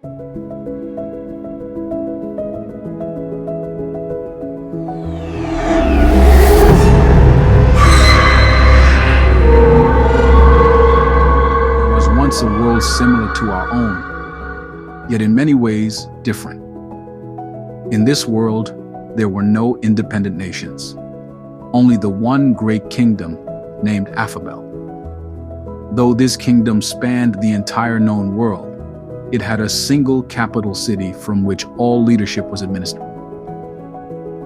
A world similar to our own, yet in many ways different. In this world, there were no independent nations, only the one great kingdom named Affabel. Though this kingdom spanned the entire known world, it had a single capital city from which all leadership was administered.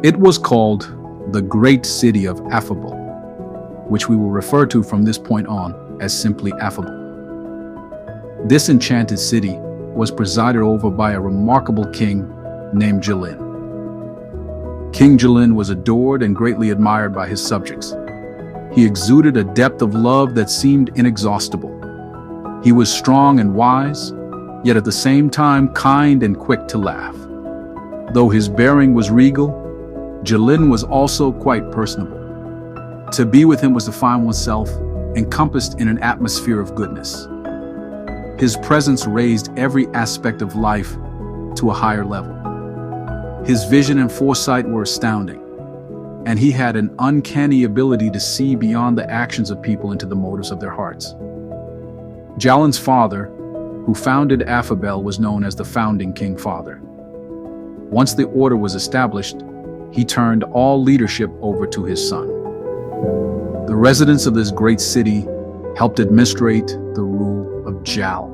It was called the Great City of Affabel, which we will refer to from this point on as simply Affabel. This enchanted city was presided over by a remarkable king named Jalyn. King Jalyn was adored and greatly admired by his subjects. He exuded a depth of love that seemed inexhaustible. He was strong and wise, yet at the same time kind and quick to laugh. Though his bearing was regal, Jalyn was also quite personable. To be with him was to find oneself encompassed in an atmosphere of goodness. His presence raised every aspect of life to a higher level. His vision and foresight were astounding, and he had an uncanny ability to see beyond the actions of people into the motives of their hearts. Jalyn's father, who founded Affabel, was known as the founding King Father. Once the order was established, he turned all leadership over to his son. The residents of this great city helped administrate the rule of Jal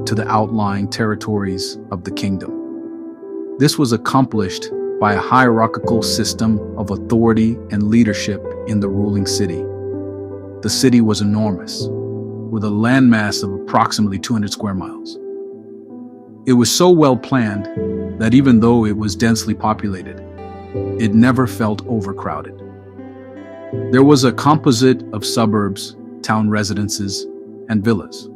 to the outlying territories of the kingdom. This was accomplished by a hierarchical system of authority and leadership in the ruling city. The city was enormous, with a landmass of approximately 200 square miles. It was so well planned that even though it was densely populated, it never felt overcrowded. There was a composite of suburbs, town residences, and villas.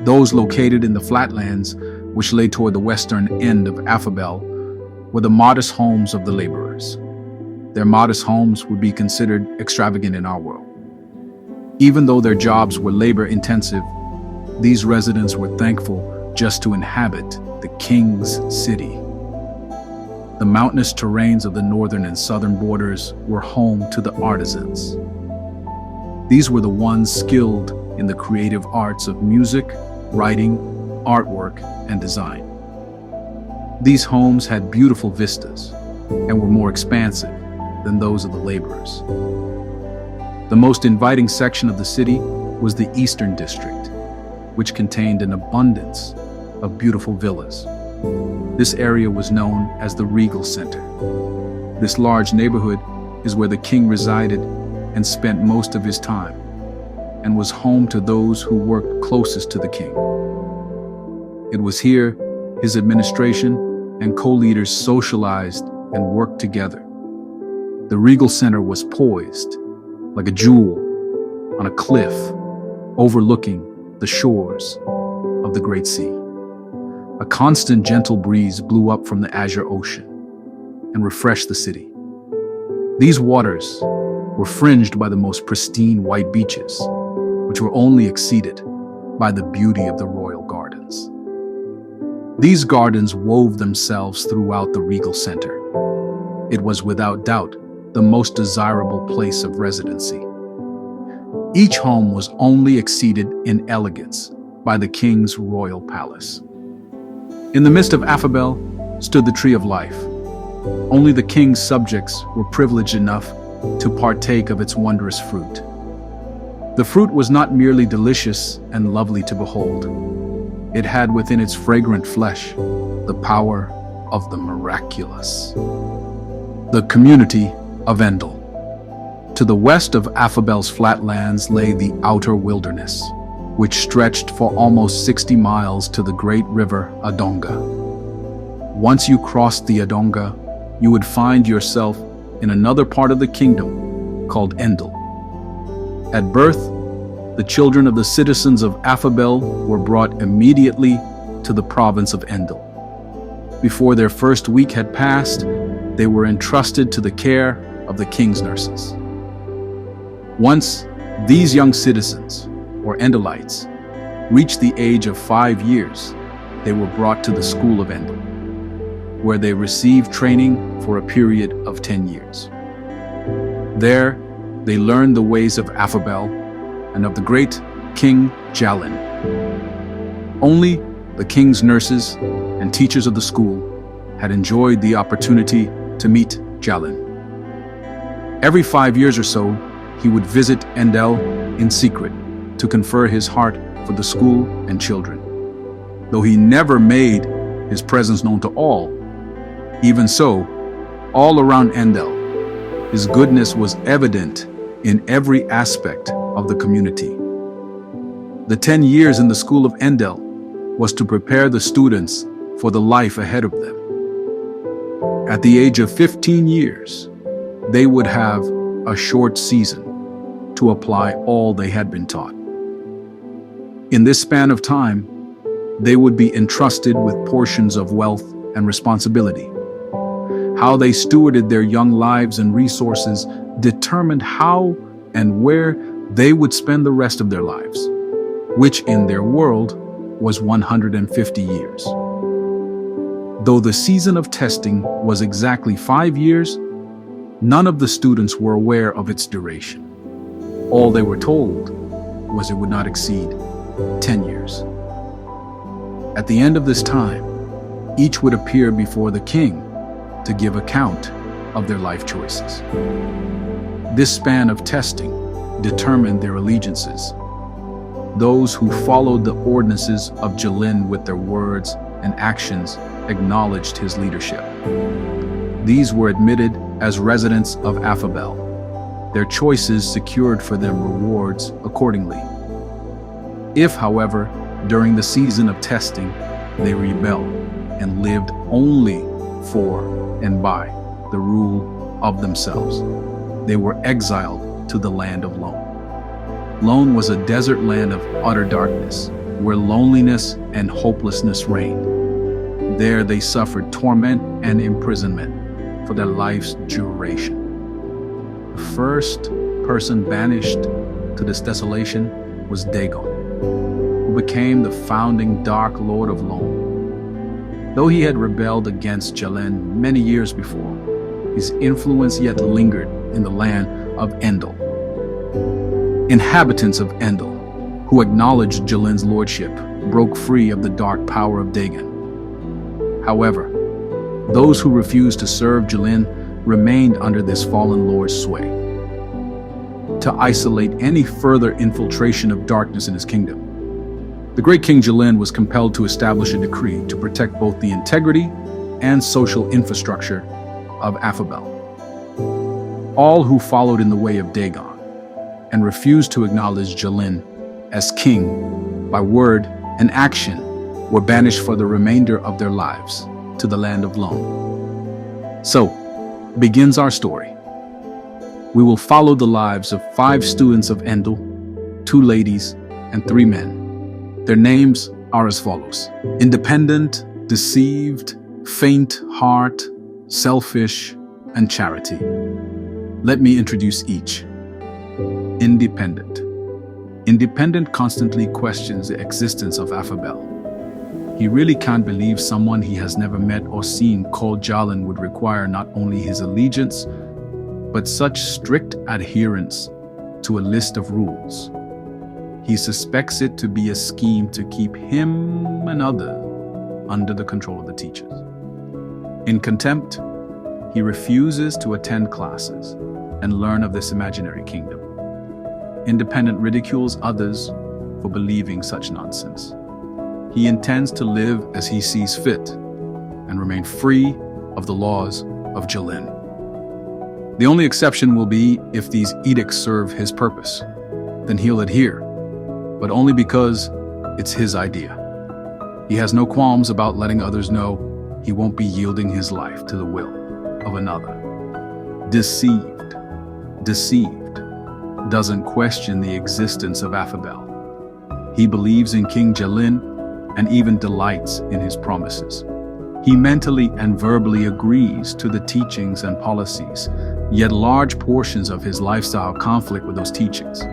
Those located in the flatlands, which lay toward the western end of Affabel, were the modest homes of the laborers. Their modest homes would be considered extravagant in our world. Even though their jobs were labor-intensive, these residents were thankful just to inhabit the king's city. The mountainous terrains of the northern and southern borders were home to the artisans. These were the ones skilled in the creative arts of music, writing, artwork, and design. These homes had beautiful vistas and were more expansive than those of the laborers. The most inviting section of the city was the Eastern District, which contained an abundance of beautiful villas. This area was known as the Regal Center. This large neighborhood is where the king resided and spent most of his time, and was home to those who worked closest to the king. It was here his administration and co-leaders socialized and worked together. The Regal Center was poised like a jewel on a cliff overlooking the shores of the Great Sea. A constant gentle breeze blew up from the azure ocean and refreshed the city. These waters were fringed by the most pristine white beaches, which were only exceeded by the beauty of the royal gardens. These gardens wove themselves throughout the Regal Center. It was without doubt the most desirable place of residency. Each home was only exceeded in elegance by the king's royal palace. In the midst of Affabel stood the Tree of Life. Only the king's subjects were privileged enough to partake of its wondrous fruit. The fruit was not merely delicious and lovely to behold. It had within its fragrant flesh the power of the miraculous. The community of Endel. To the west of Affabel's flatlands lay the outer wilderness, which stretched for almost 60 miles to the great river Adonga. Once you crossed the Adonga, you would find yourself in another part of the kingdom called Endel. At birth, the children of the citizens of Affabel were brought immediately to the province of Endel. Before their first week had passed, they were entrusted to the care of the king's nurses. Once these young citizens, or Endelites, reached the age of 5 years, they were brought to the school of Endel, where they received training for a period of 10 years. There, they learned the ways of Affabel and of the great King Jalyn. Only the king's nurses and teachers of the school had enjoyed the opportunity to meet Jalyn. Every 5 years or so, he would visit Endel in secret to confer his heart for the school and children. Though he never made his presence known to all, even so, all around Endel, his goodness was evident in every aspect of the community. The 10 years in the school of Endel was to prepare the students for the life ahead of them. At the age of 15 years, they would have a short season to apply all they had been taught. In this span of time, they would be entrusted with portions of wealth and responsibility. How they stewarded their young lives and resources determined how and where they would spend the rest of their lives, which in their world was 150 years. Though the season of testing was exactly 5 years, none of the students were aware of its duration. All they were told was it would not exceed 10 years. At the end of this time, each would appear before the king to give account of their life choices. This span of testing determined their allegiances. Those who followed the ordinances of Jalyn with their words and actions acknowledged his leadership. These were admitted as residents of Affabel. Their choices secured for them rewards accordingly. If, however, during the season of testing, they rebelled and lived only for and by the rule of themselves, they were exiled to the land of Lon. Lon was a desert land of utter darkness, where loneliness and hopelessness reigned. There they suffered torment and imprisonment for their life's duration. The first person banished to this desolation was Dagon, who became the founding Dark Lord of Lon. Though he had rebelled against Jalyn many years before, his influence yet lingered in the land of Endel. Inhabitants of Endel, who acknowledged Jalyn's lordship, broke free of the dark power of Dagon. However, those who refused to serve Jalyn remained under this fallen lord's sway. To isolate any further infiltration of darkness in his kingdom, the great King Jalyn was compelled to establish a decree to protect both the integrity and social infrastructure of Affabel. All who followed in the way of Dagon and refused to acknowledge Jalyn as king by word and action were banished for the remainder of their lives to the land of Lon. So begins our story. We will follow the lives of 5 students of Endel, 2 ladies and 3 men. Their names are as follows: independent, deceived, faint heart, selfish, and charity. Let me introduce each. Independent. Independent constantly questions the existence of Affabel. He really can't believe someone he has never met or seen called Jalyn would require not only his allegiance, but such strict adherence to a list of rules. He suspects it to be a scheme to keep him and others under the control of the teachers. In contempt, he refuses to attend classes and learn of this imaginary kingdom. Independent ridicules others for believing such nonsense. He intends to live as he sees fit and remain free of the laws of Jalyn. The only exception will be if these edicts serve his purpose. Then he'll adhere, but only because it's his idea. He has no qualms about letting others know he won't be yielding his life to the will of another. Deceived doesn't question the existence of Affabel. He believes in King Jalyn and even delights in his promises. He mentally and verbally agrees to the teachings and policies, yet large portions of his lifestyle conflict with those teachings.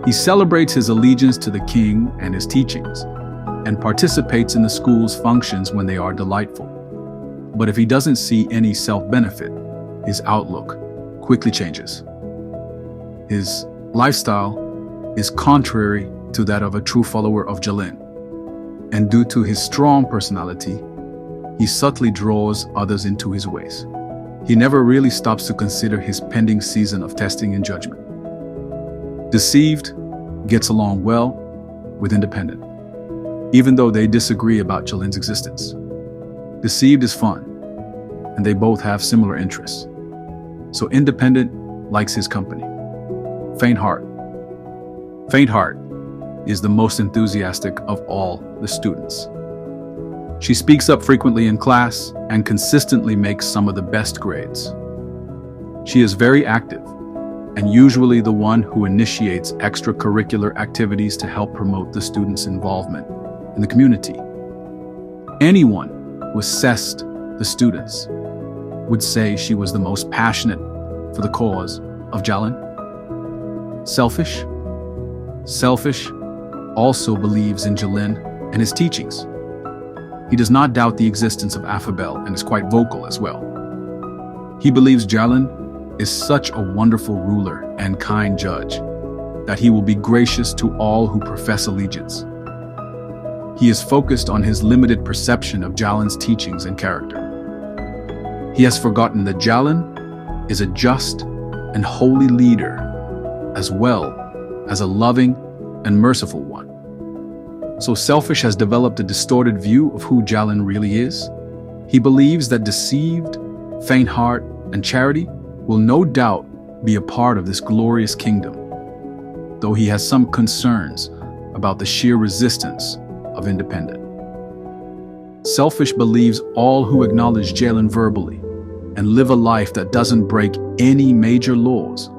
He celebrates his allegiance to the king and his teachings, and participates in the school's functions when they are delightful. But if he doesn't see any self-benefit, his outlook quickly changes. His lifestyle is contrary to that of a true follower of Jalyn, and due to his strong personality, he subtly draws others into his ways. He never really stops to consider his pending season of testing and judgment. Deceived gets along well with Independent, even though they disagree about Jalyn's existence. Deceived is fun, and they both have similar interests. So Independent likes his company. Faint Heart is the most enthusiastic of all the students. She speaks up frequently in class and consistently makes some of the best grades. She is very active and usually the one who initiates extracurricular activities to help promote the students' involvement in the community. Anyone who assessed the students would say she was the most passionate for the cause of Jalyn. Selfish also believes in Jalyn and his teachings. He does not doubt the existence of Affabel and is quite vocal as well. He believes Jalyn is such a wonderful ruler and kind judge that he will be gracious to all who profess allegiance. He is focused on his limited perception of Jalyn's teachings and character. He has forgotten that Jalyn is a just and holy leader, as well as a loving and merciful one. So Selfish has developed a distorted view of who Jalyn really is. He believes that Deceived, Faint Heart, and Charity will no doubt be a part of this glorious kingdom, though he has some concerns about the sheer resistance of Independent. Selfish believes all who acknowledge Jalyn verbally and live a life that doesn't break any major laws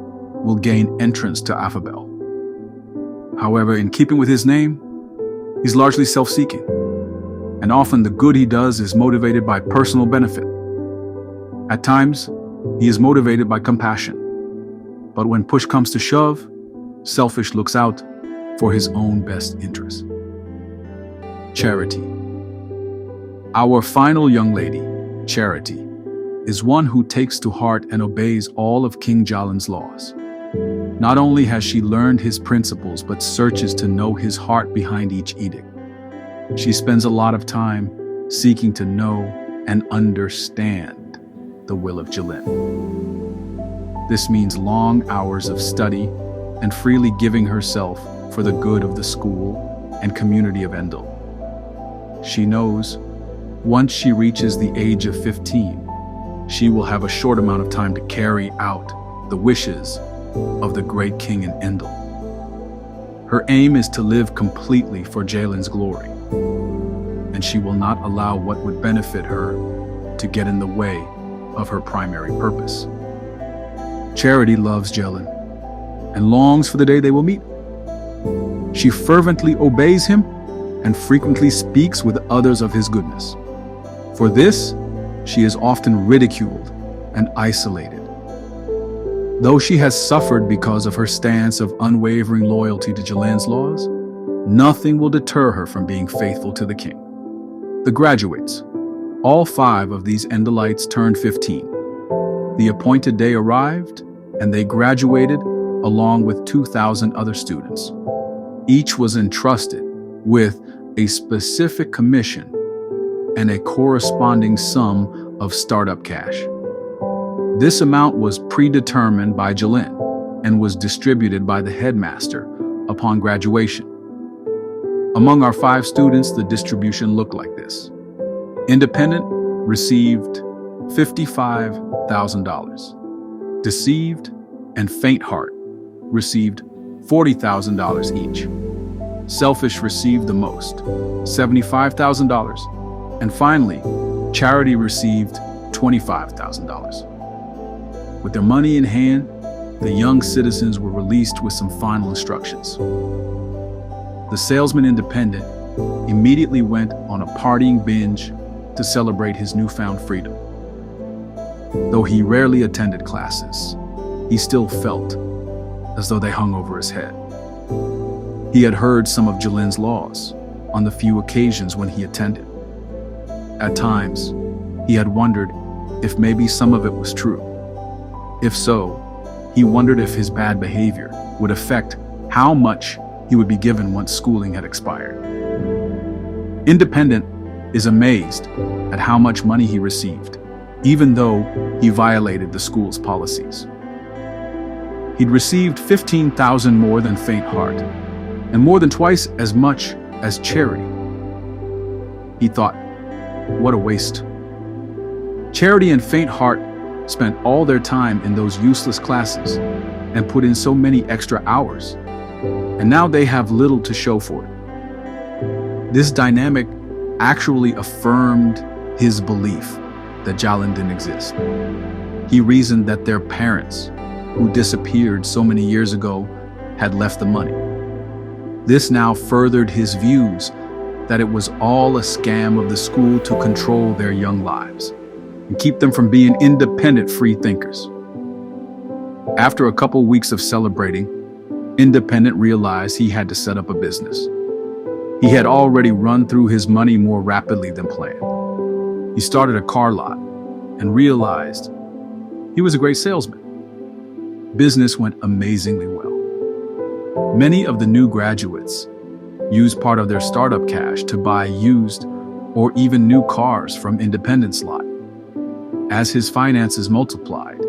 will gain entrance to Affabel. However, in keeping with his name, he's largely self-seeking, and often the good he does is motivated by personal benefit. At times, he is motivated by compassion, but when push comes to shove, Selfish looks out for his own best interest. Charity. Our final young lady, Charity, is one who takes to heart and obeys all of King Jalyn's laws. Not only has she learned his principles, but searches to know his heart behind each edict. She spends a lot of time seeking to know and understand the will of Jalyn. This means long hours of study and freely giving herself for the good of the school and community of Endel. She knows once she reaches the age of 15, she will have a short amount of time to carry out the wishes of the great king in Endel. Her aim is to live completely for Jalyn's glory, and she will not allow what would benefit her to get in the way of her primary purpose. Charity loves Jalyn and longs for the day they will meet. She fervently obeys him and frequently speaks with others of his goodness. For this, she is often ridiculed and isolated. Though she has suffered because of her stance of unwavering loyalty to Jalyn's laws, nothing will deter her from being faithful to the king. The graduates. All 5 of these Endelites turned 15. The appointed day arrived, and they graduated along with 2,000 other students. Each was entrusted with a specific commission and a corresponding sum of startup cash. This amount was predetermined by Jalyn and was distributed by the headmaster upon graduation. Among our 5 students, the distribution looked like this. Independent received $55,000. Deceived and Faint Heart received $40,000 each. Selfish received the most, $75,000. And finally, Charity received $25,000. With their money in hand, the young citizens were released with some final instructions. The salesman Independent immediately went on a partying binge to celebrate his newfound freedom. Though he rarely attended classes, he still felt as though they hung over his head. He had heard some of Jalyn's laws, on the few occasions when he attended. At times, he had wondered if maybe some of it was true. If so, he wondered if his bad behavior would affect how much he would be given once schooling had expired. Independent is amazed at how much money he received, even though he violated the school's policies. He'd received $15,000 more than Faint Heart, and more than twice as much as Charity. He thought, what a waste. Charity and Faint Heart spent all their time in those useless classes and put in so many extra hours, and now they have little to show for it. This dynamic actually affirmed his belief that Jalyn didn't exist. He reasoned that their parents, who disappeared so many years ago, had left the money. This now furthered his views that it was all a scam of the school to control their young lives and keep them from being independent free thinkers. After a couple weeks of celebrating, Independent realized he had to set up a business. He had already run through his money more rapidly than planned. He started a car lot and realized he was a great salesman. Business went amazingly well. Many of the new graduates used part of their startup cash to buy used or even new cars from Independent's lot. As his finances multiplied,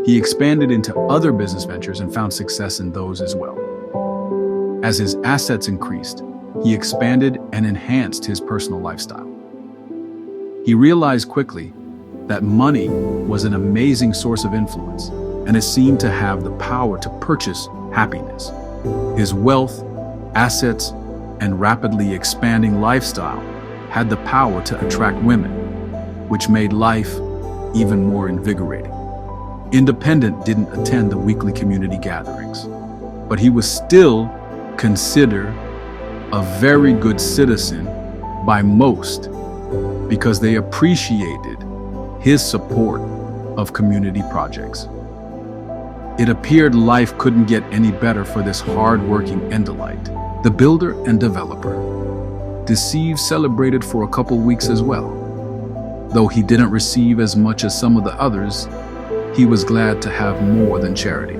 he expanded into other business ventures and found success in those as well. As his assets increased, he expanded and enhanced his personal lifestyle. He realized quickly that money was an amazing source of influence, and it seemed to have the power to purchase happiness. His wealth, assets, and rapidly expanding lifestyle had the power to attract women, which made life even more invigorating. Independent didn't attend the weekly community gatherings, but he was still considered a very good citizen by most because they appreciated his support of community projects. It appeared life couldn't get any better for this hard-working Endelite, the builder and developer. Deceive celebrated for a couple weeks as well. Though he didn't receive as much as some of the others, he was glad to have more than Charity.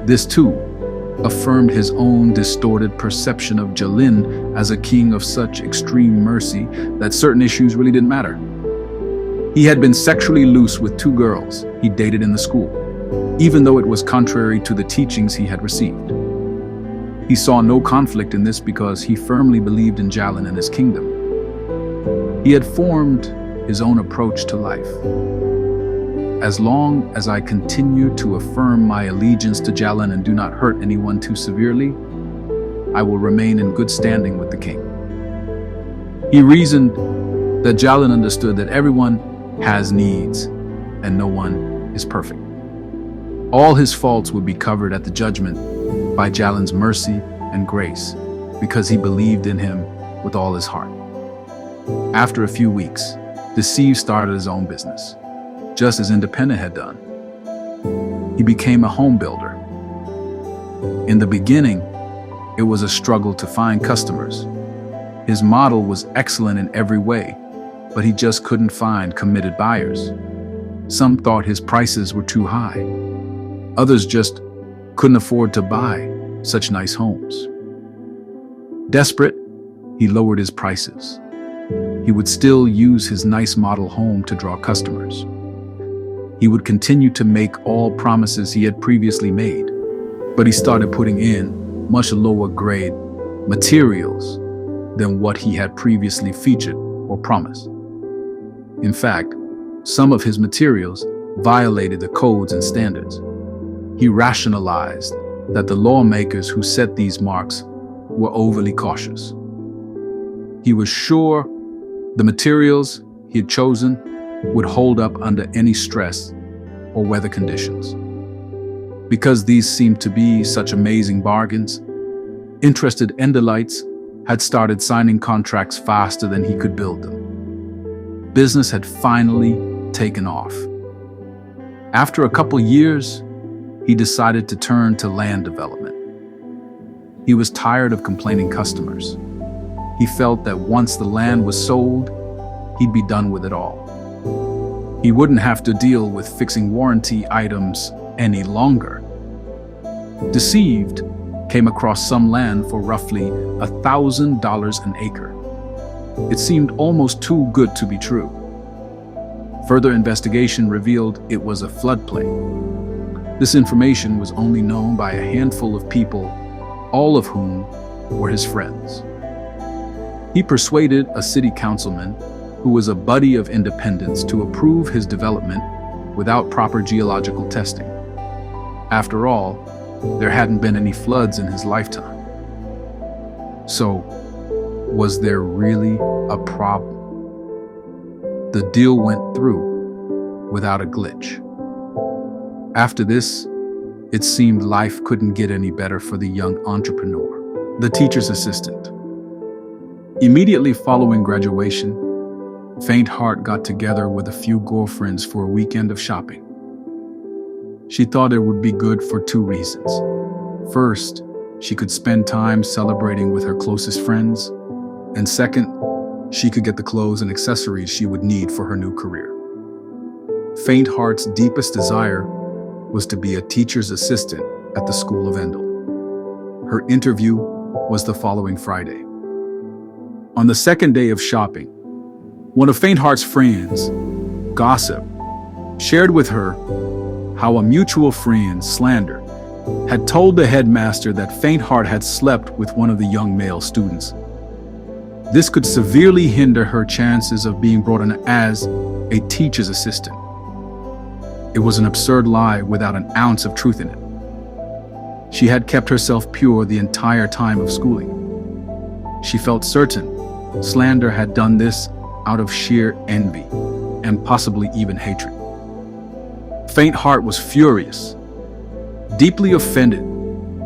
This too affirmed his own distorted perception of Jalyn as a king of such extreme mercy that certain issues really didn't matter. He had been sexually loose with 2 girls he dated in the school, even though it was contrary to the teachings he had received. He saw no conflict in this because he firmly believed in Jalyn and his kingdom. He had formed his own approach to life. As long as I continue to affirm my allegiance to Jalyn and do not hurt anyone too severely, I will remain in good standing with the king. He reasoned that Jalyn understood that everyone has needs and no one is perfect. All his faults would be covered at the judgment by Jalyn's mercy and grace because he believed in him with all his heart. After a few weeks, Deceive started his own business, just as Independent had done. He became a home builder. In the beginning, it was a struggle to find customers. His model was excellent in every way, but he just couldn't find committed buyers. Some thought his prices were too high. Others just couldn't afford to buy such nice homes. Desperate, he lowered his prices. He would still use his nice model home to draw customers. He would continue to make all promises he had previously made, but he started putting in much lower grade materials than what he had previously featured or promised. In fact, some of his materials violated the codes and standards. He rationalized that the lawmakers who set these marks were overly cautious. He was sure the materials he had chosen would hold up under any stress or weather conditions. Because these seemed to be such amazing bargains, interested Endelites had started signing contracts faster than he could build them. Business had finally taken off. After a couple years, he decided to turn to land development. He was tired of complaining customers. He felt that once the land was sold, he'd be done with it all. He wouldn't have to deal with fixing warranty items any longer. Deceived, came across some land for roughly $1,000 an acre. It seemed almost too good to be true. Further investigation revealed it was a floodplain. This information was only known by a handful of people, all of whom were his friends. He persuaded a city councilman, who was a buddy of Independence, to approve his development without proper geological testing. After all, there hadn't been any floods in his lifetime. So, was there really a problem? The deal went through without a glitch. After this, it seemed life couldn't get any better for the young entrepreneur. The teacher's assistant. Immediately following graduation, Faint Heart got together with a few girlfriends for a weekend of shopping. She thought it would be good for two reasons. First, she could spend time celebrating with her closest friends, and second, she could get the clothes and accessories she would need for her new career. Faint Heart's deepest desire was to be a teacher's assistant at the school of Endel. Her interview was the following Friday. On the second day of shopping, one of Faint Heart's friends, Gossip, shared with her how a mutual friend, Slander, had told the headmaster that Faint Heart had slept with one of the young male students. This could severely hinder her chances of being brought in as a teacher's assistant. It was an absurd lie without an ounce of truth in it. She had kept herself pure the entire time of schooling. She felt certain Slander had done this out of sheer envy and possibly even hatred. Faint Heart was furious. Deeply offended,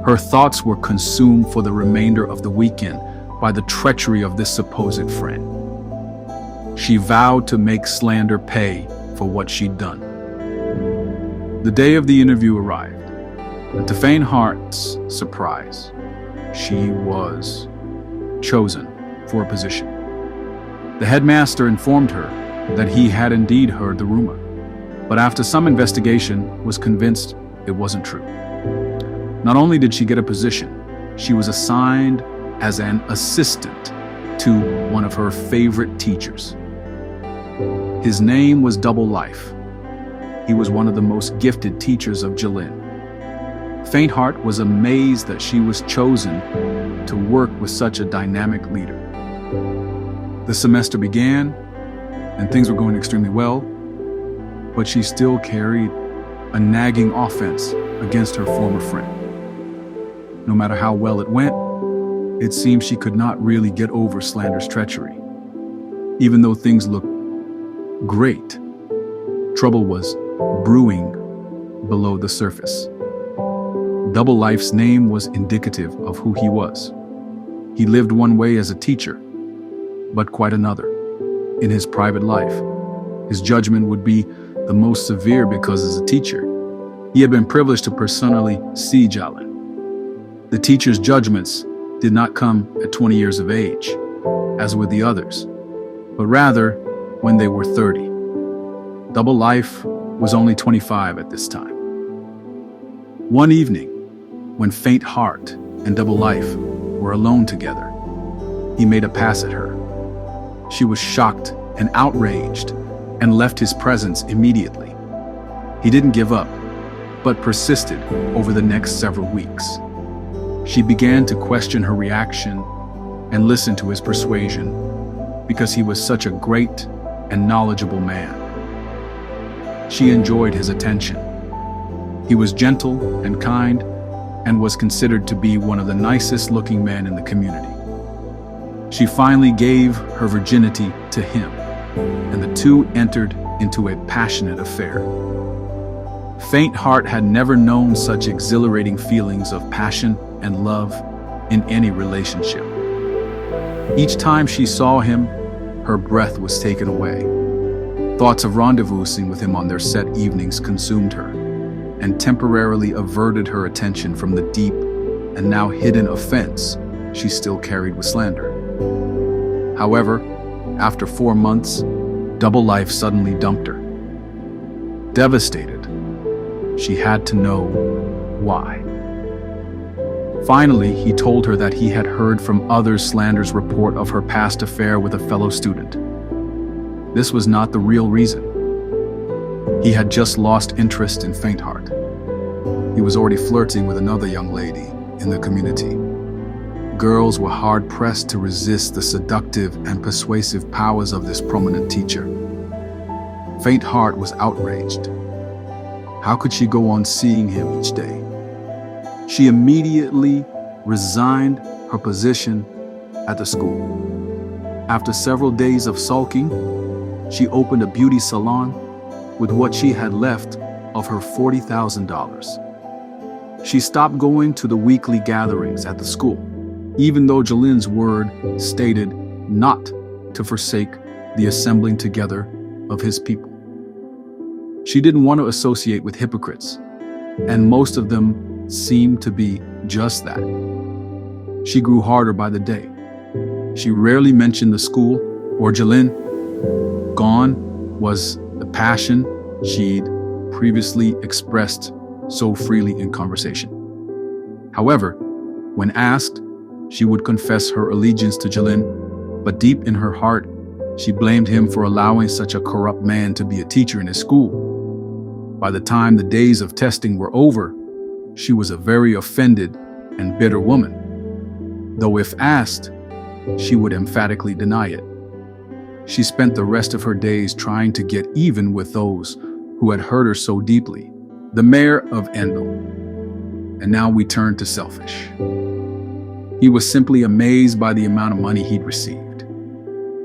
her thoughts were consumed for the remainder of the weekend by the treachery of this supposed friend. She vowed to make Slander pay for what she'd done. The day of the interview arrived, and to Faint Heart's surprise, she was chosen for a position. The headmaster informed her that he had indeed heard the rumor, but after some investigation was convinced it wasn't true. Not only did she get a position, she was assigned as an assistant to one of her favorite teachers. His name was Double Life. He was one of the most gifted teachers of Jalyn. Faint Heart was amazed that she was chosen to work with such a dynamic leader. The semester began, and things were going extremely well, but she still carried a nagging offense against her former friend. No matter how well it went, it seemed she could not really get over Slander's treachery. Even though things looked great, trouble was brewing below the surface. Double Life's name was indicative of who he was. He lived one way as a teacher, but quite another. In his private life, his judgment would be the most severe because as a teacher, he had been privileged to personally see Jalyn. The teacher's judgments did not come at 20 years of age, as with the others, but rather when they were 30. Double Life was only 25 at this time. One evening, when Faint Heart and Double Life were alone together, he made a pass at her. She was shocked and outraged and left his presence immediately. He didn't give up, but persisted over the next several weeks. She began to question her reaction and listen to his persuasion because he was such a great and knowledgeable man. She enjoyed his attention. He was gentle and kind and was considered to be one of the nicest looking men in the community. She finally gave her virginity to him, and the two entered into a passionate affair. Faint Heart had never known such exhilarating feelings of passion and love in any relationship. Each time she saw him, her breath was taken away. Thoughts of rendezvousing with him on their set evenings consumed her and temporarily averted her attention from the deep and now hidden offense she still carried with Slander. However, after 4 months, Double Life suddenly dumped her. Devastated, she had to know why. Finally, he told her that he had heard from others slanderous report of her past affair with a fellow student. This was not the real reason. He had just lost interest in Faintheart. He was already flirting with another young lady in the community. Girls were hard-pressed to resist the seductive and persuasive powers of this prominent teacher. Faintheart was outraged. How could she go on seeing him each day? She immediately resigned her position at the school. After several days of sulking, she opened a beauty salon with what she had left of her $40,000. She stopped going to the weekly gatherings at the school, even though Jalyn's word stated not to forsake the assembling together of his people. She didn't want to associate with hypocrites, and most of them seemed to be just that. She grew harder by the day. She rarely mentioned the school or Jalyn. Gone was the passion she'd previously expressed so freely in conversation. However, when asked, she would confess her allegiance to Jalyn, but deep in her heart, she blamed him for allowing such a corrupt man to be a teacher in his school. By the time the days of testing were over, she was a very offended and bitter woman. Though if asked, she would emphatically deny it. She spent the rest of her days trying to get even with those who had hurt her so deeply. The mayor of Endel. And now we turn to Selfish. He was simply amazed by the amount of money he'd received.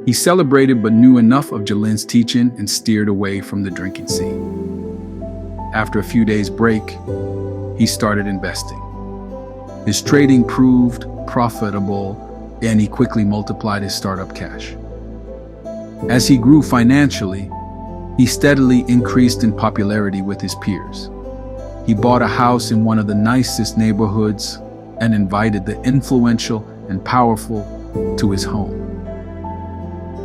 He celebrated but knew enough of Jalyn's teaching and steered away from the drinking scene. After a few days' break, he started investing. His trading proved profitable, and he quickly multiplied his startup cash. As he grew financially, he steadily increased in popularity with his peers. He bought a house in one of the nicest neighborhoods and invited the influential and powerful to his home.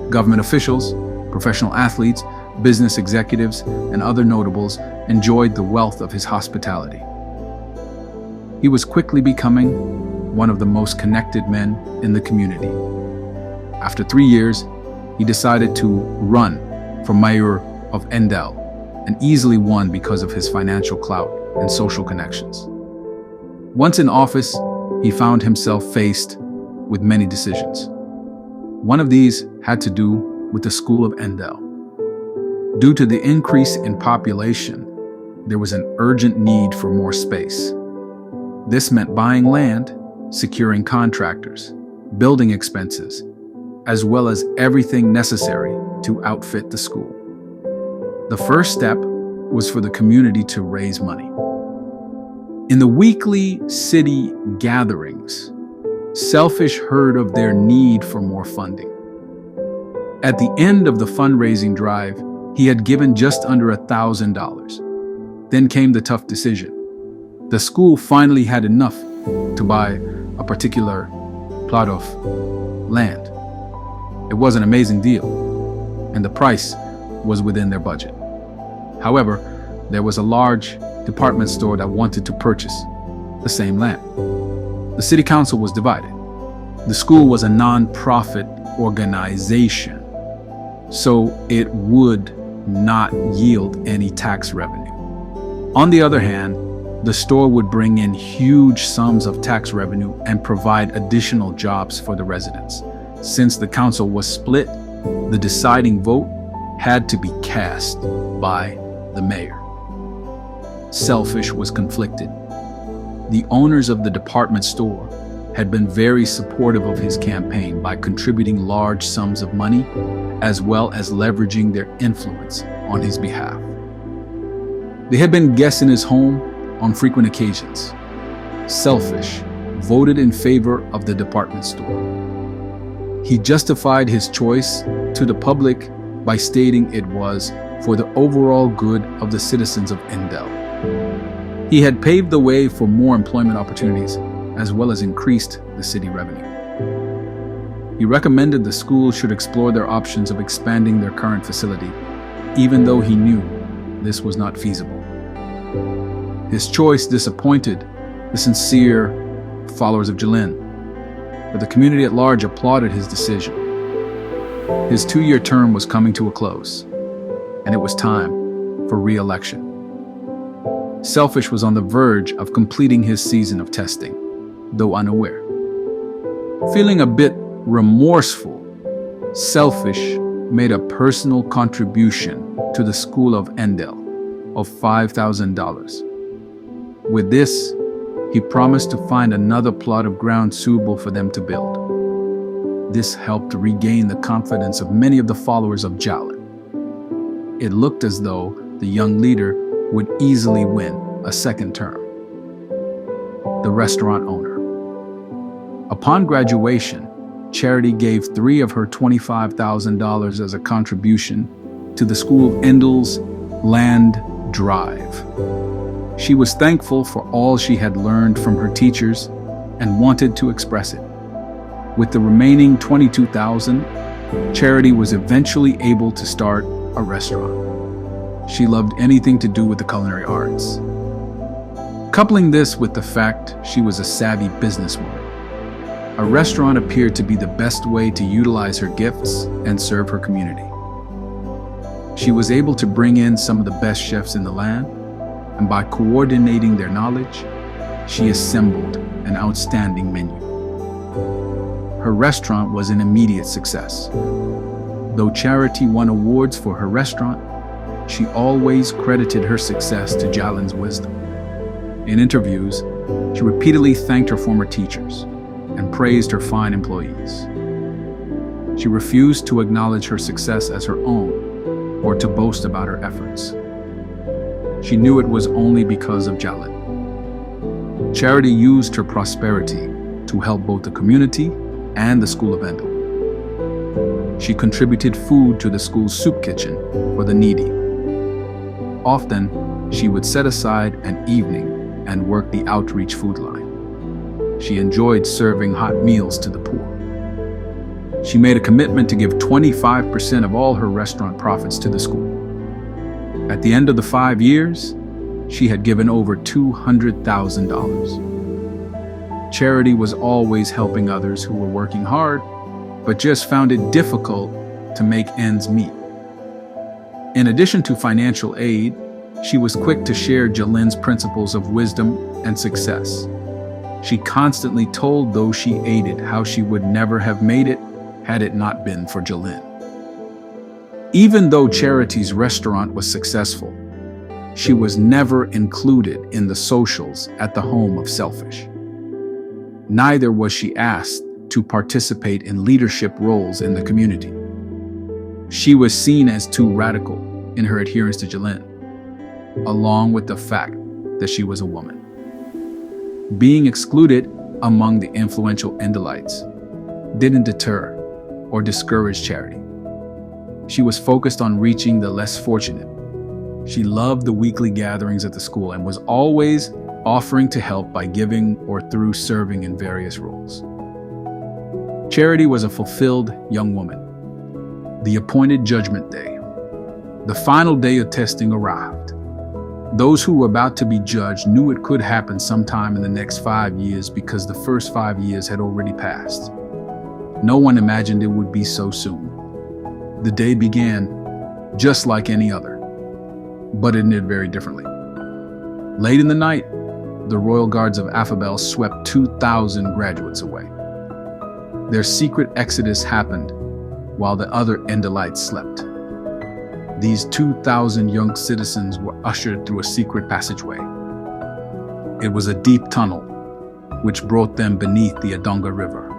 Government officials, professional athletes, business executives, and other notables enjoyed the wealth of his hospitality. He was quickly becoming one of the most connected men in the community. After 3 years, he decided to run for mayor of Endel and easily won because of his financial clout and social connections. Once in office, he found himself faced with many decisions. One of these had to do with the school of Endel. Due to the increase in population, there was an urgent need for more space. This meant buying land, securing contractors, building expenses, as well as everything necessary to outfit the school. The first step was for the community to raise money. In the weekly city gatherings, Selfish heard of their need for more funding. At the end of the fundraising drive, he had given just under $1,000. Then came the tough decision. The school finally had enough to buy a particular plot of land. It was an amazing deal, and the price was within their budget. However, there was a large department store that wanted to purchase the same land. The city council was divided. The school was a non-profit organization, so it would not yield any tax revenue. On the other hand, the store would bring in huge sums of tax revenue and provide additional jobs for the residents. Since the council was split, the deciding vote had to be cast by the mayor. Selfish was conflicted. The owners of the department store had been very supportive of his campaign by contributing large sums of money, as well as leveraging their influence on his behalf. They had been guests in his home on frequent occasions. Selfish voted in favor of the department store. He justified his choice to the public by stating it was for the overall good of the citizens of Endel. He had paved the way for more employment opportunities, as well as increased the city revenue. He recommended the school should explore their options of expanding their current facility, even though he knew this was not feasible. His choice disappointed the sincere followers of Jalyn, but the community at large applauded his decision. His 2-year term was coming to a close, and it was time for re-election. Selfish was on the verge of completing his season of testing, though unaware. Feeling a bit remorseful, Selfish made a personal contribution to the school of Endel of $5,000. With this, he promised to find another plot of ground suitable for them to build. This helped regain the confidence of many of the followers of Jalyn. It looked as though the young leader would easily win a second term. The restaurant owner. Upon graduation, Charity gave 3 of her $25,000 as a contribution to the school of Endel's Land Drive. She was thankful for all she had learned from her teachers and wanted to express it. With the remaining $22,000, Charity was eventually able to start a restaurant. She loved anything to do with the culinary arts. Coupling this with the fact she was a savvy businesswoman, a restaurant appeared to be the best way to utilize her gifts and serve her community. She was able to bring in some of the best chefs in the land, and by coordinating their knowledge, she assembled an outstanding menu. Her restaurant was an immediate success. Though Charity won awards for her restaurant, she always credited her success to Jalyn's wisdom. In interviews, she repeatedly thanked her former teachers and praised her fine employees. She refused to acknowledge her success as her own or to boast about her efforts. She knew it was only because of Jalyn. Charity used her prosperity to help both the community and the school of Endel. She contributed food to the school's soup kitchen for the needy. Often, she would set aside an evening and work the outreach food line. She enjoyed serving hot meals to the poor. She made a commitment to give 25% of all her restaurant profits to the school. At the end of the 5 years, she had given over $200,000. Charity was always helping others who were working hard, but just found it difficult to make ends meet. In addition to financial aid, she was quick to share Jalyn's principles of wisdom and success. She constantly told those she aided how she would never have made it had it not been for Jalyn. Even though Charity's restaurant was successful, she was never included in the socials at the home of Selfish. Neither was she asked to participate in leadership roles in the community. She was seen as too radical in her adherence to Jalyn, along with the fact that she was a woman. Being excluded among the influential Endelites didn't deter or discourage Charity. She was focused on reaching the less fortunate. She loved the weekly gatherings at the school and was always offering to help by giving or through serving in various roles. Charity was a fulfilled young woman. The appointed judgment day, the final day of testing, arrived. Those who were about to be judged knew it could happen sometime in the next 5 years because the first 5 years had already passed. No one imagined it would be so soon. The day began just like any other, but it ended very differently. Late in the night, the Royal Guards of Affabel swept 2,000 graduates away. Their secret exodus happened while the other Endelites slept. These 2,000 young citizens were ushered through a secret passageway. It was a deep tunnel, which brought them beneath the Adonga River.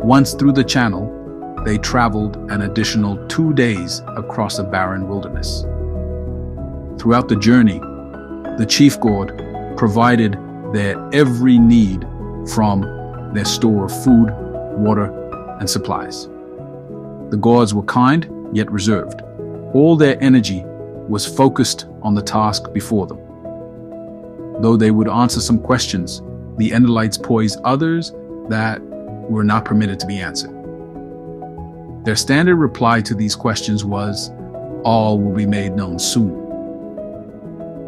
Once through the channel, they traveled an additional 2 days across a barren wilderness. Throughout the journey, the chief guard provided their every need from their store of food, water, and supplies. The guards were kind, yet reserved. All their energy was focused on the task before them. Though they would answer some questions, the Endelites posed others that were not permitted to be answered. Their standard reply to these questions was, "All will be made known soon."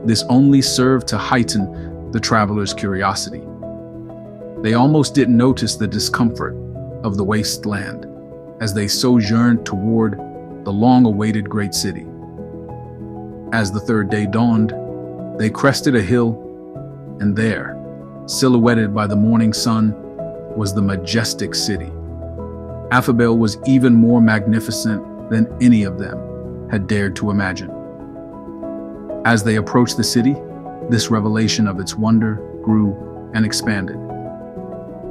This only served to heighten the travelers' curiosity. They almost didn't notice the discomfort of the wasteland as they sojourned toward the long-awaited great city. As the third day dawned, they crested a hill, and there, silhouetted by the morning sun, was the majestic city. Affabel was even more magnificent than any of them had dared to imagine. As they approached the city, this revelation of its wonder grew and expanded.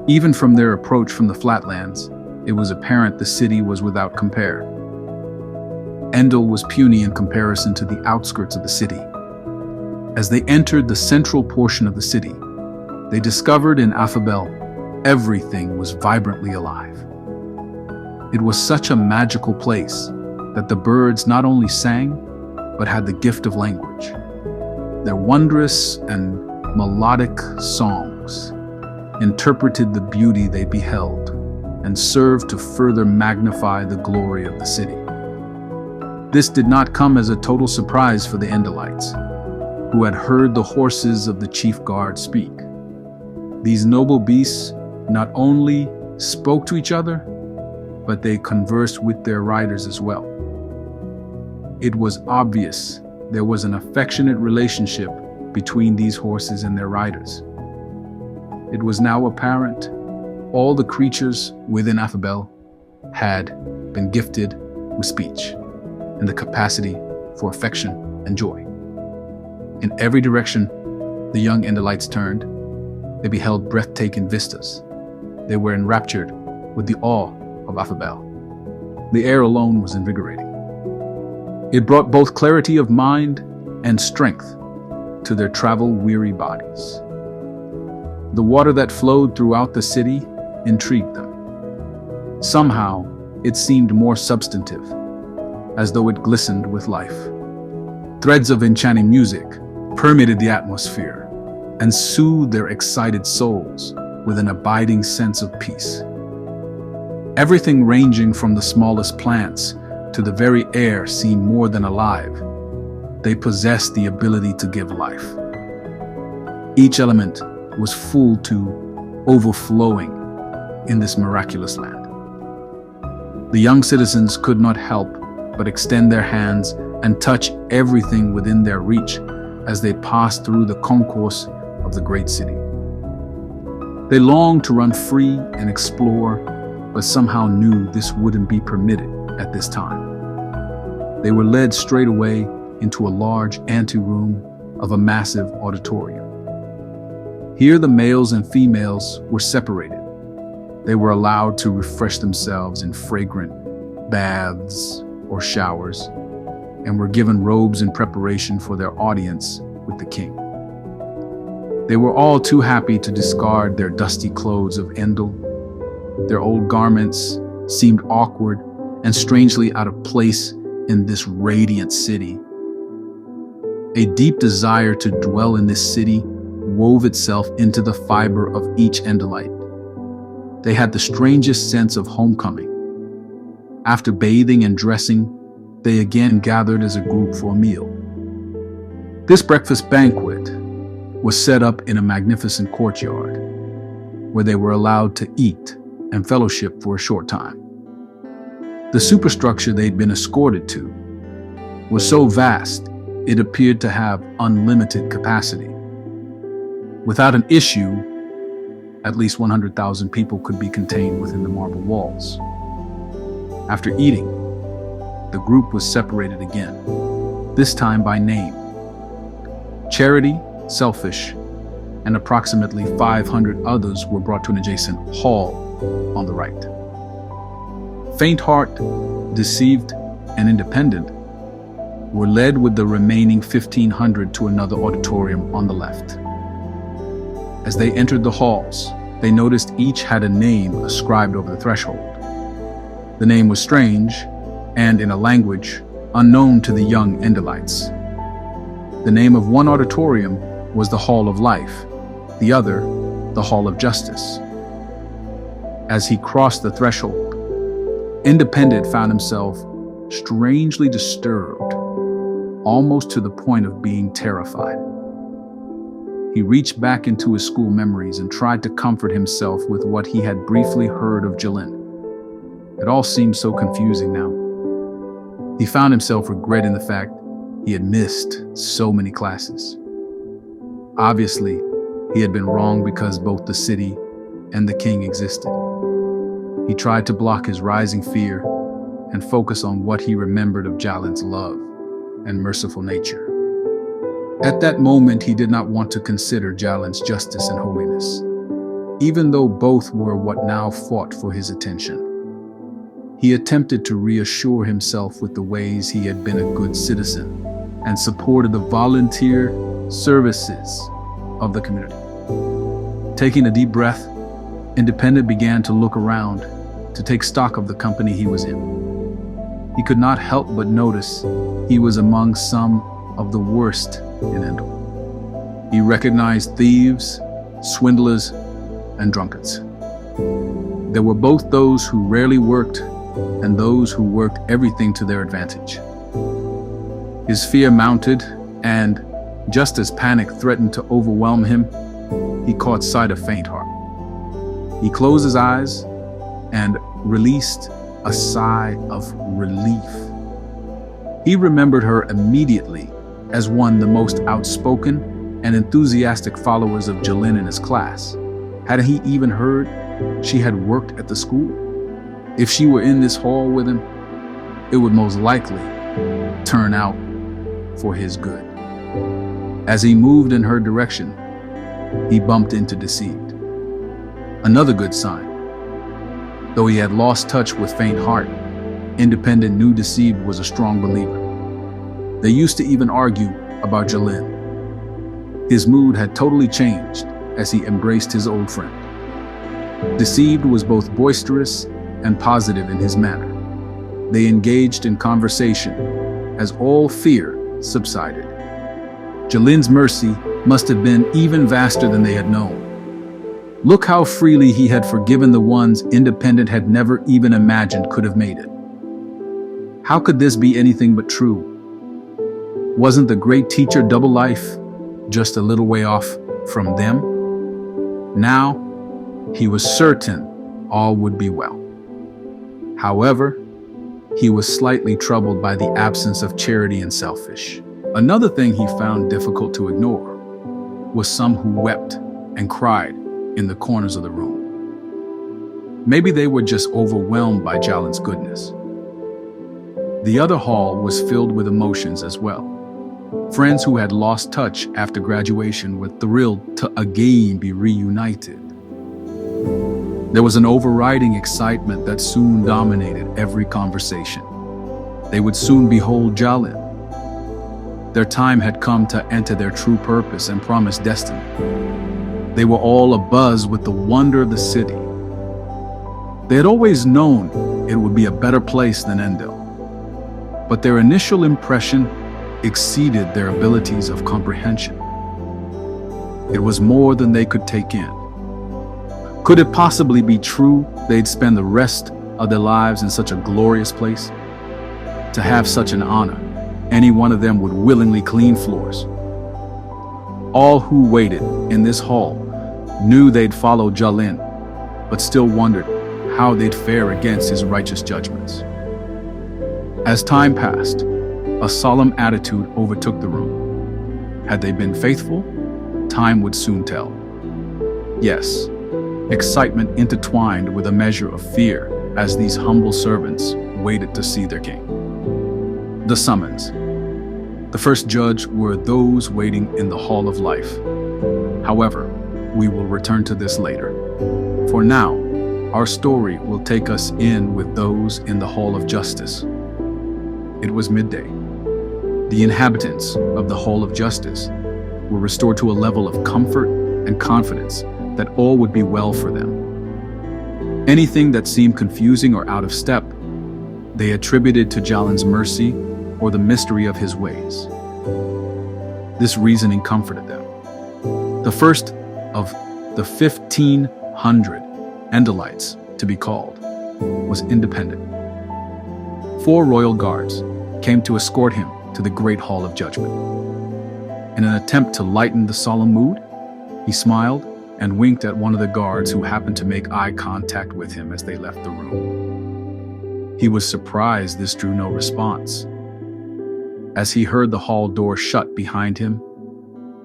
Even from their approach from the flatlands, it was apparent the city was without compare. Endel was puny in comparison to the outskirts of the city. As they entered the central portion of the city, they discovered in Affabel everything was vibrantly alive. It was such a magical place that the birds not only sang, but had the gift of language. Their wondrous and melodic songs interpreted the beauty they beheld and served to further magnify the glory of the city. This did not come as a total surprise for the Endelites, who had heard the horses of the chief guard speak. These noble beasts not only spoke to each other, but they conversed with their riders as well. It was obvious there was an affectionate relationship between these horses and their riders. It was now apparent all the creatures within Affabel had been gifted with speech and the capacity for affection and joy. In every direction the young Endelites turned, they beheld breathtaking vistas. They were enraptured with the awe of Affabel. The air alone was invigorating. It brought both clarity of mind and strength to their travel-weary bodies. The water that flowed throughout the city intrigued them. Somehow, it seemed more substantive, as though it glistened with life. Threads of enchanting music permeated the atmosphere and soothed their excited souls with an abiding sense of peace. Everything ranging from the smallest plants to the very air seemed more than alive. They possessed the ability to give life. Each element was full to overflowing in this miraculous land. The young citizens could not help but extend their hands and touch everything within their reach as they passed through the concourse of the great city. They longed to run free and explore, but somehow knew this wouldn't be permitted at this time. They were led straight away into a large anteroom of a massive auditorium. Here the males and females were separated. They were allowed to refresh themselves in fragrant baths or showers, and were given robes in preparation for their audience with the king. They were all too happy to discard their dusty clothes of Endel. Their old garments seemed awkward and strangely out of place in this radiant city. A deep desire to dwell in this city wove itself into the fiber of each Endelite. They had the strangest sense of homecoming. After bathing and dressing, they again gathered as a group for a meal. This breakfast banquet was set up in a magnificent courtyard, where they were allowed to eat and fellowship for a short time. The superstructure they'd been escorted to was so vast, it appeared to have unlimited capacity. Without an issue, at least 100,000 people could be contained within the marble walls. After eating, the group was separated again, this time by name. Charity, Selfish, and approximately 500 others were brought to an adjacent hall on the right. Faint-heart, Deceived, and Independent were led with the remaining 1,500 to another auditorium on the left. As they entered the halls, they noticed each had a name ascribed over the threshold. The name was strange, and in a language unknown to the young Endelites. The name of one auditorium was the Hall of Life, the other, the Hall of Justice. As he crossed the threshold, Independent found himself strangely disturbed, almost to the point of being terrified. He reached back into his school memories and tried to comfort himself with what he had briefly heard of Jalyn. It all seemed so confusing now. He found himself regretting the fact he had missed so many classes. Obviously, he had been wrong because both the city and the king existed. He tried to block his rising fear and focus on what he remembered of Jalyn's love and merciful nature. At that moment, he did not want to consider Jalyn's justice and holiness, even though both were what now fought for his attention. He attempted to reassure himself with the ways he had been a good citizen and supported the volunteer services of the community. Taking a deep breath, Independent began to look around to take stock of the company he was in. He could not help but notice he was among some of the worst in Endel. He recognized thieves, swindlers, and drunkards. There were both those who rarely worked and those who worked everything to their advantage. His fear mounted, and just as panic threatened to overwhelm him, he caught sight of Faintheart. He closed his eyes and released a sigh of relief. He remembered her immediately as one of the most outspoken and enthusiastic followers of Jalyn in his class. Hadn't he even heard she had worked at the school? If she were in this hall with him, it would most likely turn out for his good. As he moved in her direction, he bumped into Deceived. Another good sign. Though he had lost touch with Faintheart, Independent knew Deceived was a strong believer. They used to even argue about Jalyn. His mood had totally changed as he embraced his old friend. Deceived was both boisterous and positive in his manner. They engaged in conversation as all fear subsided. Jalyn's mercy must have been even vaster than they had known. Look how freely he had forgiven the ones Independent had never even imagined could have made it. How could this be anything but true? Wasn't the great teacher Double Life just a little way off from them? Now, he was certain all would be well. However, he was slightly troubled by the absence of charity and selfish. Another thing he found difficult to ignore was some who wept and cried in the corners of the room. Maybe they were just overwhelmed by Jalyn's goodness. The other hall was filled with emotions as well. Friends who had lost touch after graduation were thrilled to again be reunited. There was an overriding excitement that soon dominated every conversation. They would soon behold Jalyn. Their time had come to enter their true purpose and promised destiny. They were all abuzz with the wonder of the city. They had always known it would be a better place than Endel, but their initial impression exceeded their abilities of comprehension. It was more than they could take in. Could it possibly be true they'd spend the rest of their lives in such a glorious place? To have such an honor, any one of them would willingly clean floors. All who waited in this hall knew they'd follow Jalyn, but still wondered how they'd fare against his righteous judgments. As time passed, a solemn attitude overtook the room. Had they been faithful? Time would soon tell. Yes, excitement intertwined with a measure of fear as these humble servants waited to see their king. The summons. The first judge were those waiting in the Hall of Life. However, we will return to this later. For now, our story will take us in with those in the Hall of Justice. It was midday. The inhabitants of the Hall of Justice were restored to a level of comfort and confidence that all would be well for them. Anything that seemed confusing or out of step, they attributed to Jalyn's mercy or the mystery of his ways. This reasoning comforted them. The first of the 1,500 Endelites to be called was Independent. 4 royal guards came to escort him to the great hall of judgment. In an attempt to lighten the solemn mood, he smiled and winked at one of the guards who happened to make eye contact with him as they left the room. He was surprised this drew no response. As he heard the hall door shut behind him,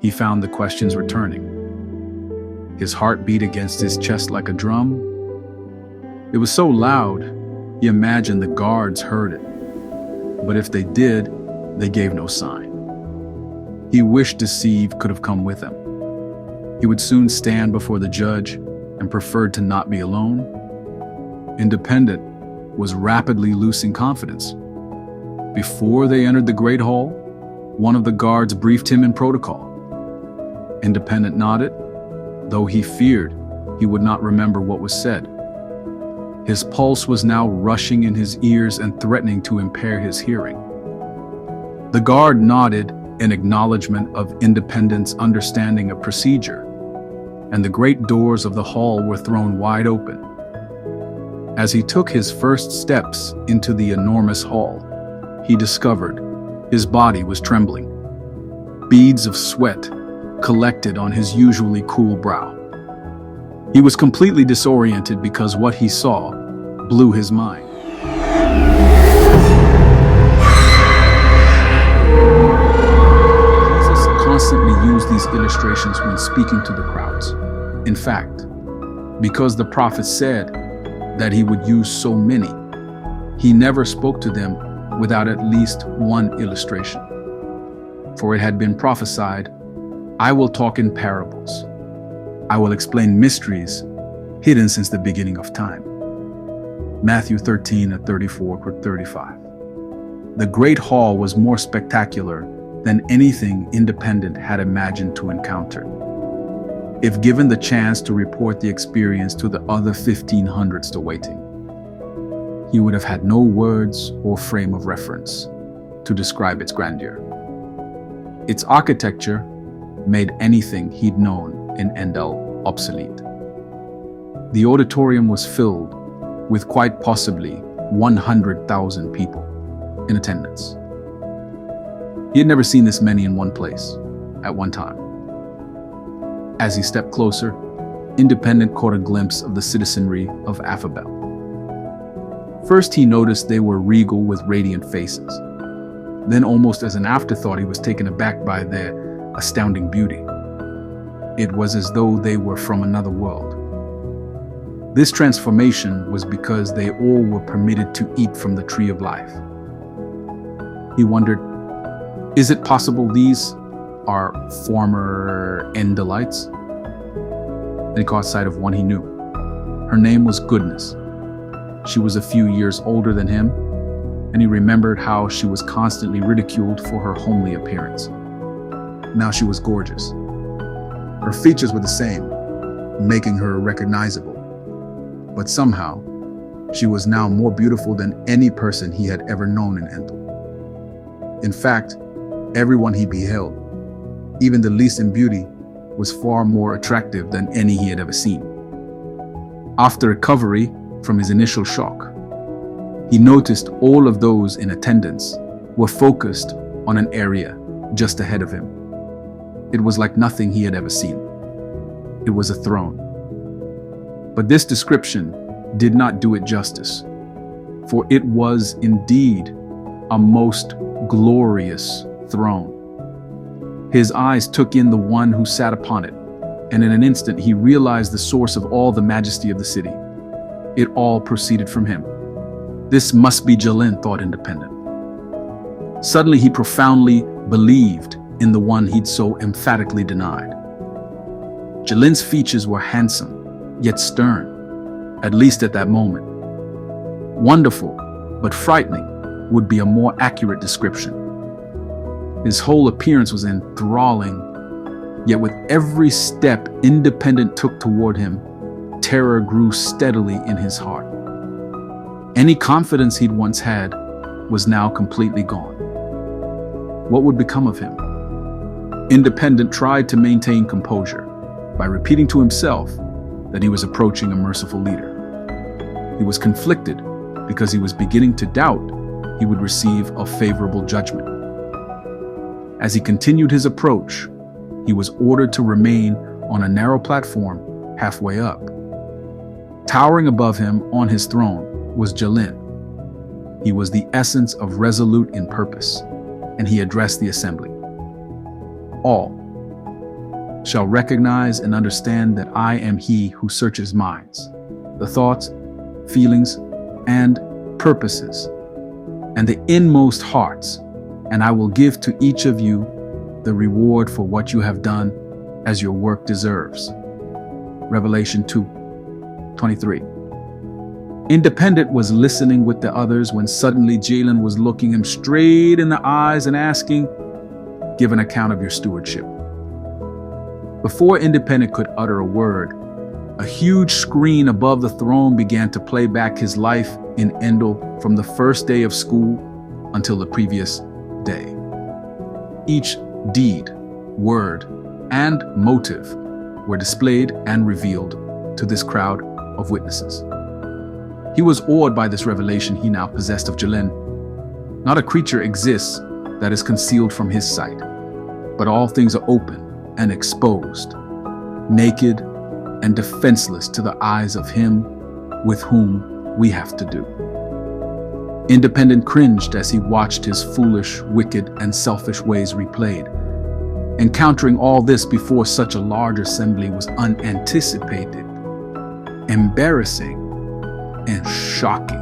he found the questions returning. His heart beat against his chest like a drum. It was so loud, he imagined the guards heard it. But if they did, they gave no sign. He wished Deceive could have come with him. He would soon stand before the judge and preferred to not be alone. Independent was rapidly losing confidence. Before they entered the great hall, one of the guards briefed him in protocol. Independent nodded, though he feared he would not remember what was said. His pulse was now rushing in his ears and threatening to impair his hearing. The guard nodded in acknowledgement of Independent's understanding of procedure, and the great doors of the hall were thrown wide open. As he took his first steps into the enormous hall, he discovered his body was trembling. Beads of sweat collected on his usually cool brow. He was completely disoriented because what he saw blew his mind. Jesus constantly used these illustrations when speaking to the crowds. In fact, because the prophet said that he would use so many, he never spoke to them without at least one illustration. For it had been prophesied, "I will talk in parables. I will explain mysteries hidden since the beginning of time." Matthew 13:34-35. The great hall was more spectacular than anything Independent had imagined to encounter. If given the chance to report the experience to the other 1,500 still waiting, he would have had no words or frame of reference to describe its grandeur. Its architecture made anything he'd known in Endel obsolete. The auditorium was filled with quite possibly 100,000 people in attendance. He had never seen this many in one place at one time. As he stepped closer, Independent caught a glimpse of the citizenry of Affabel. First, he noticed they were regal with radiant faces. Then, almost as an afterthought, he was taken aback by their astounding beauty. It was as though they were from another world. This transformation was because they all were permitted to eat from the tree of life. He wondered, is it possible these are former Endelites? Then he caught sight of one he knew. Her name was Goodness. She was a few years older than him, and he remembered how she was constantly ridiculed for her homely appearance. Now she was gorgeous. Her features were the same, making her recognizable. But somehow, she was now more beautiful than any person he had ever known in Endel. In fact, everyone he beheld, even the least in beauty, was far more attractive than any he had ever seen. After recovery from his initial shock, he noticed all of those in attendance were focused on an area just ahead of him. It was like nothing he had ever seen. It was a throne. But this description did not do it justice, for it was indeed a most glorious throne. His eyes took in the one who sat upon it, and in an instant he realized the source of all the majesty of the city. It all proceeded from him. This must be Jalyn, thought Independent. Suddenly he profoundly believed in the one he'd so emphatically denied. Jalyn's features were handsome, yet stern, at least at that moment. Wonderful, but frightening would be a more accurate description. His whole appearance was enthralling, yet with every step Independent took toward him, terror grew steadily in his heart. Any confidence he'd once had was now completely gone. What would become of him? Independent tried to maintain composure by repeating to himself that he was approaching a merciful leader. He was conflicted because he was beginning to doubt he would receive a favorable judgment. As he continued his approach, he was ordered to remain on a narrow platform halfway up. Towering above him on his throne was Jalyn. He was the essence of resolute in purpose, and he addressed the assembly. All shall recognize and understand that I am he who searches minds, the thoughts, feelings, and purposes, and the inmost hearts, and I will give to each of you the reward for what you have done as your work deserves. Revelation 2:23. Independent was listening with the others when suddenly Jalyn was looking him straight in the eyes and asking, "Give an account of your stewardship." Before Independent could utter a word, a huge screen above the throne began to play back his life in Endel from the first day of school until the previous day. Each deed, word, and motive were displayed and revealed to this crowd of witnesses. He was awed by this revelation he now possessed of Jalyn. Not a creature exists that is concealed from his sight, but all things are open and exposed, naked and defenseless to the eyes of him with whom we have to do. Independent cringed as he watched his foolish, wicked, and selfish ways replayed. Encountering all this before such a large assembly was unanticipated, embarrassing, and shocking.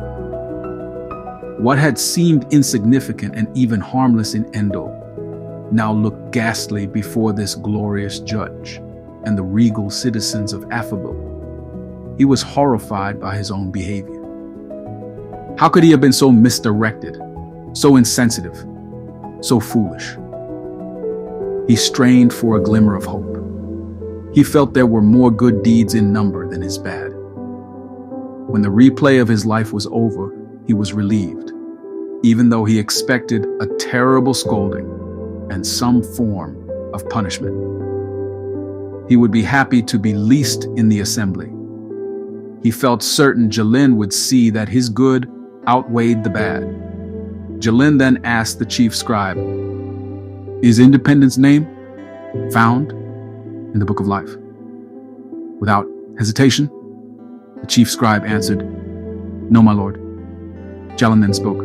What had seemed insignificant and even harmless in Endel now looked ghastly before this glorious judge and the regal citizens of Affabel. He was horrified by his own behavior. How could he have been so misdirected, so insensitive, so foolish? He strained for a glimmer of hope. He felt there were more good deeds in number than his bad. When the replay of his life was over, he was relieved, even though he expected a terrible scolding and some form of punishment. He would be happy to be least in the assembly. He felt certain Jalyn would see that his good outweighed the bad. Jalyn then asked the chief scribe, "Is Independent's name found in the book of life?" Without hesitation, the chief scribe answered, "No, my lord." Jalyn then spoke,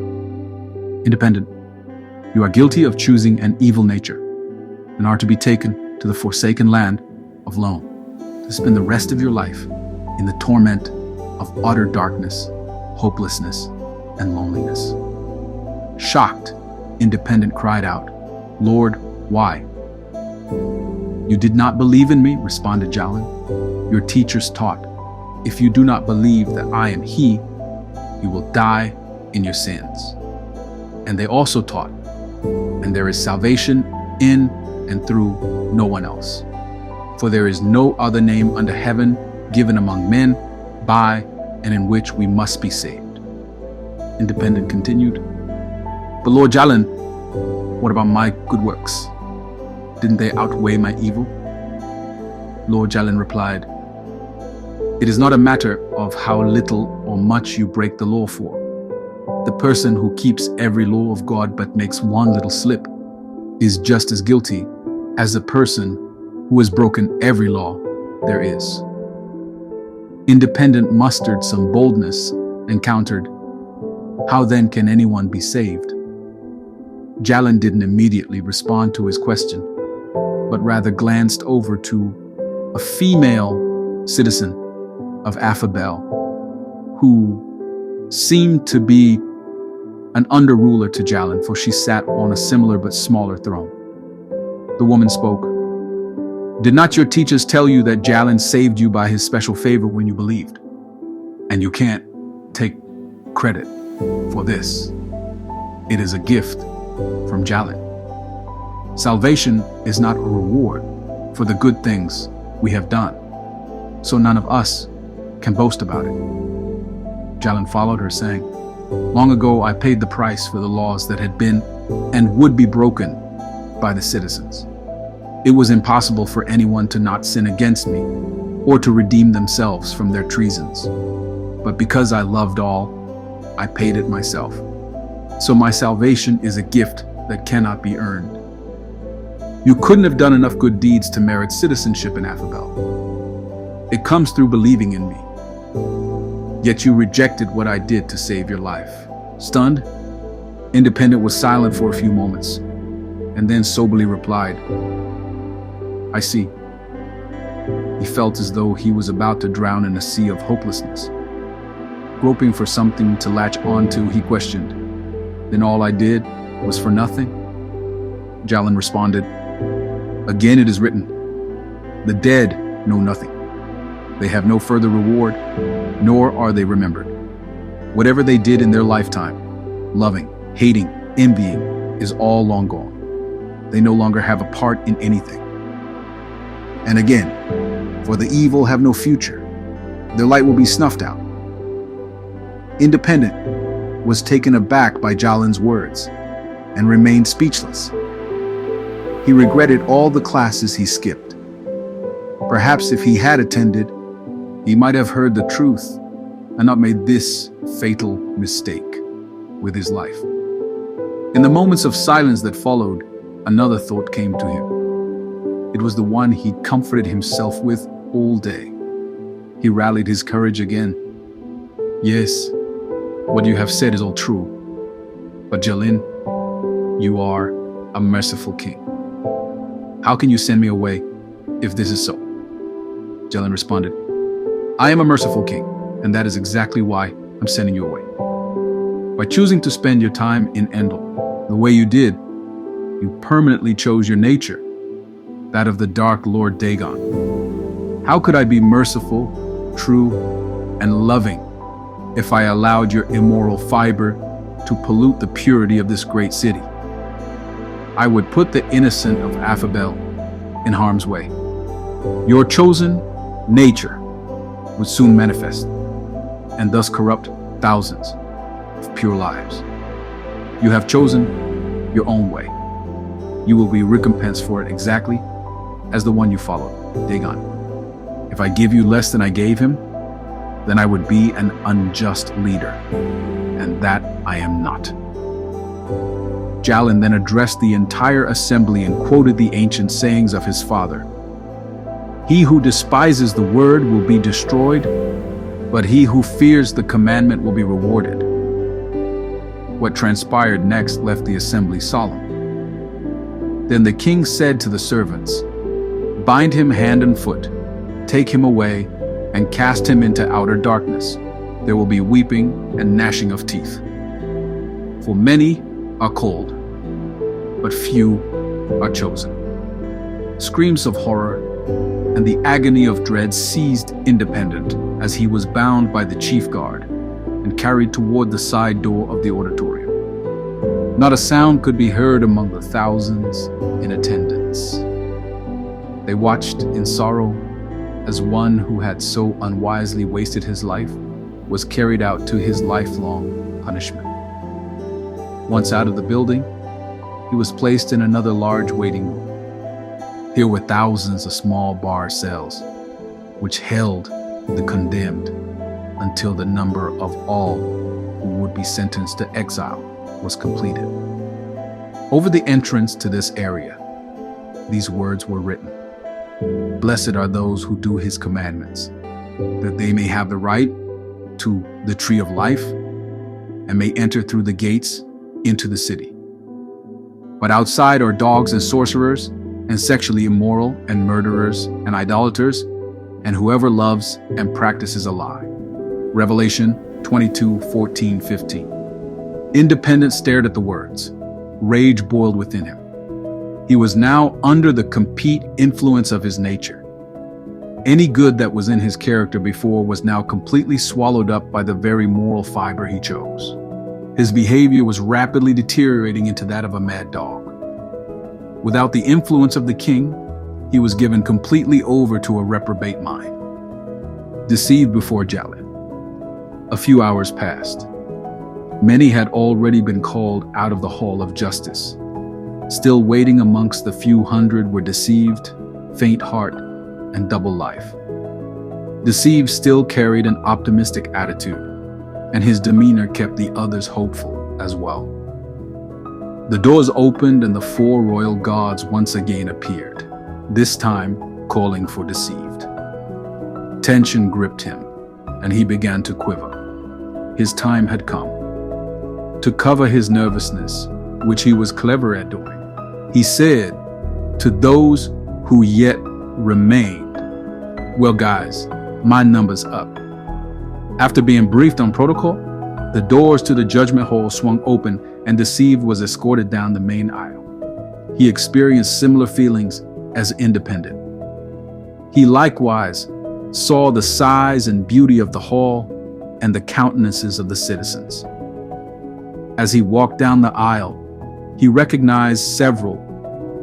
"Independent, you are guilty of choosing an evil nature and are to be taken to the forsaken land of Lone to spend the rest of your life in the torment of utter darkness, hopelessness, and loneliness." Shocked, Independent cried out, "Lord, why?" "You did not believe in me," responded Jalyn. "Your teachers taught, if you do not believe that I am he, you will die in your sins. And they also taught, and there is salvation in and through no one else. For there is no other name under heaven given among men by and in which we must be saved." Independent continued, "But Lord Jalyn, what about my good works? Didn't they outweigh my evil?" Lord Jalyn replied, "It is not a matter of how little or much you break the law for. The person who keeps every law of God but makes one little slip is just as guilty as the person who has broken every law there is." Independent mustered some boldness and countered, "How then can anyone be saved?" Jalyn didn't immediately respond to his question, but rather glanced over to a female citizen of Affabel who seemed to be an under-ruler to Jalyn, for she sat on a similar but smaller throne. The woman spoke, "Did not your teachers tell you that Jalyn saved you by his special favor when you believed? And you can't take credit for this. It is a gift from Jalyn. Salvation is not a reward for the good things we have done, so none of us can boast about it." Jalyn followed her, saying, "Long ago I paid the price for the laws that had been and would be broken by the citizens. It was impossible for anyone to not sin against me or to redeem themselves from their treasons. But because I loved all, I paid it myself. So my salvation is a gift that cannot be earned. You couldn't have done enough good deeds to merit citizenship in Affabel. It comes through believing in me. Yet you rejected what I did to save your life. Stunned, Independent was silent for a few moments, and then soberly replied, I see. He felt as though he was about to drown in a sea of hopelessness. Groping for something to latch onto, he questioned, Then all I did was for nothing? Jalyn responded, Again it is written, the dead know nothing. They have no further reward, nor are they remembered. Whatever they did in their lifetime, loving, hating, envying, is all long gone. They no longer have a part in anything. And again, for the evil have no future. Their light will be snuffed out. Independent was taken aback by Jalyn's words and remained speechless. He regretted all the classes he skipped. Perhaps if he had attended, he might have heard the truth and not made this fatal mistake with his life. In the moments of silence that followed, another thought came to him. It was the one he comforted himself with all day. He rallied his courage again. Yes, what you have said is all true. But Jalyn, you are a merciful king. How can you send me away if this is so? Jalyn responded, I am a merciful king, and that is exactly why I'm sending you away. By choosing to spend your time in Endel the way you did, you permanently chose your nature, that of the Dark Lord Dagon. How could I be merciful, true, and loving if I allowed your immoral fiber to pollute the purity of this great city? I would put the innocent of Affabel in harm's way. Your chosen nature would soon manifest, and thus corrupt thousands of pure lives. You have chosen your own way. You will be recompensed for it exactly as the one you followed, Dagon. If I give you less than I gave him, then I would be an unjust leader, and that I am not. Jalyn then addressed the entire assembly and quoted the ancient sayings of his father. He who despises the word will be destroyed, but he who fears the commandment will be rewarded. What transpired next left the assembly solemn. Then the king said to the servants, Bind him hand and foot, take him away, and cast him into outer darkness. There will be weeping and gnashing of teeth. For many are called, but few are chosen. Screams of horror and the agony of dread seized Independent as he was bound by the chief guard and carried toward the side door of the auditorium. Not a sound could be heard among the thousands in attendance. They watched in sorrow as one who had so unwisely wasted his life was carried out to his lifelong punishment. Once out of the building, he was placed in another large waiting room. Here were thousands of small bar cells, which held the condemned until the number of all who would be sentenced to exile was completed. Over the entrance to this area, these words were written: Blessed are those who do his commandments, that they may have the right to the tree of life and may enter through the gates into the city. But outside are dogs and sorcerers and sexually immoral and murderers and idolaters and whoever loves and practices a lie. Revelation 22:14-15. Independent stared at the words. Rage boiled within him. He was now under the complete influence of his nature. Any good that was in his character before was now completely swallowed up by the very moral fiber he chose. His behavior was rapidly deteriorating into that of a mad dog. Without the influence of the king, he was given completely over to a reprobate mind. Deceived before Jalyn. A few hours passed. Many had already been called out of the hall of justice. Still waiting amongst the few hundred were deceived, faint heart, and double life. Deceived still carried an optimistic attitude, and his demeanor kept the others hopeful as well. The doors opened and the four royal guards once again appeared, this time calling for Deceived. Tension gripped him, and he began to quiver. His time had come. To cover his nervousness, which he was clever at doing, he said to those who yet remained, "Well, guys, my number's up." After being briefed on protocol, the doors to the judgment hall swung open and Deceived was escorted down the main aisle. He experienced similar feelings as Independent. He likewise saw the size and beauty of the hall and the countenances of the citizens. As he walked down the aisle, he recognized several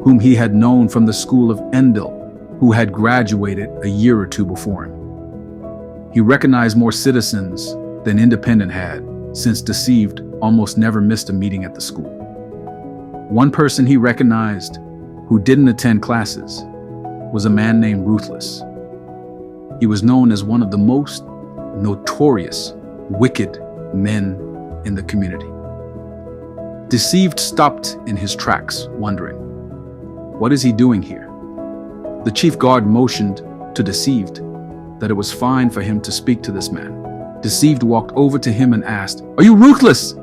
whom he had known from the school of Endel, who had graduated a year or two before him. He recognized more citizens than Independent had, since Deceived almost never missed a meeting at the school. One person he recognized, who didn't attend classes, was a man named Ruthless. He was known as one of the most notorious, wicked men in the community. Deceived stopped in his tracks, wondering, what is he doing here? The chief guard motioned to Deceived that it was fine for him to speak to this man. Deceived walked over to him and asked, "Are you Ruthless?"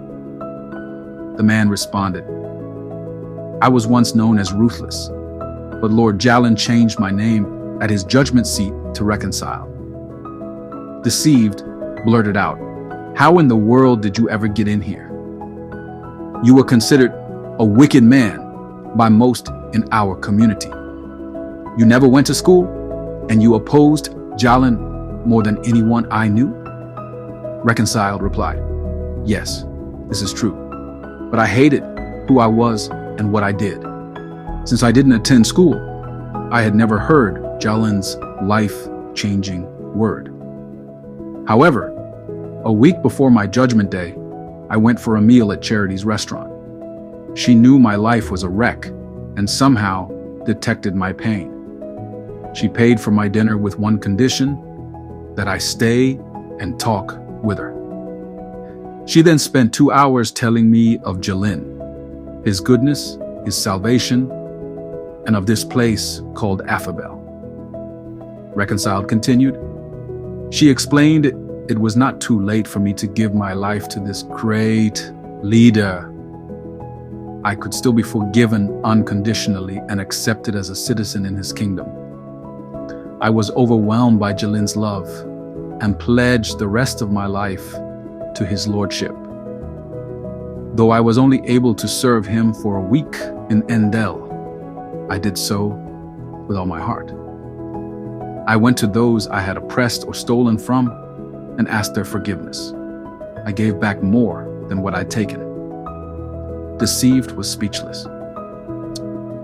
The man responded, "I was once known as Ruthless, but Lord Jalyn changed my name at his judgment seat to reconcile." Deceived blurted out, "How in the world did you ever get in here? You were considered a wicked man by most in our community. You never went to school, and you opposed Jalyn more than anyone I knew?" Reconciled replied, "Yes, this is true, but I hated who I was and what I did. Since I didn't attend school, I had never heard Jalyn's life-changing word. However, a week before my judgment day, I went for a meal at Charity's restaurant. She knew my life was a wreck and somehow detected my pain. She paid for my dinner with one condition, that I stay and talk with her. She then spent 2 hours telling me of Jalyn, his goodness, his salvation, and of this place called Affabel." Reconciled continued, "She explained it was not too late for me to give my life to this great leader. I could still be forgiven unconditionally and accepted as a citizen in his kingdom. I was overwhelmed by Jalyn's love and pledged the rest of my life to his lordship. Though I was only able to serve him for a week in Endel, I did so with all my heart. I went to those I had oppressed or stolen from and asked their forgiveness. I gave back more than what I'd taken." Deceived was speechless.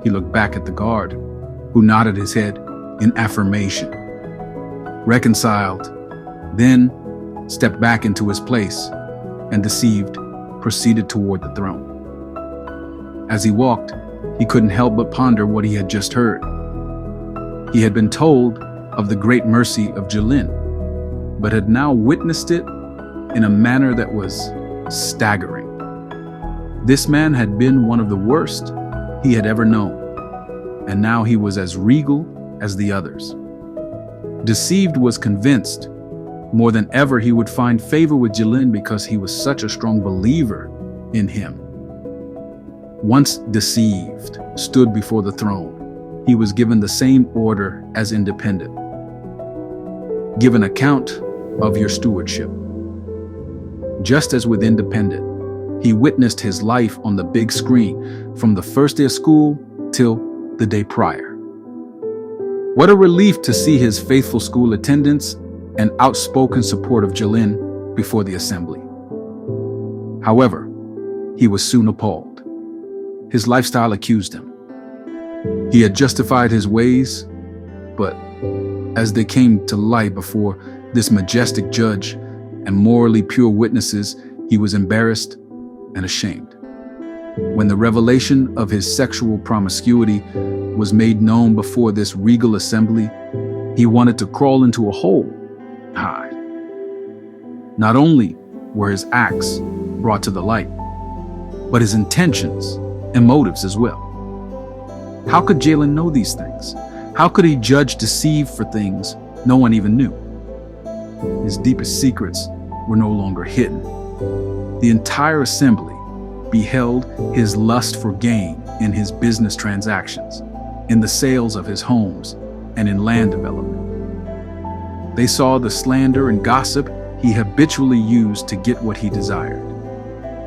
He looked back at the guard, who nodded his head in affirmation. Reconciled then stepped back into his place, and Deceived proceeded toward the throne. As he walked, he couldn't help but ponder what he had just heard. He had been told of the great mercy of Jalyn, but had now witnessed it in a manner that was staggering. This man had been one of the worst he had ever known, and now he was as regal as the others. Deceived was convinced more than ever he would find favor with Jalyn because he was such a strong believer in him. Once Deceived stood before the throne, he was given the same order as Independent. "Give an account of your stewardship." Just as with Independent, he witnessed his life on the big screen from the first day of school till the day prior. What a relief to see his faithful school attendance and outspoken support of Jalyn before the assembly. However, he was soon appalled. His lifestyle accused him. He had justified his ways, but as they came to light before this majestic judge and morally pure witnesses, he was embarrassed and ashamed. When the revelation of his sexual promiscuity was made known before this regal assembly, he wanted to crawl into a hole, hide. Not only were his acts brought to the light, but his intentions and motives as well. How could Jalyn know these things? How could he judge Deceived for things no one even knew? His deepest secrets were no longer hidden. The entire assembly beheld his lust for gain in his business transactions, in the sales of his homes, and in land development. They saw the slander and gossip he habitually used to get what he desired.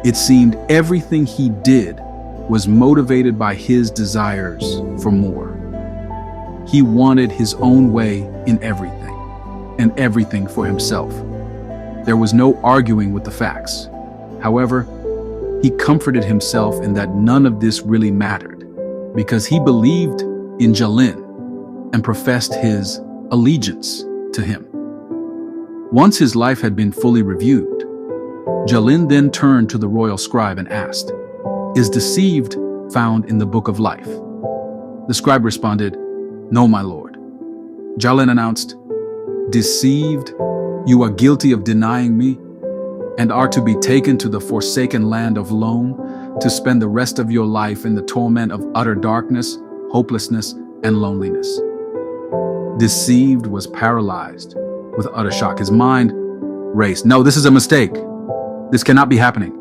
It seemed everything he did was motivated by his desires for more. He wanted his own way in everything, and everything for himself. There was no arguing with the facts. However, he comforted himself in that none of this really mattered, because he believed in Jalyn and professed his allegiance to him. Once his life had been fully reviewed, Jalyn then turned to the royal scribe and asked, "Is Deceived found in the book of life?" The scribe responded, "No, my lord." Jalyn announced, "Deceived, you are guilty of denying me and are to be taken to the forsaken land of Lone to spend the rest of your life in the torment of utter darkness, hopelessness, and loneliness." Deceived was paralyzed with utter shock. His mind raced. "No, this is a mistake. This cannot be happening.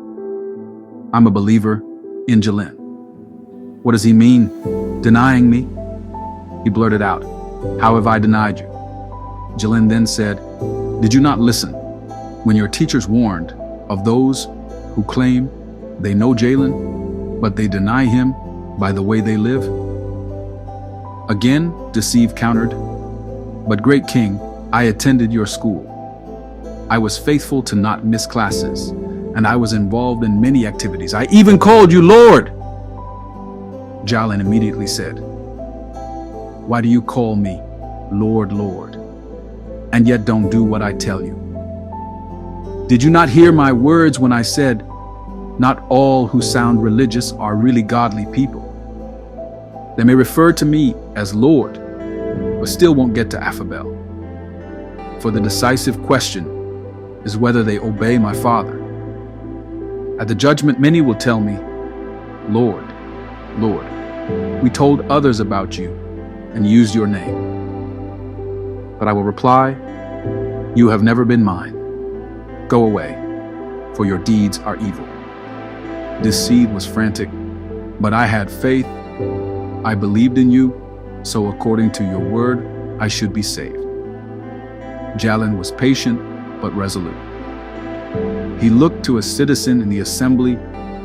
I'm a believer in Jalyn." "What does he mean, denying me?" He blurted out, "How have I denied you?" Jalyn then said, "Did you not listen when your teachers warned of those who claim they know Jalyn, but they deny him by the way they live?" Again, Deceived countered, "But great king, I attended your school. I was faithful to not miss classes, and I was involved in many activities. I even called you Lord." Jalyn immediately said, "Why do you call me Lord, Lord, and yet don't do what I tell you? Did you not hear my words when I said, not all who sound religious are really godly people? They may refer to me as Lord, but still won't get to Affabel. For the decisive question is whether they obey my Father. At the judgment, many will tell me, 'Lord, Lord, we told others about you and used your name.' But I will reply, 'You have never been mine. Go away, for your deeds are evil.'" Deceived was frantic, "But I had faith. I believed in you, so according to your word, I should be saved." Jalyn was patient but resolute. He looked to a citizen in the assembly,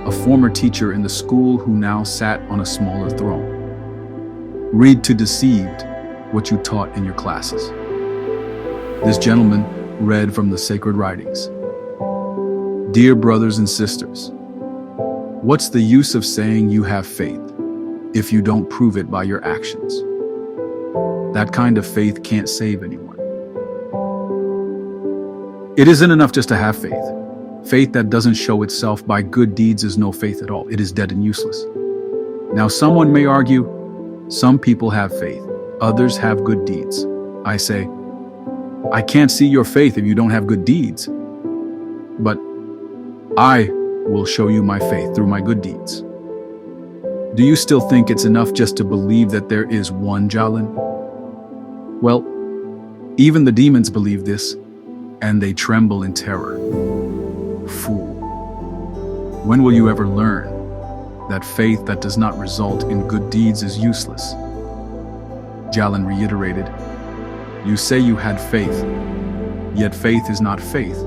a former teacher in the school who now sat on a smaller throne. "Read to Deceived what you taught in your classes." This gentleman read from the sacred writings. "Dear brothers and sisters, what's the use of saying you have faith if you don't prove it by your actions? That kind of faith can't save anyone. It isn't enough just to have faith. Faith that doesn't show itself by good deeds is no faith at all. It is dead and useless. Now, someone may argue, some people have faith, others have good deeds. I say, I can't see your faith if you don't have good deeds. But I will show you my faith through my good deeds. Do you still think it's enough just to believe that there is one Jalyn? Well, even the demons believe this, and they tremble in terror. Fool. When will you ever learn that faith that does not result in good deeds is useless? Jalyn reiterated, "You say you had faith, yet faith is not faith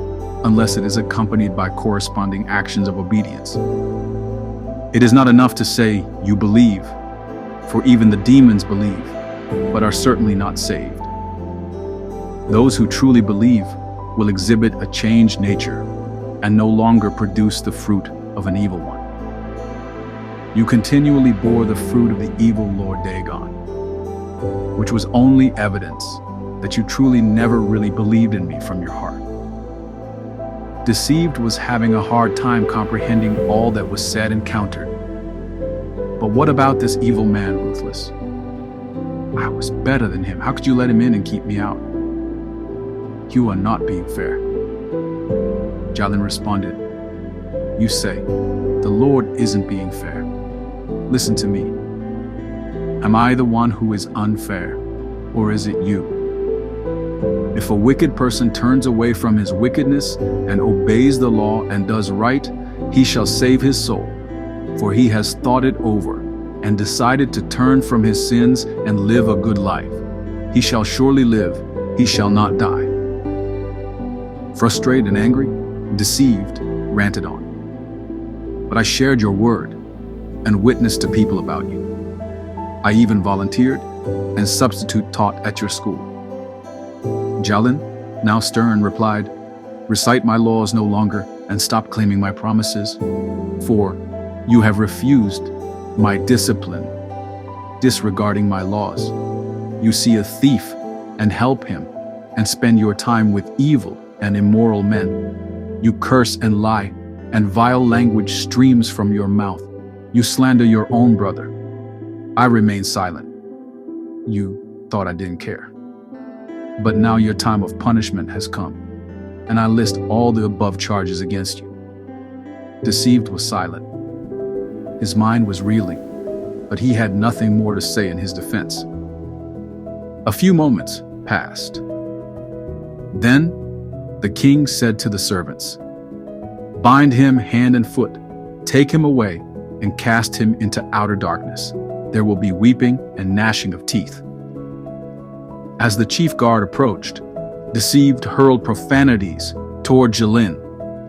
unless it is accompanied by corresponding actions of obedience. It is not enough to say you believe, for even the demons believe, but are certainly not saved. Those who truly believe will exhibit a changed nature and no longer produce the fruit of an evil one. You continually bore the fruit of the evil Lord Dagon, which was only evidence that you truly never really believed in me from your heart." Deceived was having a hard time comprehending all that was said and countered. But what about this evil man, Ruthless? I was better than him. How could you let him in and keep me out? You are not being fair. Jalyn responded, "You say, the Lord isn't being fair. Listen to me. Am I the one who is unfair, or is it you? If a wicked person turns away from his wickedness and obeys the law and does right, he shall save his soul, for he has thought it over and decided to turn from his sins and live a good life. He shall surely live, he shall not die. Frustrated and angry, deceived, ranted on. But I shared your word and witnessed to people about you. I even volunteered and substitute taught at your school. Jalyn, now stern, replied, "Recite my laws no longer and stop claiming my promises, for you have refused my discipline, disregarding my laws. You see a thief and help him and spend your time with evil and immoral men. You curse and lie, and vile language streams from your mouth. You slander your own brother. I remain silent. You thought I didn't care. But now your time of punishment has come, and I list all the above charges against you." Deceived was silent. His mind was reeling, but he had nothing more to say in his defense. A few moments passed. Then the king said to the servants, "Bind him hand and foot, take him away, and cast him into outer darkness. There will be weeping and gnashing of teeth." As the chief guard approached, Deceived hurled profanities toward Jalyn,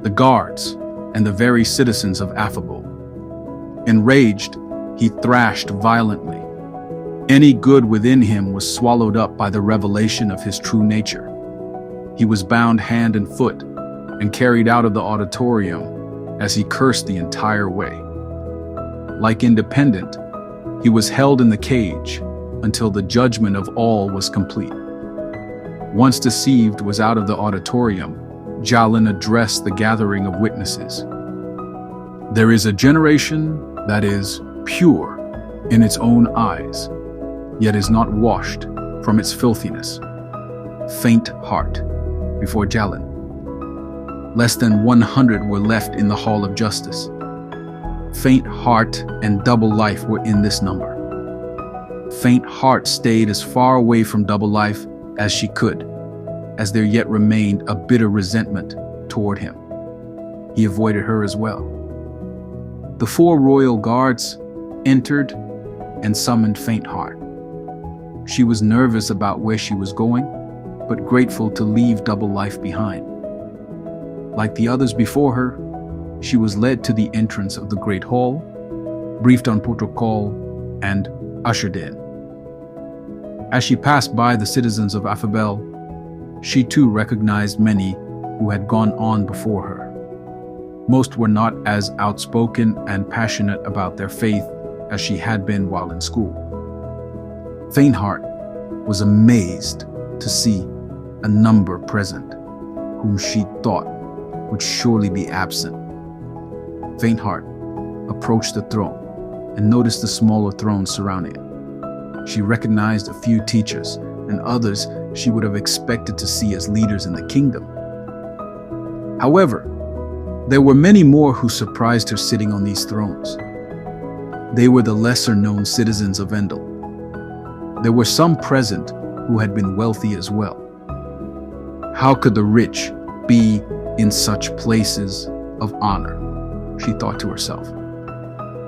the guards, and the very citizens of Affabel. Enraged, he thrashed violently. Any good within him was swallowed up by the revelation of his true nature. He was bound hand and foot and carried out of the auditorium as he cursed the entire way. Like Independent, he was held in the cage until the judgment of all was complete. Once Deceived was out of the auditorium, Jalyn addressed the gathering of witnesses. "There is a generation that is pure in its own eyes, yet is not washed from its filthiness. Faint heart before Jalyn. Less than 100 were left in the hall of justice. Faint heart and double life were in this number. Faint heart stayed as far away from double life as she could, as there yet remained a bitter resentment toward him. He avoided her as well. The 4 royal guards entered and summoned Faint Heart. She was nervous about where she was going, but grateful to leave double life behind. Like the others before her, she was led to the entrance of the great hall, briefed on protocol, and ushered in. As she passed by the citizens of Affabel, she too recognized many who had gone on before her. Most were not as outspoken and passionate about their faith as she had been while in school. Faint Heart was amazed to see a number present whom she thought would surely be absent. Faint Heart approached the throne and noticed the smaller thrones surrounding it. She recognized a few teachers and others she would have expected to see as leaders in the kingdom. However, there were many more who surprised her sitting on these thrones. They were the lesser-known citizens of Endel. There were some present who had been wealthy as well. How could the rich be in such places of honor? She thought to herself.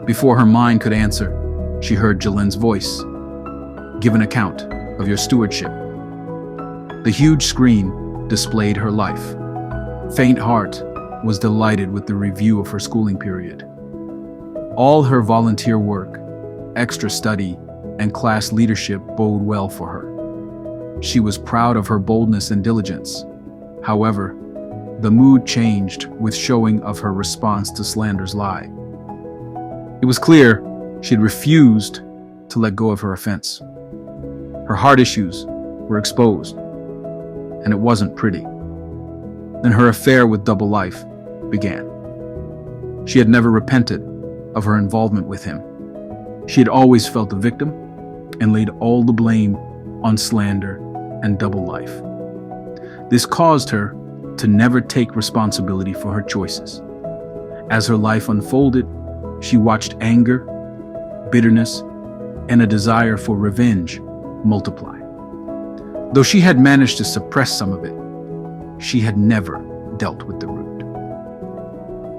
Before her mind could answer, she heard Jalyn's voice. "Give an account of your stewardship." The huge screen displayed her life. Faint Heart was delighted with the review of her schooling period. All her volunteer work, extra study, and class leadership bode well for her. She was proud of her boldness and diligence. However, the mood changed with showing of her response to slander's lie. It was clear she'd refused to let go of her offense. Her heart issues were exposed, and it wasn't pretty. Then her affair with Double Life began. She had never repented of her involvement with him. She had always felt the victim and laid all the blame on slander and Double Life. This caused her to never take responsibility for her choices. As her life unfolded, she watched anger, bitterness, and a desire for revenge multiply. Though she had managed to suppress some of it, she had never dealt with the root.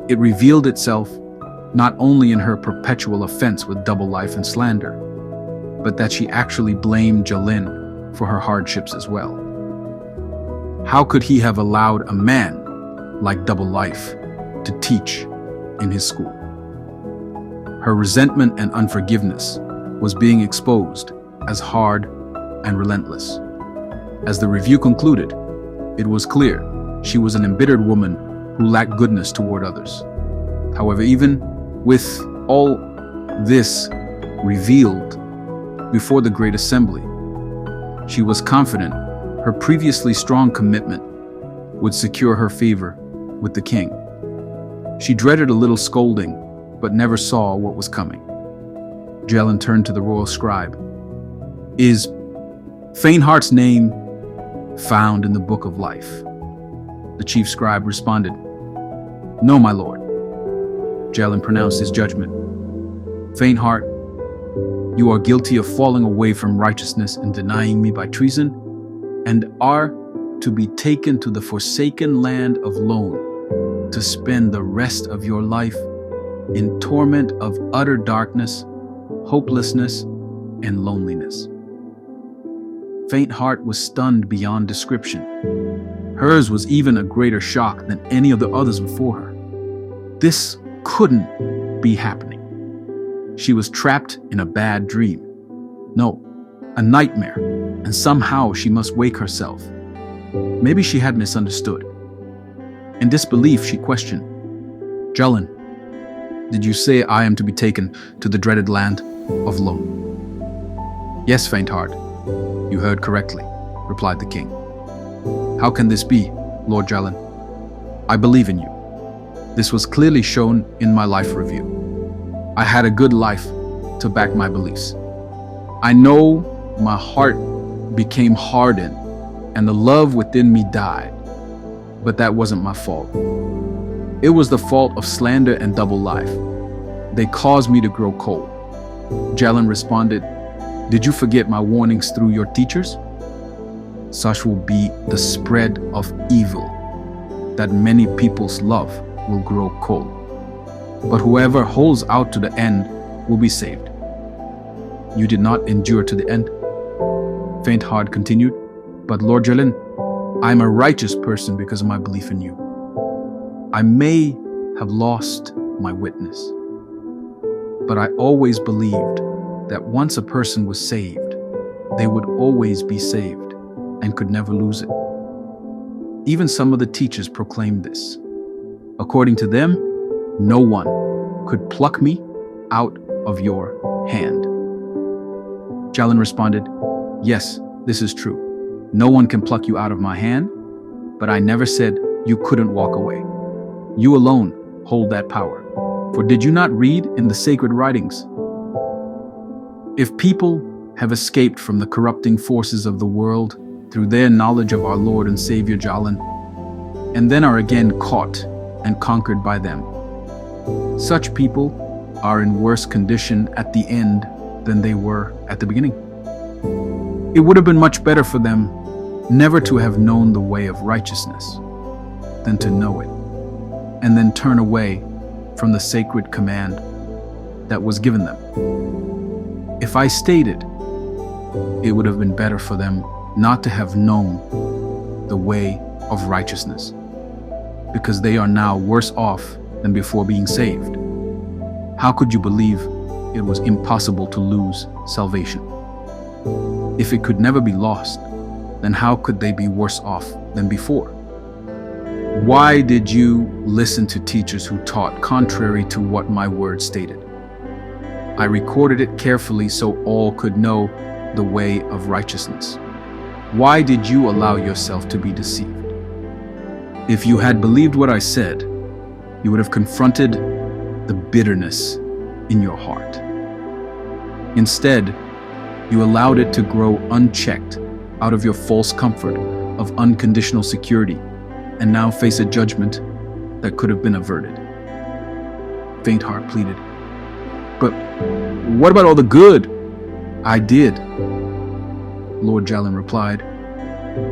It revealed itself not only in her perpetual offense with double life and slander, but that she actually blamed Jalyn for her hardships as well. How could he have allowed a man like double life to teach in his school? Her resentment and unforgiveness was being exposed as hard and relentless. As the review concluded, it was clear she was an embittered woman who lacked goodness toward others. However, even with all this revealed before the Great Assembly, she was confident her previously strong commitment would secure her favor with the king. She dreaded a little scolding, but never saw what was coming. Jalyn turned to the royal scribe. "Is Faintheart's name found in the book of life?" The chief scribe responded, "No, my lord." Jalyn pronounced his judgment. "Faintheart, you are guilty of falling away from righteousness and denying me by treason, and are to be taken to the forsaken land of Lone to spend the rest of your life in torment of utter darkness, hopelessness, and loneliness." Faintheart was stunned beyond description. Hers was even a greater shock than any of the others before her. This couldn't be happening. She was trapped in a bad dream. No, a nightmare, and somehow she must wake herself. Maybe she had misunderstood. In disbelief, she questioned, "Jalyn, did you say I am to be taken to the dreaded land of Lone?" "Yes, Faintheart, you heard correctly," replied the king. "How can this be, Lord Jalyn? I believe in you. This was clearly shown in my life review. I had a good life to back my beliefs. I know my heart became hardened and the love within me died, but that wasn't my fault. It was the fault of slander and double life. They caused me to grow cold." Jalyn responded, "Did you forget my warnings through your teachers? Such will be the spread of evil, that many people's love will grow cold. But whoever holds out to the end will be saved." "You did not endure to the end," Faintheart continued, "but Lord Jalyn, I am a righteous person because of my belief in you. I may have lost my witness, but I always believed that once a person was saved, they would always be saved and could never lose it. Even some of the teachers proclaimed this. According to them, no one could pluck me out of your hand." Jalyn responded, "Yes, this is true. No one can pluck you out of my hand, but I never said you couldn't walk away. You alone hold that power. For did you not read in the sacred writings? If people have escaped from the corrupting forces of the world through their knowledge of our Lord and Savior Jalyn, and then are again caught and conquered by them, such people are in worse condition at the end than they were at the beginning. It would have been much better for them never to have known the way of righteousness than to know it, and then turn away from the sacred command that was given them. If I stated, it would have been better for them not to have known the way of righteousness, because they are now worse off than before being saved. How could you believe it was impossible to lose salvation? If it could never be lost, then how could they be worse off than before? Why did you listen to teachers who taught contrary to what my word stated? I recorded it carefully so all could know the way of righteousness. Why did you allow yourself to be deceived? If you had believed what I said, you would have confronted the bitterness in your heart. Instead, you allowed it to grow unchecked out of your false comfort of unconditional security, and now face a judgment that could have been averted. Faintheart pleaded, But what about all the good I did? Lord Jalyn replied.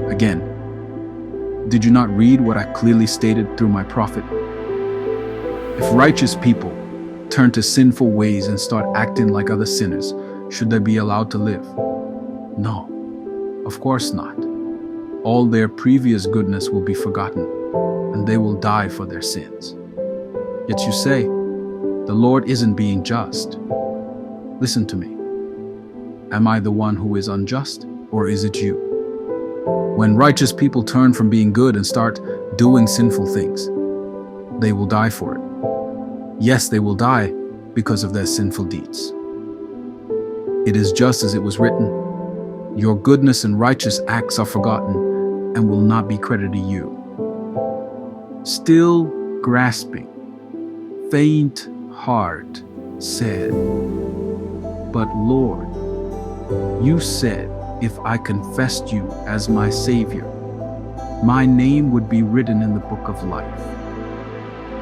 Again, did you not read what I clearly stated through my prophet? If righteous people turn to sinful ways and start acting like other sinners, should they be allowed to live? No, of course not. All their previous goodness will be forgotten, and they will die for their sins. Yet you say, the Lord isn't being just. Listen to me. Am I the one who is unjust, or is it you? When righteous people turn from being good and start doing sinful things, they will die for it. Yes, they will die because of their sinful deeds. It is just as it was written, your goodness and righteous acts are forgotten and will not be credited to you. Still grasping, faint heart said, but Lord, you said, if I confessed you as my Savior, my name would be written in the book of life.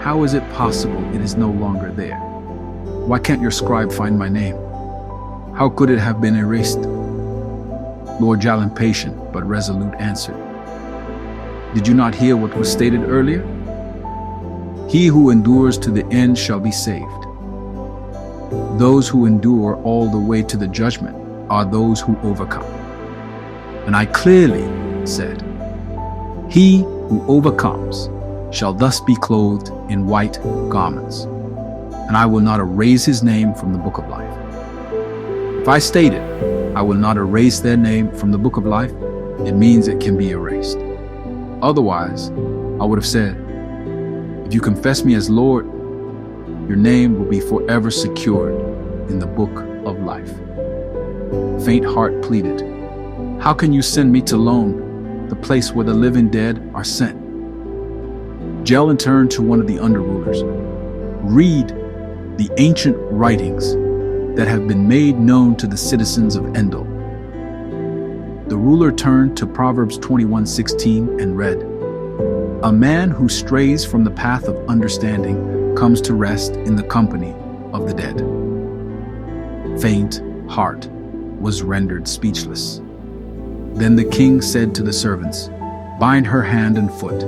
How is it possible it is no longer there? Why can't your scribe find my name? How could it have been erased? Lord Jalyn, patient but resolute, answered, did you not hear what was stated earlier? He who endures to the end shall be saved. Those who endure all the way to the judgment are those who overcome. And I clearly said, he who overcomes shall thus be clothed in white garments, and I will not erase his name from the book of life. If I stated, I will not erase their name from the book of life, it means it can be erased. Otherwise, I would have said, if you confess me as Lord, your name will be forever secured in the book of life. Faint heart pleaded, how can you send me to Lone, the place where the living dead are sent? Jalyn turned to one of the under-rulers. Read the ancient writings that have been made known to the citizens of Endel. The ruler turned to Proverbs 21:16 and read, a man who strays from the path of understanding comes to rest in the company of the dead. Faint heart was rendered speechless. Then the king said to the servants, bind her hand and foot,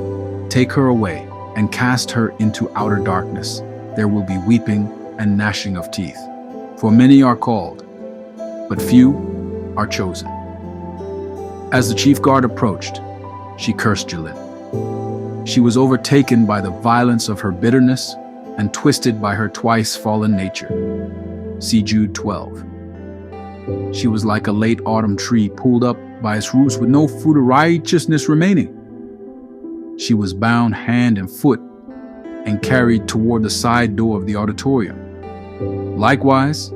take her away and cast her into outer darkness. There will be weeping and gnashing of teeth. For many are called, but few are chosen. As the chief guard approached, she cursed Jalyn. She was overtaken by the violence of her bitterness and twisted by her twice fallen nature. See Jude 12. She was like a late autumn tree pulled up by its roots with no fruit of righteousness remaining. She was bound hand and foot and carried toward the side door of the auditorium. Likewise,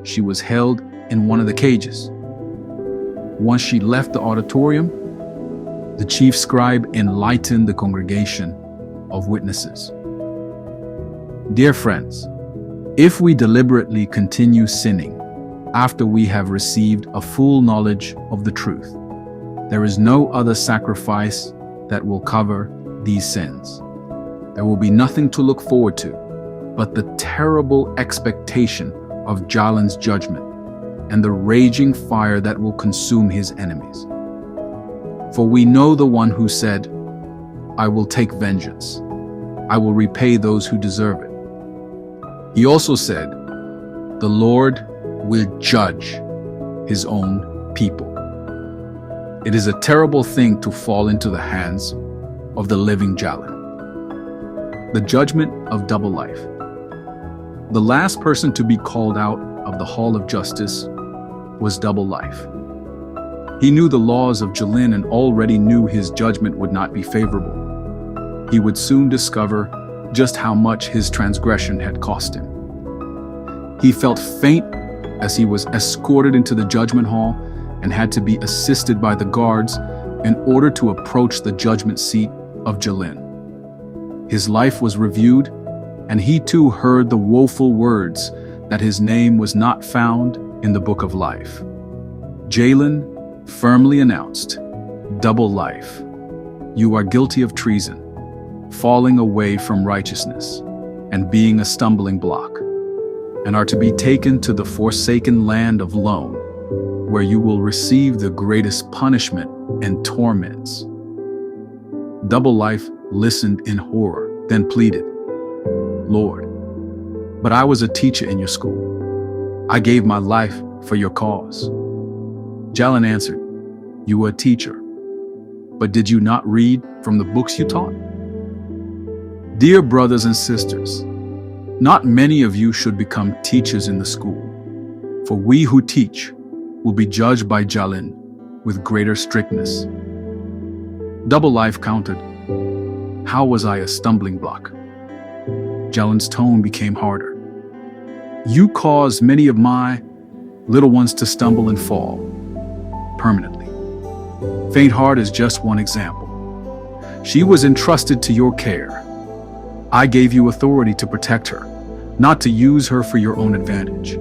she was held in one of the cages. Once she left the auditorium, the chief scribe enlightened the congregation of witnesses. Dear friends, if we deliberately continue sinning after we have received a full knowledge of the truth, there is no other sacrifice that will cover these sins. There will be nothing to look forward to but the terrible expectation of Jalyn's judgment and the raging fire that will consume his enemies. For we know the one who said, I will take vengeance. I will repay those who deserve it. He also said, the Lord will judge his own people. It is a terrible thing to fall into the hands of the living Jalyn. The judgment of double life. The last person to be called out of the hall of justice was double life. He knew the laws of Jalyn and already knew his judgment would not be favorable. He would soon discover just how much his transgression had cost him. He felt faint as he was escorted into the judgment hall and had to be assisted by the guards in order to approach the judgment seat of Jalyn. His life was reviewed, and he too heard the woeful words that his name was not found in the book of life. Jalyn firmly announced, double life. You are guilty of treason, falling away from righteousness, and being a stumbling block. and are to be taken to the forsaken land of Lone, where you will receive the greatest punishment and torments." Double Life listened in horror, then pleaded, "Lord, but I was a teacher in your school. I gave my life for your cause." Jalyn answered, "You were a teacher, but did you not read from the books you taught?" Dear brothers and sisters, not many of you should become teachers in the school, for we who teach will be judged by Jalyn with greater strictness. Double Life countered, "How was I a stumbling block?" Jalyn's tone became harder. "You caused many of my little ones to stumble and fall permanently. Faint Heart is just one example. She was entrusted to your care. I gave you authority to protect her, not to use her for your own advantage.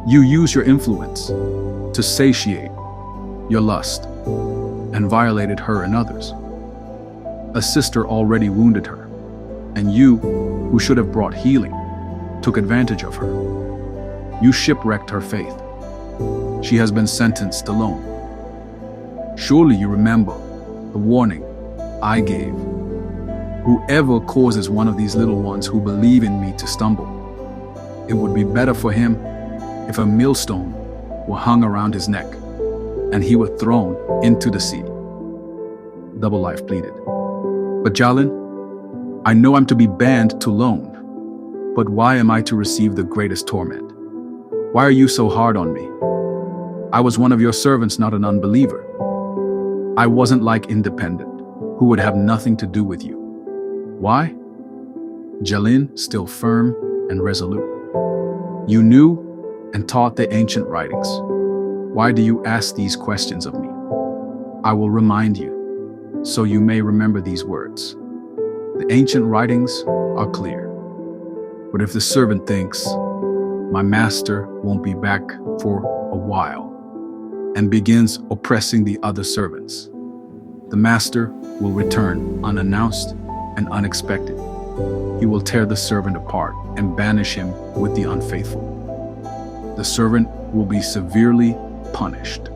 You use your influence to satiate your lust and violated her and others. A sister already wounded her, and you, who should have brought healing, took advantage of her. You shipwrecked her faith. She has been sentenced alone. Surely you remember the warning I gave. Whoever causes one of these little ones who believe in me to stumble, it would be better for him if a millstone were hung around his neck and he were thrown into the sea." Double Life pleaded, "But Jalyn, I know I'm to be banned to Lone, but why am I to receive the greatest torment? Why are you so hard on me? I was one of your servants, not an unbeliever. I wasn't like Independent, who would have nothing to do with you. Why?" Jalyn, still firm and resolute, "You knew and taught the ancient writings. Why do you ask these questions of me? I will remind you, so you may remember these words. The ancient writings are clear. But if the servant thinks, 'My master won't be back for a while,' and begins oppressing the other servants, the master will return unannounced and unexpected. He will tear the servant apart and banish him with the unfaithful. The servant will be severely punished,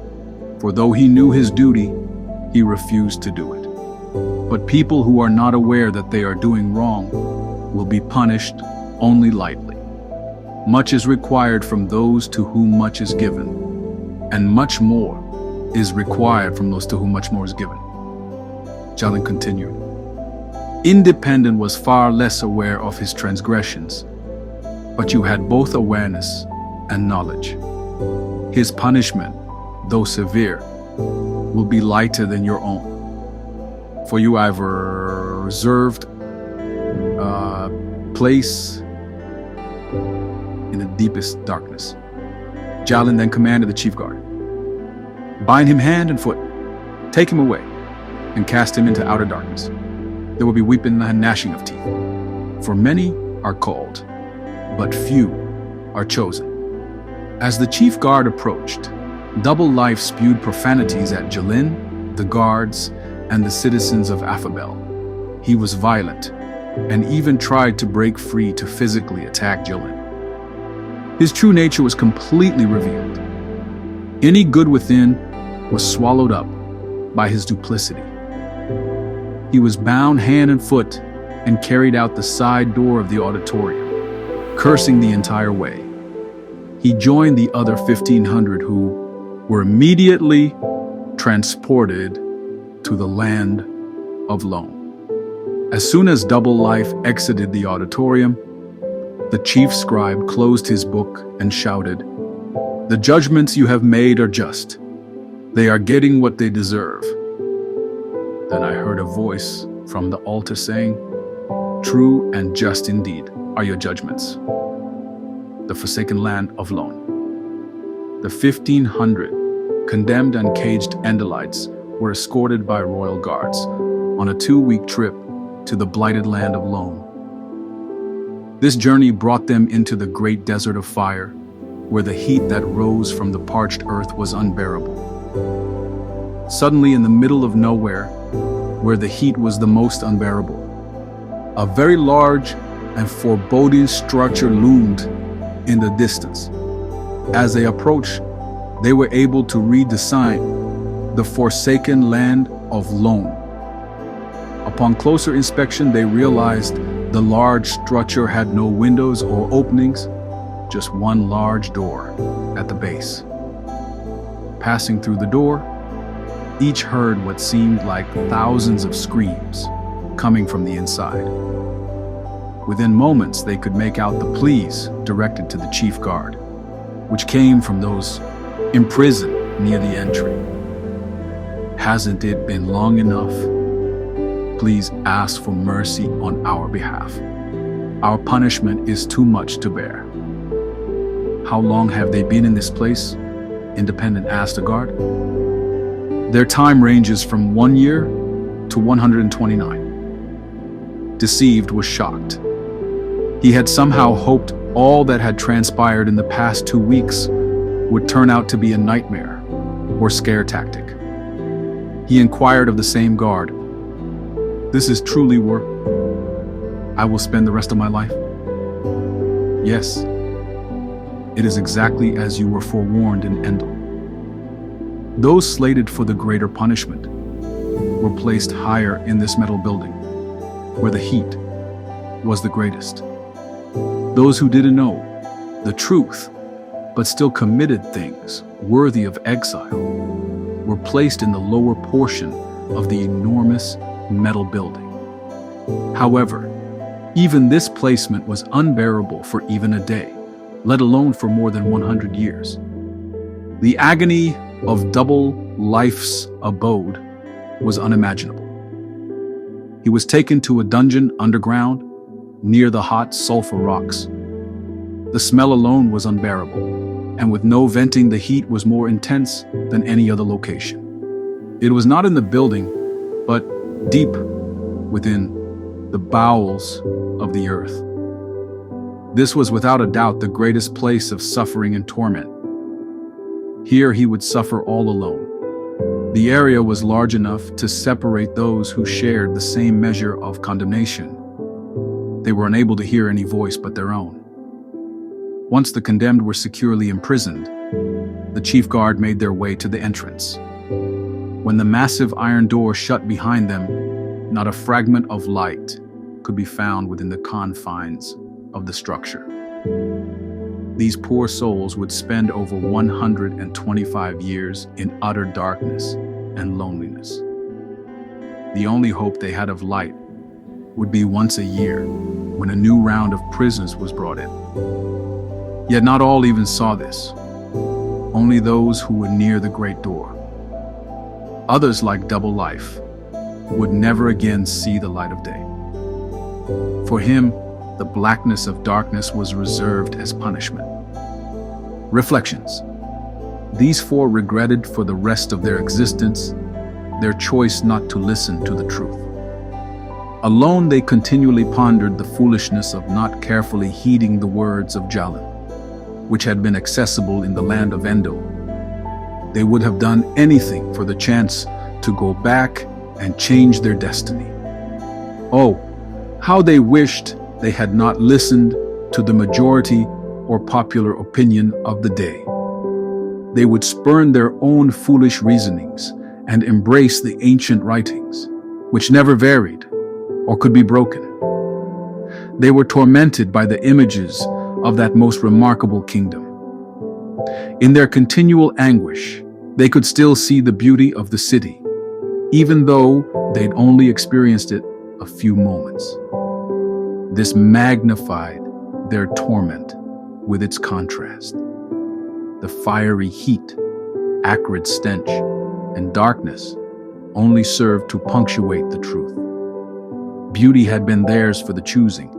for though he knew his duty, he refused to do it. But people who are not aware that they are doing wrong will be punished only lightly. Much is required from those to whom much is given, and much more is required from those to whom much more is given." Jalyn continued, "Independent was far less aware of his transgressions, but you had both awareness and knowledge. His punishment, though severe, will be lighter than your own. For you have reserved a place in the deepest darkness." Jalyn then commanded the chief guard, "Bind him hand and foot, take him away, and cast him into outer darkness. There will be weeping and gnashing of teeth. For many are called, but few are chosen." As the chief guard approached, Double Life spewed profanities at Jalyn, the guards, and the citizens of Affabel. He was violent, and even tried to break free to physically attack Jalyn. His true nature was completely revealed. Any good within was swallowed up by his duplicity. He was bound hand and foot and carried out the side door of the auditorium, cursing the entire way. He joined the other 1,500 who were immediately transported to the land of Lone. As soon as Double Life exited the auditorium, the chief scribe closed his book and shouted, "The judgments you have made are just. They are getting what they deserve." Then I heard a voice from the altar saying, "True and just indeed are your judgments." The forsaken land of Lone. The 1,500 condemned and caged Endelites were escorted by royal guards on a 2-week trip to the blighted land of Lone. This journey brought them into the great desert of fire, where the heat that rose from the parched earth was unbearable. Suddenly, in the middle of nowhere, where the heat was the most unbearable, a very large and foreboding structure loomed in the distance. As they approached, they were able to read the sign, "The Forsaken Land of Lone." Upon closer inspection, they realized the large structure had no windows or openings, just one large door at the base. Passing through the door, each heard what seemed like thousands of screams coming from the inside. Within moments, they could make out the pleas directed to the chief guard, which came from those imprisoned near the entry. "Hasn't it been long enough? Please ask for mercy on our behalf. Our punishment is too much to bear." "How long have they been in this place?" Independent asked the guard. "Their time ranges from 1 year to 129. Deceived was shocked. He had somehow hoped all that had transpired in the past 2 weeks would turn out to be a nightmare or scare tactic. He inquired of the same guard, "This is truly where I will spend the rest of my life?" "Yes, it is exactly as you were forewarned in Endel." Those slated for the greater punishment were placed higher in this metal building, where the heat was the greatest. Those who didn't know the truth, but still committed things worthy of exile, were placed in the lower portion of the enormous metal building. However, even this placement was unbearable for even a day, let alone for more than 100 years. The agony of double life's abode was unimaginable. He was taken to a dungeon underground near the hot sulfur rocks. The smell alone was unbearable, and with no venting, the heat was more intense than any other location. It was not in the building, but deep within the bowels of the earth. This was without a doubt the greatest place of suffering and torment. Here he would suffer all alone. The area was large enough to separate those who shared the same measure of condemnation. They were unable to hear any voice but their own. Once the condemned were securely imprisoned, the chief guard made their way to the entrance. When the massive iron door shut behind them, not a fragment of light could be found within the confines of the structure. These poor souls would spend over 125 years in utter darkness and loneliness. The only hope they had of light would be once a year, when a new round of prisoners was brought in. Yet not all even saw this, only those who were near the great door. Others, like Double Life, would never again see the light of day. For him, the blackness of darkness was reserved as punishment. Reflections. These four regretted for the rest of their existence their choice not to listen to the truth. Alone, they continually pondered the foolishness of not carefully heeding the words of Jalyn, which had been accessible in the land of Endel. They would have done anything for the chance to go back and change their destiny. Oh, how they wished they had not listened to the majority or popular opinion of the day. They would spurn their own foolish reasonings and embrace the ancient writings, which never varied or could be broken. They were tormented by the images of that most remarkable kingdom. In their continual anguish, they could still see the beauty of the city, even though they'd only experienced it a few moments. This magnified their torment with its contrast. The fiery heat, acrid stench, and darkness only served to punctuate the truth. Beauty had been theirs for the choosing,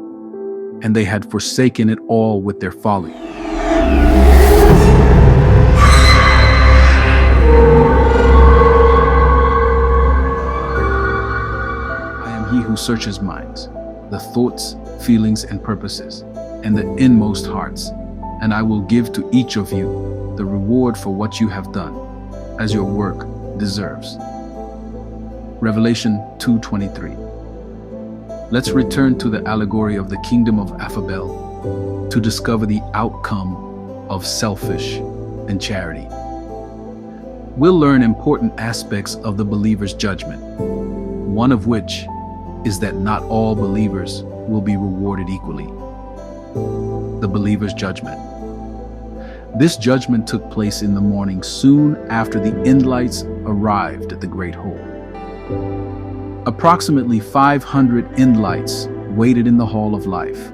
and they had forsaken it all with their folly. I am he who searches minds, the thoughts, feelings, and purposes, and the inmost hearts, and I will give to each of you the reward for what you have done, as your work deserves. Revelation 2:23. Let's return to the allegory of the Kingdom of Affabel to discover the outcome of selfish and charity. We'll learn important aspects of the believer's judgment, one of which is that not all believers will be rewarded equally. The believer's judgment. This judgment took place in the morning soon after the Endelites arrived at the Great Hall. Approximately 500 Endelites waited in the Hall of Life,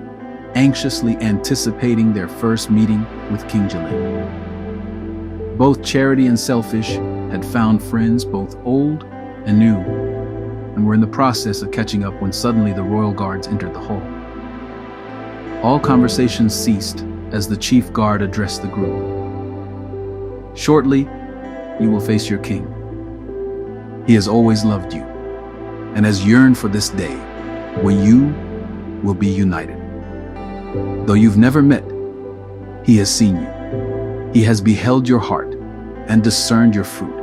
anxiously anticipating their first meeting with King Jalyn. Both Charity and Selfish had found friends both old and new, and were in the process of catching up when suddenly the royal guards entered the hall. All conversations ceased as the chief guard addressed the group. Shortly, you will face your king. He has always loved you and has yearned for this day when you will be united. Though you've never met, he has seen you. He has beheld your heart and discerned your fruit.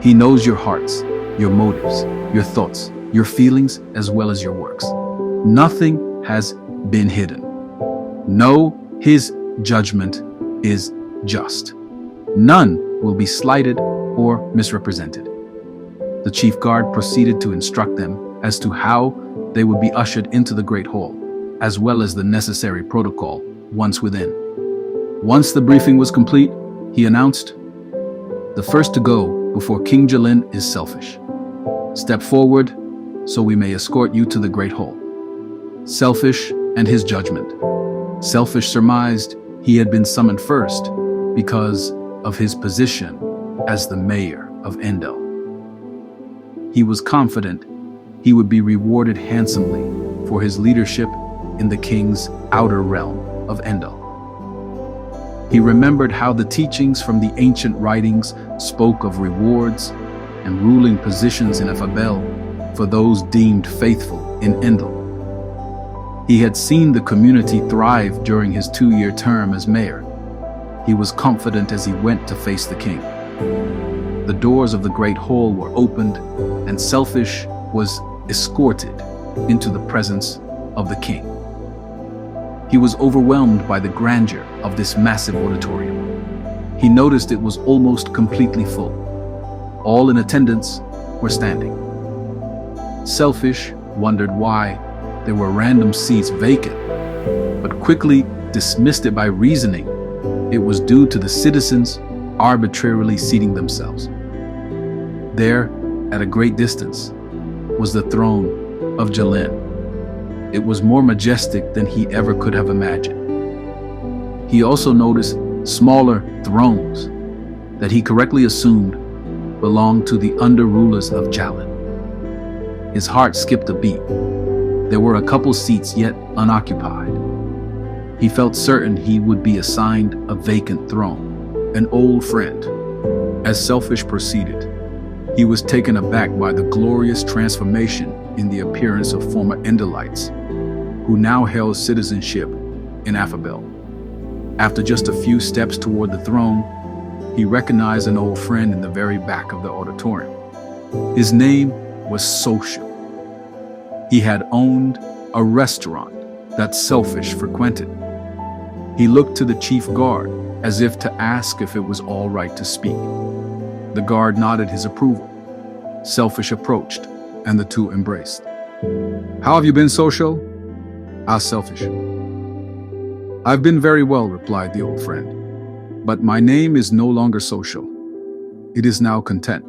He knows your hearts, your motives, your thoughts, your feelings, as well as your works. Nothing has been hidden. No, his judgment is just. None will be slighted or misrepresented. The chief guard proceeded to instruct them as to how they would be ushered into the Great Hall, as well as the necessary protocol once within. Once the briefing was complete, he announced, "The first to go before King Jalyn is Selfish. Step forward so we may escort you to the Great Hall." Selfish and his judgment. Selfish surmised he had been summoned first because of his position as the mayor of Endel. He was confident he would be rewarded handsomely for his leadership in the king's outer realm of Endel. He remembered how the teachings from the ancient writings spoke of rewards and ruling positions in Affabel for those deemed faithful in Endel. He had seen the community thrive during his 2-year term as mayor. He was confident as he went to face the king. The doors of the Great Hall were opened, and Selfish was escorted into the presence of the king. He was overwhelmed by the grandeur of this massive auditorium. He noticed it was almost completely full. All in attendance were standing. Selfish wondered why there were random seats vacant, but quickly dismissed it by reasoning it was due to the citizens arbitrarily seating themselves. There, at a great distance, was the throne of Jalyn. It was more majestic than he ever could have imagined. He also noticed smaller thrones that he correctly assumed belonged to the under-rulers of Jalyn. His heart skipped a beat. There were a couple seats yet unoccupied. He felt certain he would be assigned a vacant throne, an old friend. As Selfish proceeded, he was taken aback by the glorious transformation in the appearance of former Endelites, who now held citizenship in Affabel. After just a few steps toward the throne, he recognized an old friend in the very back of the auditorium. His name was Social. He had owned a restaurant that Selfish frequented. He looked to the chief guard as if to ask if it was all right to speak. The guard nodded his approval. Selfish approached, and the two embraced. "How have you been, Social?" asked Selfish. "I've been very well," replied the old friend. "But my name is no longer Social. It is now Content.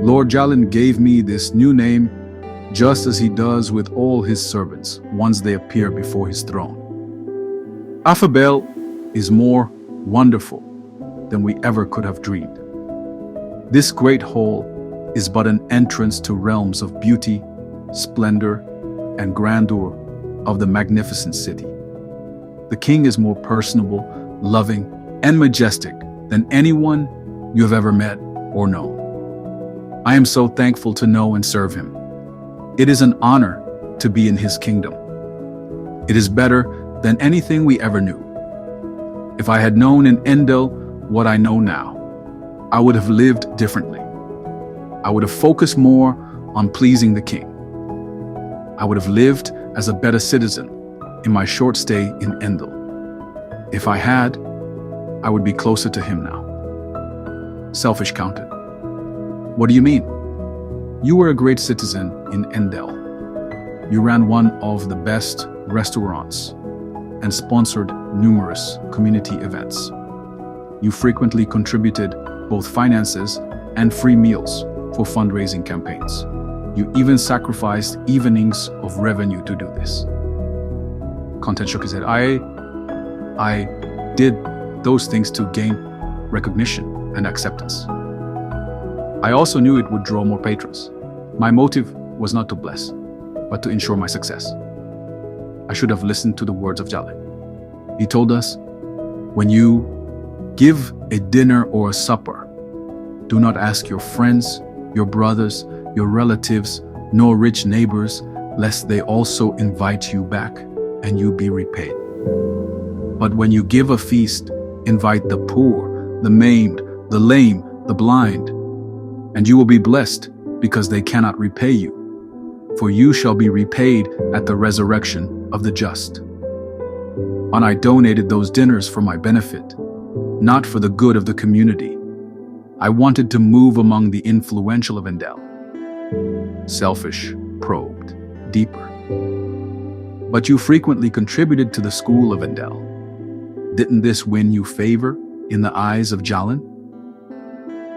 Lord Jalyn gave me this new name just as he does with all his servants once they appear before his throne. Affabel is more wonderful than we ever could have dreamed. This great hall is but an entrance to realms of beauty, splendor, and grandeur of the magnificent city. The king is more personable, loving, and majestic than anyone you have ever met or known. I am so thankful to know and serve him. It is an honor to be in his kingdom. It is better than anything we ever knew. If I had known in Endel what I know now, I would have lived differently. I would have focused more on pleasing the king. I would have lived as a better citizen, in my short stay in Endel. If I had, I would be closer to him now. Selfish countered. What do you mean? You were a great citizen in Endel. You ran one of the best restaurants and sponsored numerous community events. You frequently contributed both finances and free meals for fundraising campaigns. You even sacrificed evenings of revenue to do this. Content shook his head. I did those things to gain recognition and acceptance. I also knew it would draw more patrons. My motive was not to bless, but to ensure my success. I should have listened to the words of Jalyn. He told us, when you give a dinner or a supper, do not ask your friends, your brothers, your relatives, nor rich neighbors, lest they also invite you back and you be repaid. But when you give a feast, invite the poor, the maimed, the lame, the blind, and you will be blessed because they cannot repay you. For you shall be repaid at the resurrection of the just. And I donated those dinners for my benefit, not for the good of the community. I wanted to move among the influential of Endel. Selfish probed deeper. But you frequently contributed to the school of Endel. Didn't this win you favor in the eyes of Jalyn?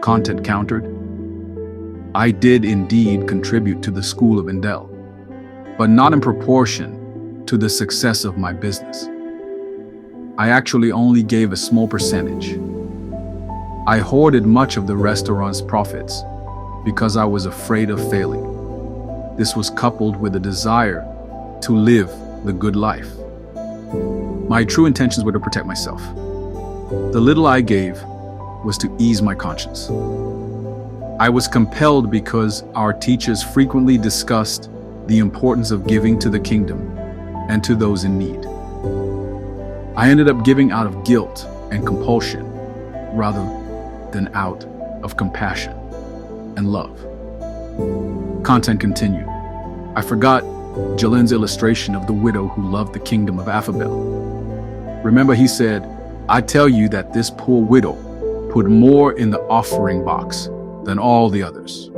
Content countered. I did indeed contribute to the school of Endel, but not in proportion to the success of my business. I actually only gave a small percentage. I hoarded much of the restaurant's profits because I was afraid of failing. This was coupled with a desire to live the good life. My true intentions were to protect myself. The little I gave was to ease my conscience. I was compelled because our teachers frequently discussed the importance of giving to the kingdom and to those in need. I ended up giving out of guilt and compulsion rather than out of compassion and love. Content continued. I forgot Jalyn's illustration of the widow who loved the Kingdom of Affabel. Remember, he said, I tell you that this poor widow put more in the offering box than all the others.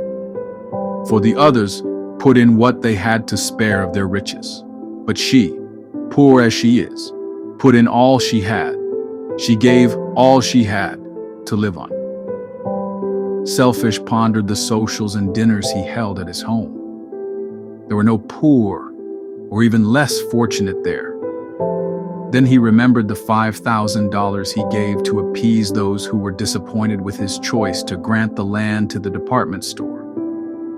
For the others put in what they had to spare of their riches. But she, poor as she is, put in all she had. She gave all she had to live on. Selfish pondered the socials and dinners he held at his home. There were no poor or even less fortunate there. Then he remembered the $5,000 he gave to appease those who were disappointed with his choice to grant the land to the department store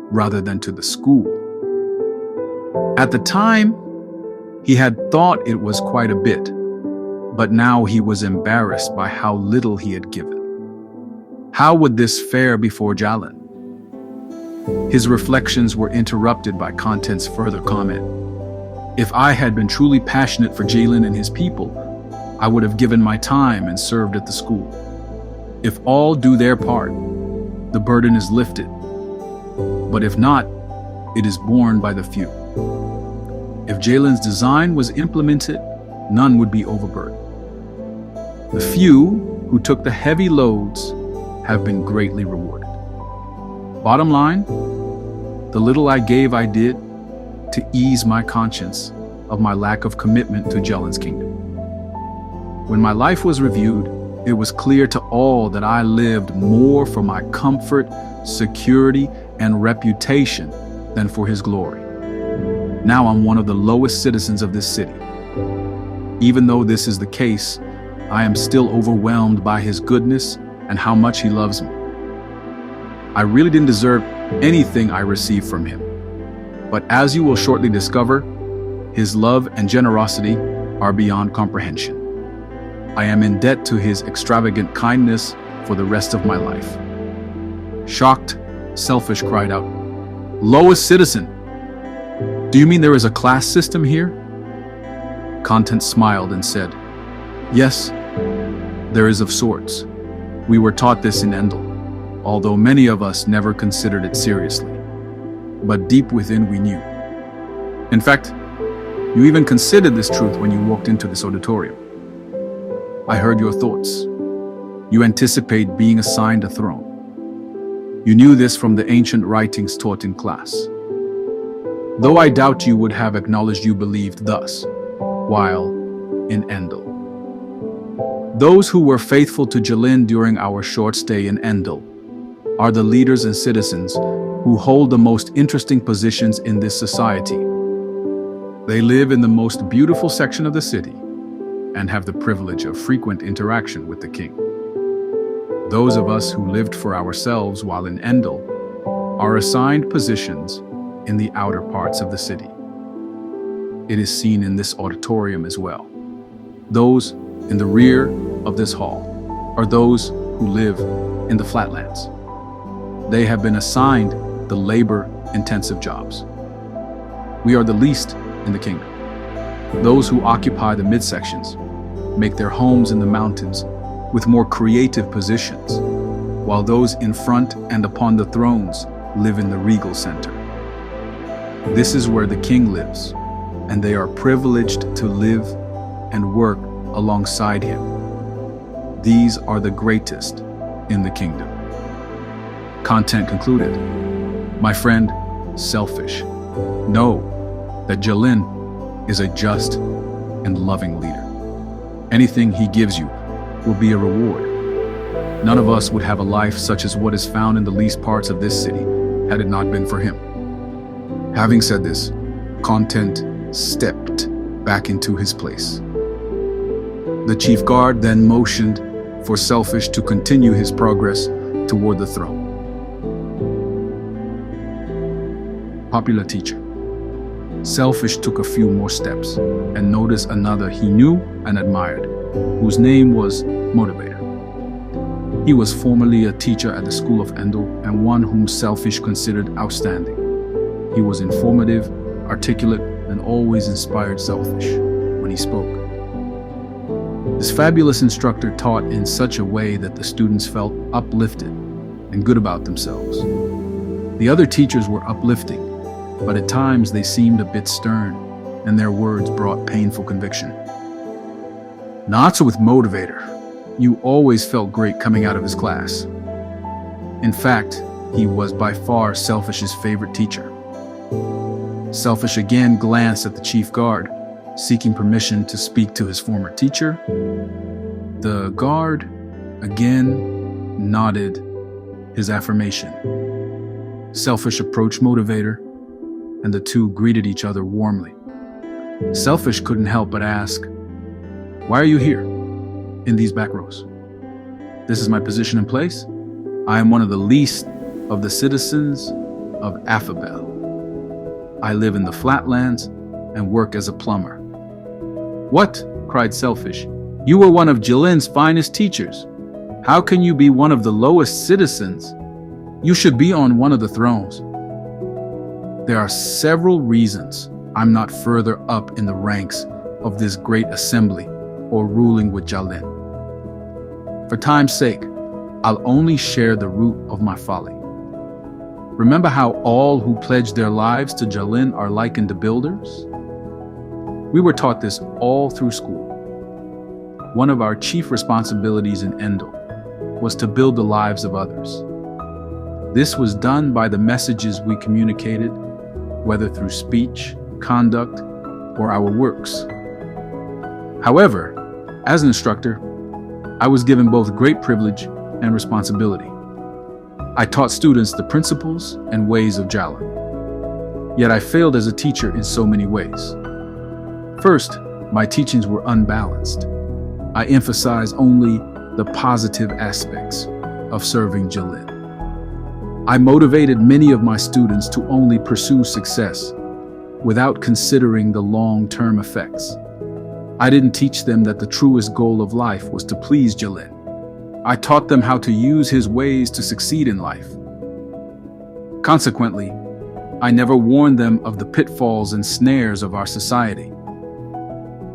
rather than to the school. At the time, he had thought it was quite a bit, but now he was embarrassed by how little he had given. How would this fare before Jalyn? His reflections were interrupted by Content's further comment. If I had been truly passionate for Jalyn and his people, I would have given my time and served at the school. If all do their part, the burden is lifted. But if not, it is borne by the few. If Jalyn's design was implemented, none would be overburdened. The few who took the heavy loads have been greatly rewarded. Bottom line, the little I gave I did to ease my conscience of my lack of commitment to Jalyn's kingdom. When my life was reviewed, it was clear to all that I lived more for my comfort, security, and reputation than for his glory. Now I'm one of the lowest citizens of this city. Even though this is the case, I am still overwhelmed by his goodness and how much he loves me. I really didn't deserve anything I received from him. But as you will shortly discover, his love and generosity are beyond comprehension. I am in debt to his extravagant kindness for the rest of my life. Shocked, Selfish cried out, "Lowest citizen! Do you mean there is a class system here?" Content smiled and said, "Yes, there is of sorts. We were taught this in Endel, although many of us never considered it seriously. But deep within we knew. In fact, You even considered this truth when you walked into this auditorium. I heard your thoughts. You anticipate being assigned a throne. You knew this from the ancient writings taught in class. Though I doubt you would have acknowledged you believed thus, while in Endel. Those who were faithful to Jalyn during our short stay in Endel are the leaders and citizens who hold the most interesting positions in this society. They live in the most beautiful section of the city and have the privilege of frequent interaction with the king. Those of us who lived for ourselves while in Endel are assigned positions in the outer parts of the city. It is seen in this auditorium as well. Those in the rear of this hall are those who live in the flatlands. They have been assigned the labor-intensive jobs. We are the least in the kingdom. Those who occupy the midsections make their homes in the mountains with more creative positions, while those in front and upon the thrones live in the regal center. This is where the king lives, and they are privileged to live and work alongside him. These are the greatest in the kingdom. Content concluded. My friend, selfish. Know that Jalyn is a just and loving leader. Anything he gives you will be a reward. None of us would have a life such as what is found in the least parts of this city had it not been for him. Having said this, Content stepped back into his place. The chief guard then motioned for Selfish to continue his progress toward the throne. Popular teacher. Selfish took a few more steps and noticed another he knew and admired, whose name was Motivator. He was formerly a teacher at the school of Endel and one whom Selfish considered outstanding. He was informative, articulate, and always inspired Selfish when he spoke. This fabulous instructor taught in such a way that the students felt uplifted and good about themselves. The other teachers were uplifting, but at times they seemed a bit stern, and their words brought painful conviction. Not so with Motivator. You always felt great coming out of his class. In fact, he was by far Selfish's favorite teacher. Selfish again glanced at the chief guard, seeking permission to speak to his former teacher. The guard again nodded his affirmation. Selfish approached Motivator, and the two greeted each other warmly. Selfish couldn't help but ask, "Why are you here, in these back rows?" "This is my position in place. I am one of the least of the citizens of Affabel. I live in the flatlands and work as a plumber." "What?" cried Selfish. "You were one of Jalyn's finest teachers. How can you be one of the lowest citizens? You should be on one of the thrones." "There are several reasons I'm not further up in the ranks of this great assembly or ruling with Jalyn. For time's sake, I'll only share the root of my folly. Remember how all who pledge their lives to Jalyn are likened to builders? We were taught this all through school. One of our chief responsibilities in Endel was to build the lives of others. This was done by the messages we communicated, whether through speech, conduct, or our works. However, as an instructor, I was given both great privilege and responsibility. I taught students the principles and ways of Jalyn. Yet I failed as a teacher in so many ways. First, my teachings were unbalanced. I emphasized only the positive aspects of serving Jalyn. I motivated many of my students to only pursue success without considering the long-term effects. I didn't teach them that the truest goal of life was to please Jalyn. I taught them how to use his ways to succeed in life. Consequently, I never warned them of the pitfalls and snares of our society.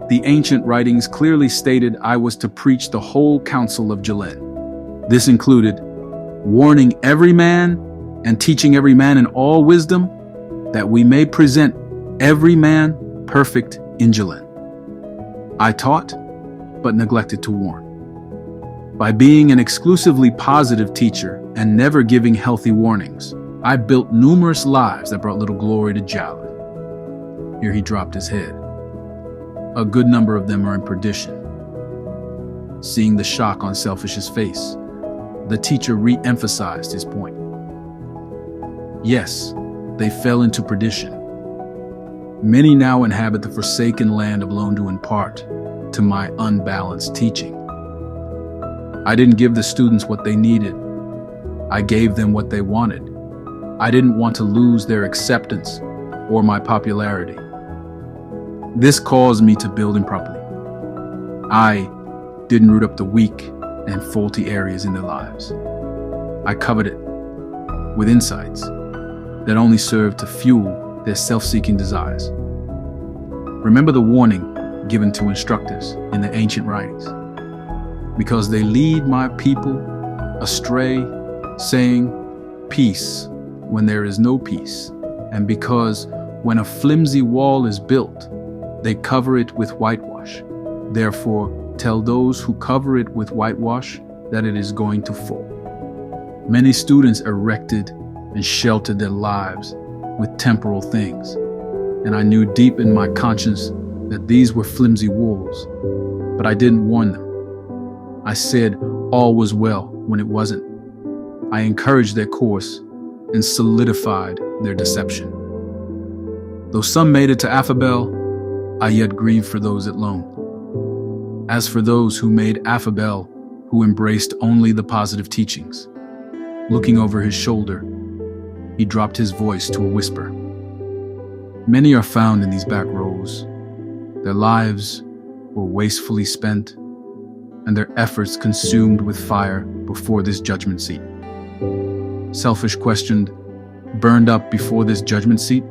The ancient writings clearly stated I was to preach the whole counsel of Jalyn. This included warning every man and teaching every man in all wisdom, that we may present every man perfect in Jalyn. I taught, but neglected to warn. By being an exclusively positive teacher and never giving healthy warnings, I built numerous lives that brought little glory to Jalyn. Here he dropped his head. A good number of them are in perdition. Seeing the shock on Selfish's face, the teacher re-emphasized his point. Yes, they fell into perdition. Many now inhabit the forsaken land of Lone to impart to my unbalanced teaching. I didn't give the students what they needed. I gave them what they wanted. I didn't want to lose their acceptance or my popularity. This caused me to build improperly. I didn't root up the weak and faulty areas in their lives. I covered it with insights that only served to fuel their self-seeking desires. Remember the warning given to instructors in the ancient writings. Because they lead my people astray, saying, peace, when there is no peace. And because when a flimsy wall is built, they cover it with whitewash. Therefore, tell those who cover it with whitewash that it is going to fall. Many students erected and sheltered their lives with temporal things, and I knew deep in my conscience that these were flimsy walls, but I didn't warn them. I said all was well when it wasn't. I encouraged their course and solidified their deception. Though some made it to Affabel, I yet grieve for those at Lone. As for those who made Affabel, who embraced only the positive teachings, looking over his shoulder, he dropped his voice to a whisper. Many are found in these back rows. Their lives were wastefully spent, and their efforts consumed with fire before this judgment seat. Selfish questioned, burned up before this judgment seat?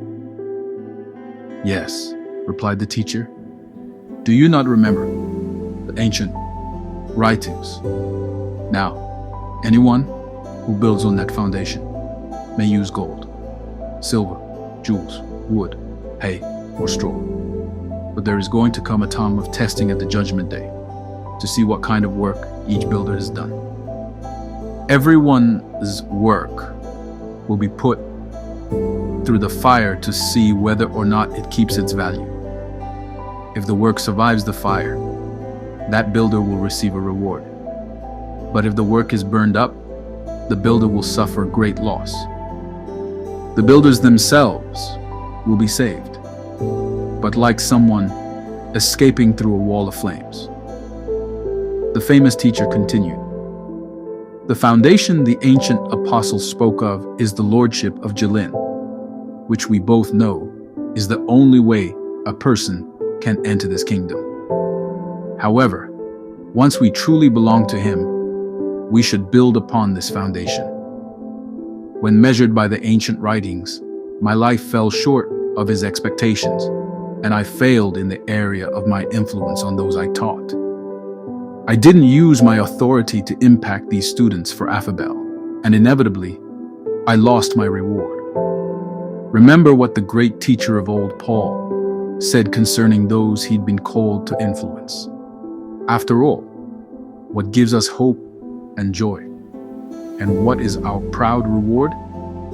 Yes, replied the teacher. Do you not remember the ancient writings? Now, anyone who builds on that foundation may use gold, silver, jewels, wood, hay, or straw. But there is going to come a time of testing at the judgment day to see what kind of work each builder has done. Everyone's work will be put through the fire to see whether or not it keeps its value. If the work survives the fire, that builder will receive a reward. But if the work is burned up, the builder will suffer great loss. The builders themselves will be saved, but like someone escaping through a wall of flames. The famous teacher continued, the foundation the ancient apostles spoke of is the lordship of Jalyn, which we both know is the only way a person can enter this kingdom. However, once we truly belong to him, we should build upon this foundation. When measured by the ancient writings, my life fell short of his expectations, and I failed in the area of my influence on those I taught. I didn't use my authority to impact these students for Affabel, and inevitably, I lost my reward. Remember what the great teacher of old, Paul, said concerning those he'd been called to influence. After all, what gives us hope and joy, and what is our proud reward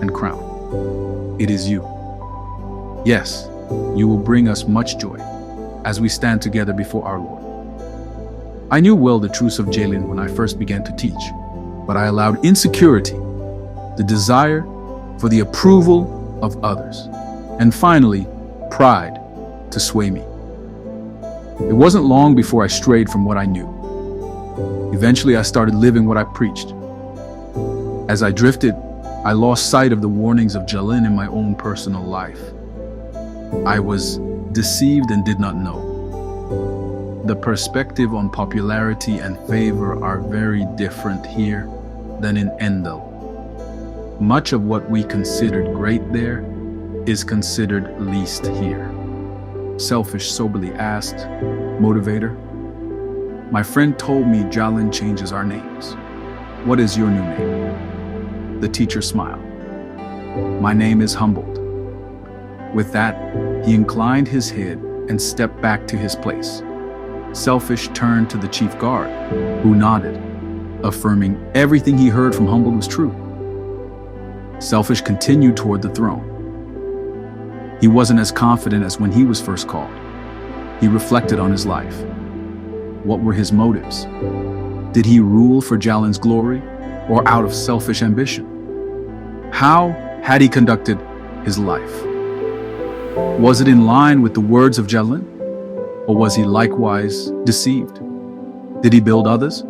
and crown? It is you. Yes, you will bring us much joy as we stand together before our Lord. I knew well the truths of Jalyn when I first began to teach, but I allowed insecurity, the desire for the approval of others, and finally, pride to sway me. It wasn't long before I strayed from what I knew. Eventually, I started living what I preached. As I drifted, I lost sight of the warnings of Jalyn in my own personal life. I was deceived and did not know. The perspective on popularity and favor are very different here than in Endel. Much of what we considered great there is considered least here. Selfish soberly asked, Motivator, my friend told me Jalyn changes our names. What is your new name? The teacher smiled. My name is Humbled. With that, he inclined his head and stepped back to his place. Selfish turned to the chief guard, who nodded, affirming everything he heard from Humble was true. Selfish continued toward the throne. He wasn't as confident as when he was first called. He reflected on his life. What were his motives? Did he rule for Jalyn's glory or out of selfish ambition? How had he conducted his life? Was it in line with the words of Jalyn, or was he likewise deceived? Did he build others,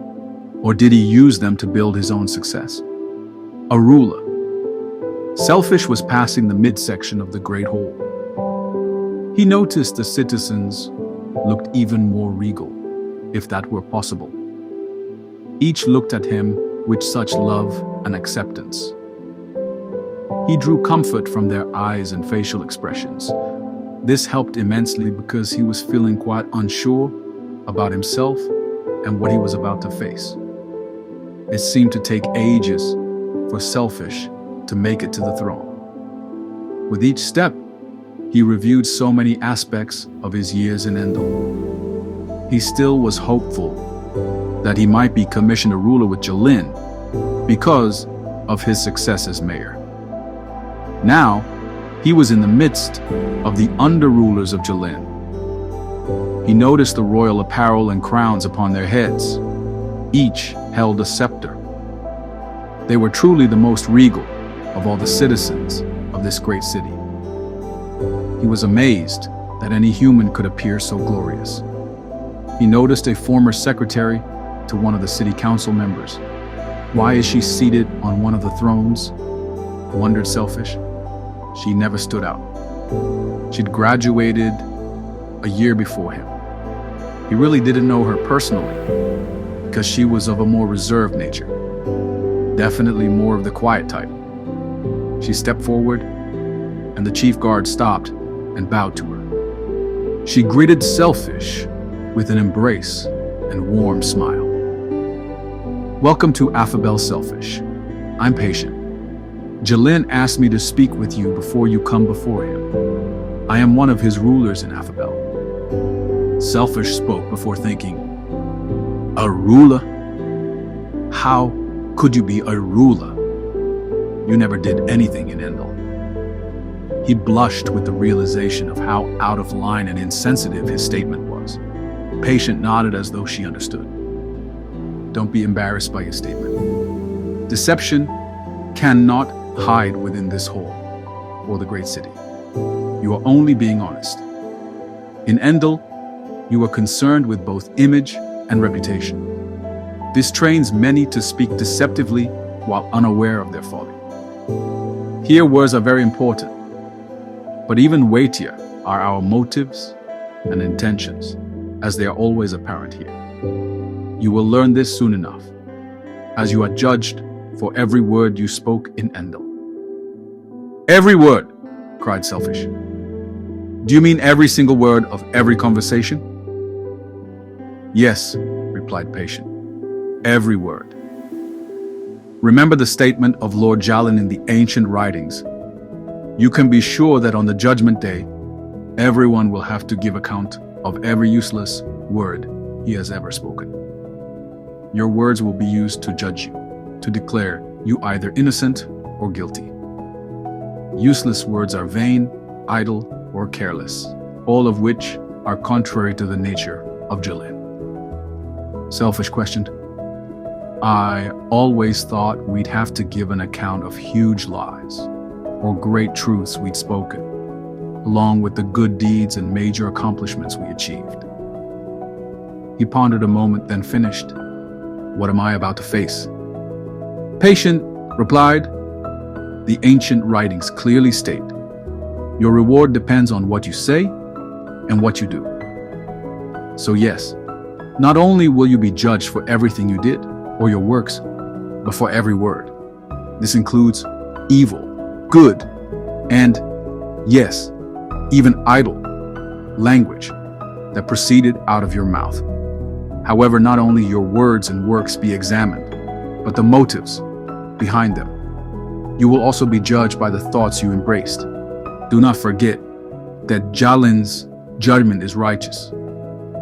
or did he use them to build his own success? A ruler. Selfish was passing the midsection of the great hall. He noticed the citizens looked even more regal, if that were possible. Each looked at him with such love and acceptance. He drew comfort from their eyes and facial expressions. This helped immensely because he was feeling quite unsure about himself and what he was about to face. It seemed to take ages for Selfish to make it to the throne. With each step, he reviewed so many aspects of his years in Endel. He still was hopeful that he might be commissioned a ruler with Jalyn because of his success as mayor. Now, he was in the midst of the under-rulers of Jalyn. He noticed the royal apparel and crowns upon their heads. Each held a scepter. They were truly the most regal of all the citizens of this great city. He was amazed that any human could appear so glorious. He noticed a former secretary to one of the city council members. Why is she seated on one of the thrones? Wondered Selfish. She never stood out. She'd graduated a year before him. He really didn't know her personally because she was of a more reserved nature. Definitely more of the quiet type. She stepped forward and the chief guard stopped and bowed to her. She greeted Selfish with an embrace and warm smile. Welcome to Affabel, Selfish. I'm patient. Jalyn asked me to speak with you before you come before him. I am one of his rulers in Affabel. Selfish spoke before thinking, a ruler? How could you be a ruler? You never did anything in Endel. He blushed with the realization of how out of line and insensitive his statement was. Patient nodded as though she understood. Don't be embarrassed by your statement. Deception cannot hide within this hall or the great city. You are only being honest. In Endel, you are concerned with both image and reputation. This trains many to speak deceptively while unaware of their folly. Here words are very important, but even weightier are our motives and intentions, as they are always apparent here. You will learn this soon enough, as you are judged for every word you spoke in Endel. Every word, cried Selfish. Do you mean every single word of every conversation? Yes, replied Patient. Every word. Remember the statement of Lord Jalyn in the ancient writings. You can be sure that on the judgment day, everyone will have to give account of every useless word he has ever spoken. Your words will be used to judge you, to declare you either innocent or guilty. Useless words are vain, idle, or careless, all of which are contrary to the nature of Jalyn. Selfish questioned, I always thought we'd have to give an account of huge lies or great truths we'd spoken, along with the good deeds and major accomplishments we achieved. He pondered a moment, then finished, What am I about to face? Patient replied, The ancient writings clearly state, your reward depends on what you say and what you do. So yes, not only will you be judged for everything you did or your works, but for every word. This includes evil, good, and, yes, even idle language that proceeded out of your mouth. However, not only your words and works be examined, but the motives behind them. You will also be judged by the thoughts you embraced. Do not forget that Jalyn's Judgment is righteous,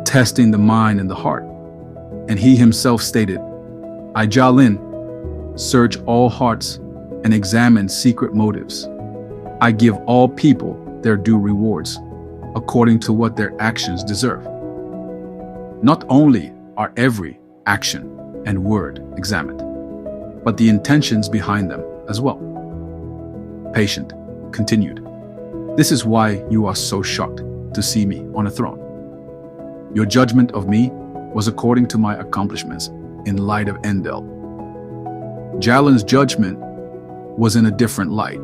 testing the mind and the heart. And he himself stated, I, Jalyn, search all hearts and examine secret motives. I give all people their due rewards, according to what their actions deserve. Not only are every action and word examined, but the intentions behind them as well. Patient continued, this is why you are so shocked to see me on a throne. Your judgment of me was according to my accomplishments in light of Endel. Jalyn's judgment was in a different light.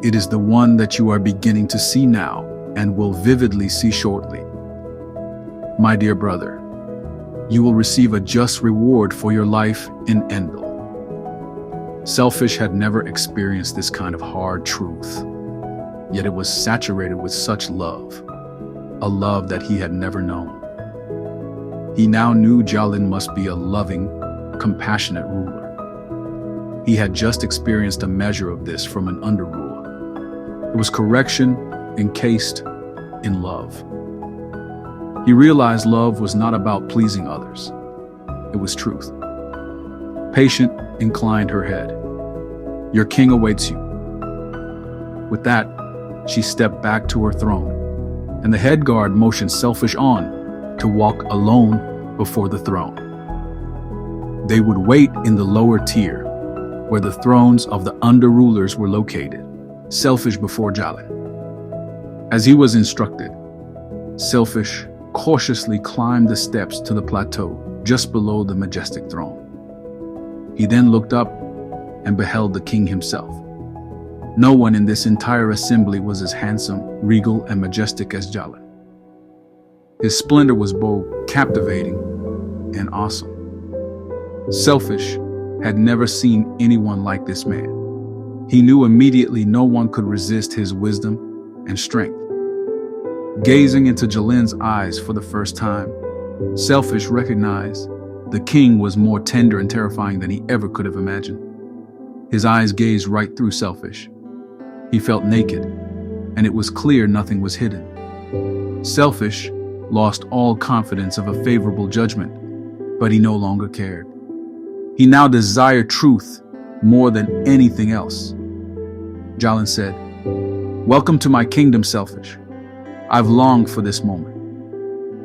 It is the one that you are beginning to see now and will vividly see shortly. My dear brother, you will receive a just reward for your life in Endel. Selfish had never experienced this kind of hard truth, yet it was saturated with such love, a love that he had never known. He now knew Jalyn must be a loving, compassionate ruler. He had just experienced a measure of this from an under-ruler. It was correction encased in love. He realized love was not about pleasing others. It was truth. Patient inclined her head. Your king awaits you. With that, she stepped back to her throne, and the head guard motioned Selfish on to walk alone before the throne. They would wait in the lower tier, where the thrones of the under-rulers were located, Selfish before Jalyn. As he was instructed, Selfish cautiously climbed the steps to the plateau just below the majestic throne. He then looked up and beheld the king himself. No one in this entire assembly was as handsome, regal, and majestic as Jalyn. His splendor was both captivating and awesome. Selfish had never seen anyone like this man. He knew immediately no one could resist his wisdom and strength. Gazing into Jalyn's eyes for the first time, Selfish recognized the king was more tender and terrifying than he ever could have imagined. His eyes gazed right through Selfish. He felt naked, and it was clear nothing was hidden. Selfish lost all confidence of a favorable judgment, but he no longer cared. He now desired truth more than anything else. Jalyn said, Welcome to my kingdom, Selfish. I've longed for this moment.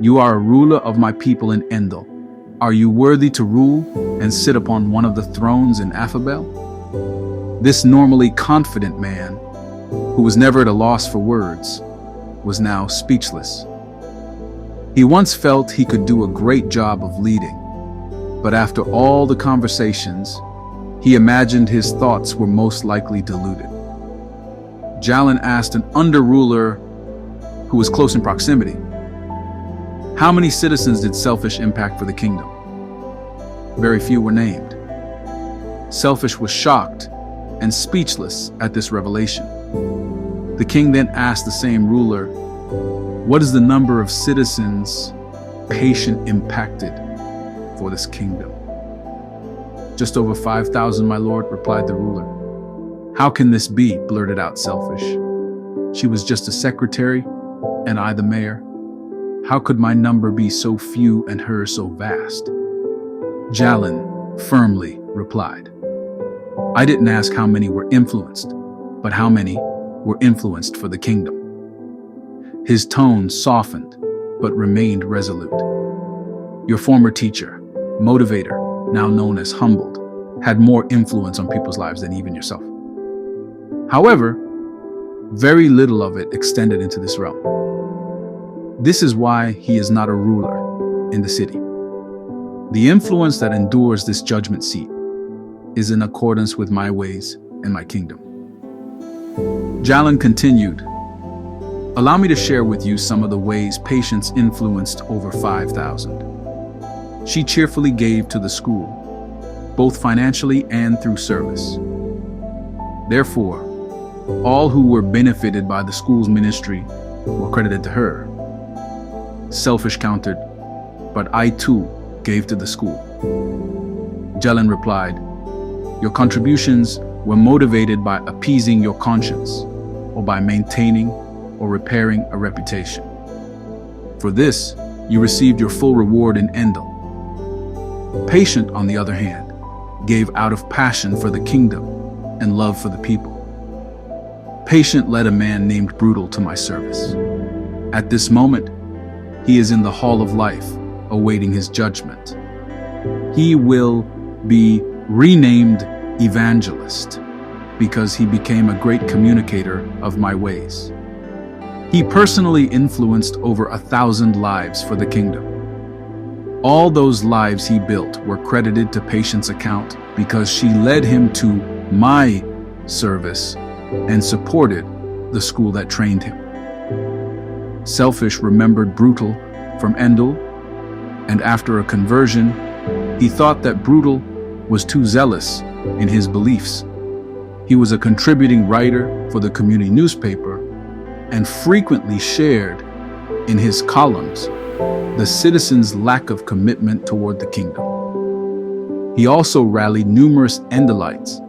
You are a ruler of my people in Endel. Are you worthy to rule and sit upon one of the thrones in Affabel? This normally confident man, who was never at a loss for words, was now speechless. He once felt he could do a great job of leading, but after all the conversations, he imagined his thoughts were most likely diluted. Jalyn asked an under-ruler who was close in proximity, how many citizens did Selfish impact for the kingdom? Very few were named. Selfish was shocked and speechless at this revelation. The king then asked the same ruler, what is the number of citizens Patient impacted for this kingdom? Just over 5,000, my lord, replied the ruler. How can this be? Blurted out Selfish. She was just a secretary, and I the mayor. How could my number be so few and hers so vast? Jalyn firmly replied, I didn't ask how many were influenced, but how many were influenced for the kingdom. His tone softened, but remained resolute. Your former teacher, motivator, now known as Humbled, had more influence on people's lives than even yourself. However, very little of it extended into this realm. This is why he is not a ruler in the city. The influence that endures this judgment seat is in accordance with my ways and my kingdom. Jalyn continued, allow me to share with you some of the ways Patience influenced over 5,000. She cheerfully gave to the school, both financially and through service. Therefore, all who were benefited by the school's ministry were credited to her. Selfish countered, but I too gave to the school. Jalyn replied, your contributions were motivated by appeasing your conscience or by maintaining or repairing a reputation. For this, you received your full reward in Endel. Patient, on the other hand, gave out of passion for the kingdom and love for the people. Patient led a man named Brutal to my service. At this moment, he is in the hall of life, awaiting his judgment. He will be renamed Evangelist because he became a great communicator of my ways. He personally influenced over 1,000 lives for the kingdom. All those lives he built were credited to Patient's account because she led him to my service and supported the school that trained him. Selfish remembered Brutal from Endel, and after a conversion, he thought that Brutal was too zealous in his beliefs. He was a contributing writer for the community newspaper and frequently shared in his columns the citizens' lack of commitment toward the kingdom. He also rallied numerous Endelites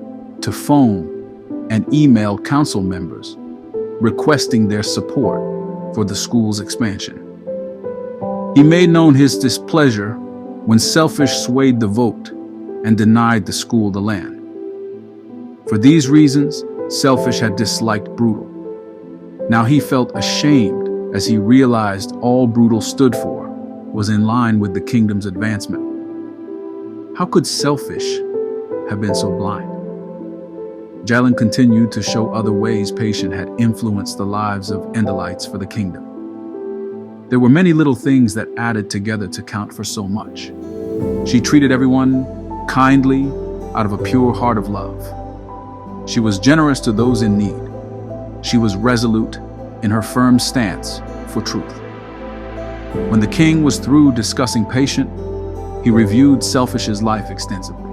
to phone and email council members requesting their support for the school's expansion. He made known his displeasure when Selfish swayed the vote and denied the school the land. For these reasons, Selfish had disliked Brutal. Now he felt ashamed as he realized all Brutal stood for was in line with the kingdom's advancement. How could Selfish have been so blind? Jalyn continued to show other ways Patient had influenced the lives of Endelites for the kingdom. There were many little things that added together to count for so much. She treated everyone kindly out of a pure heart of love. She was generous to those in need. She was resolute in her firm stance for truth. When the king was through discussing Patient, he reviewed Selfish's life extensively.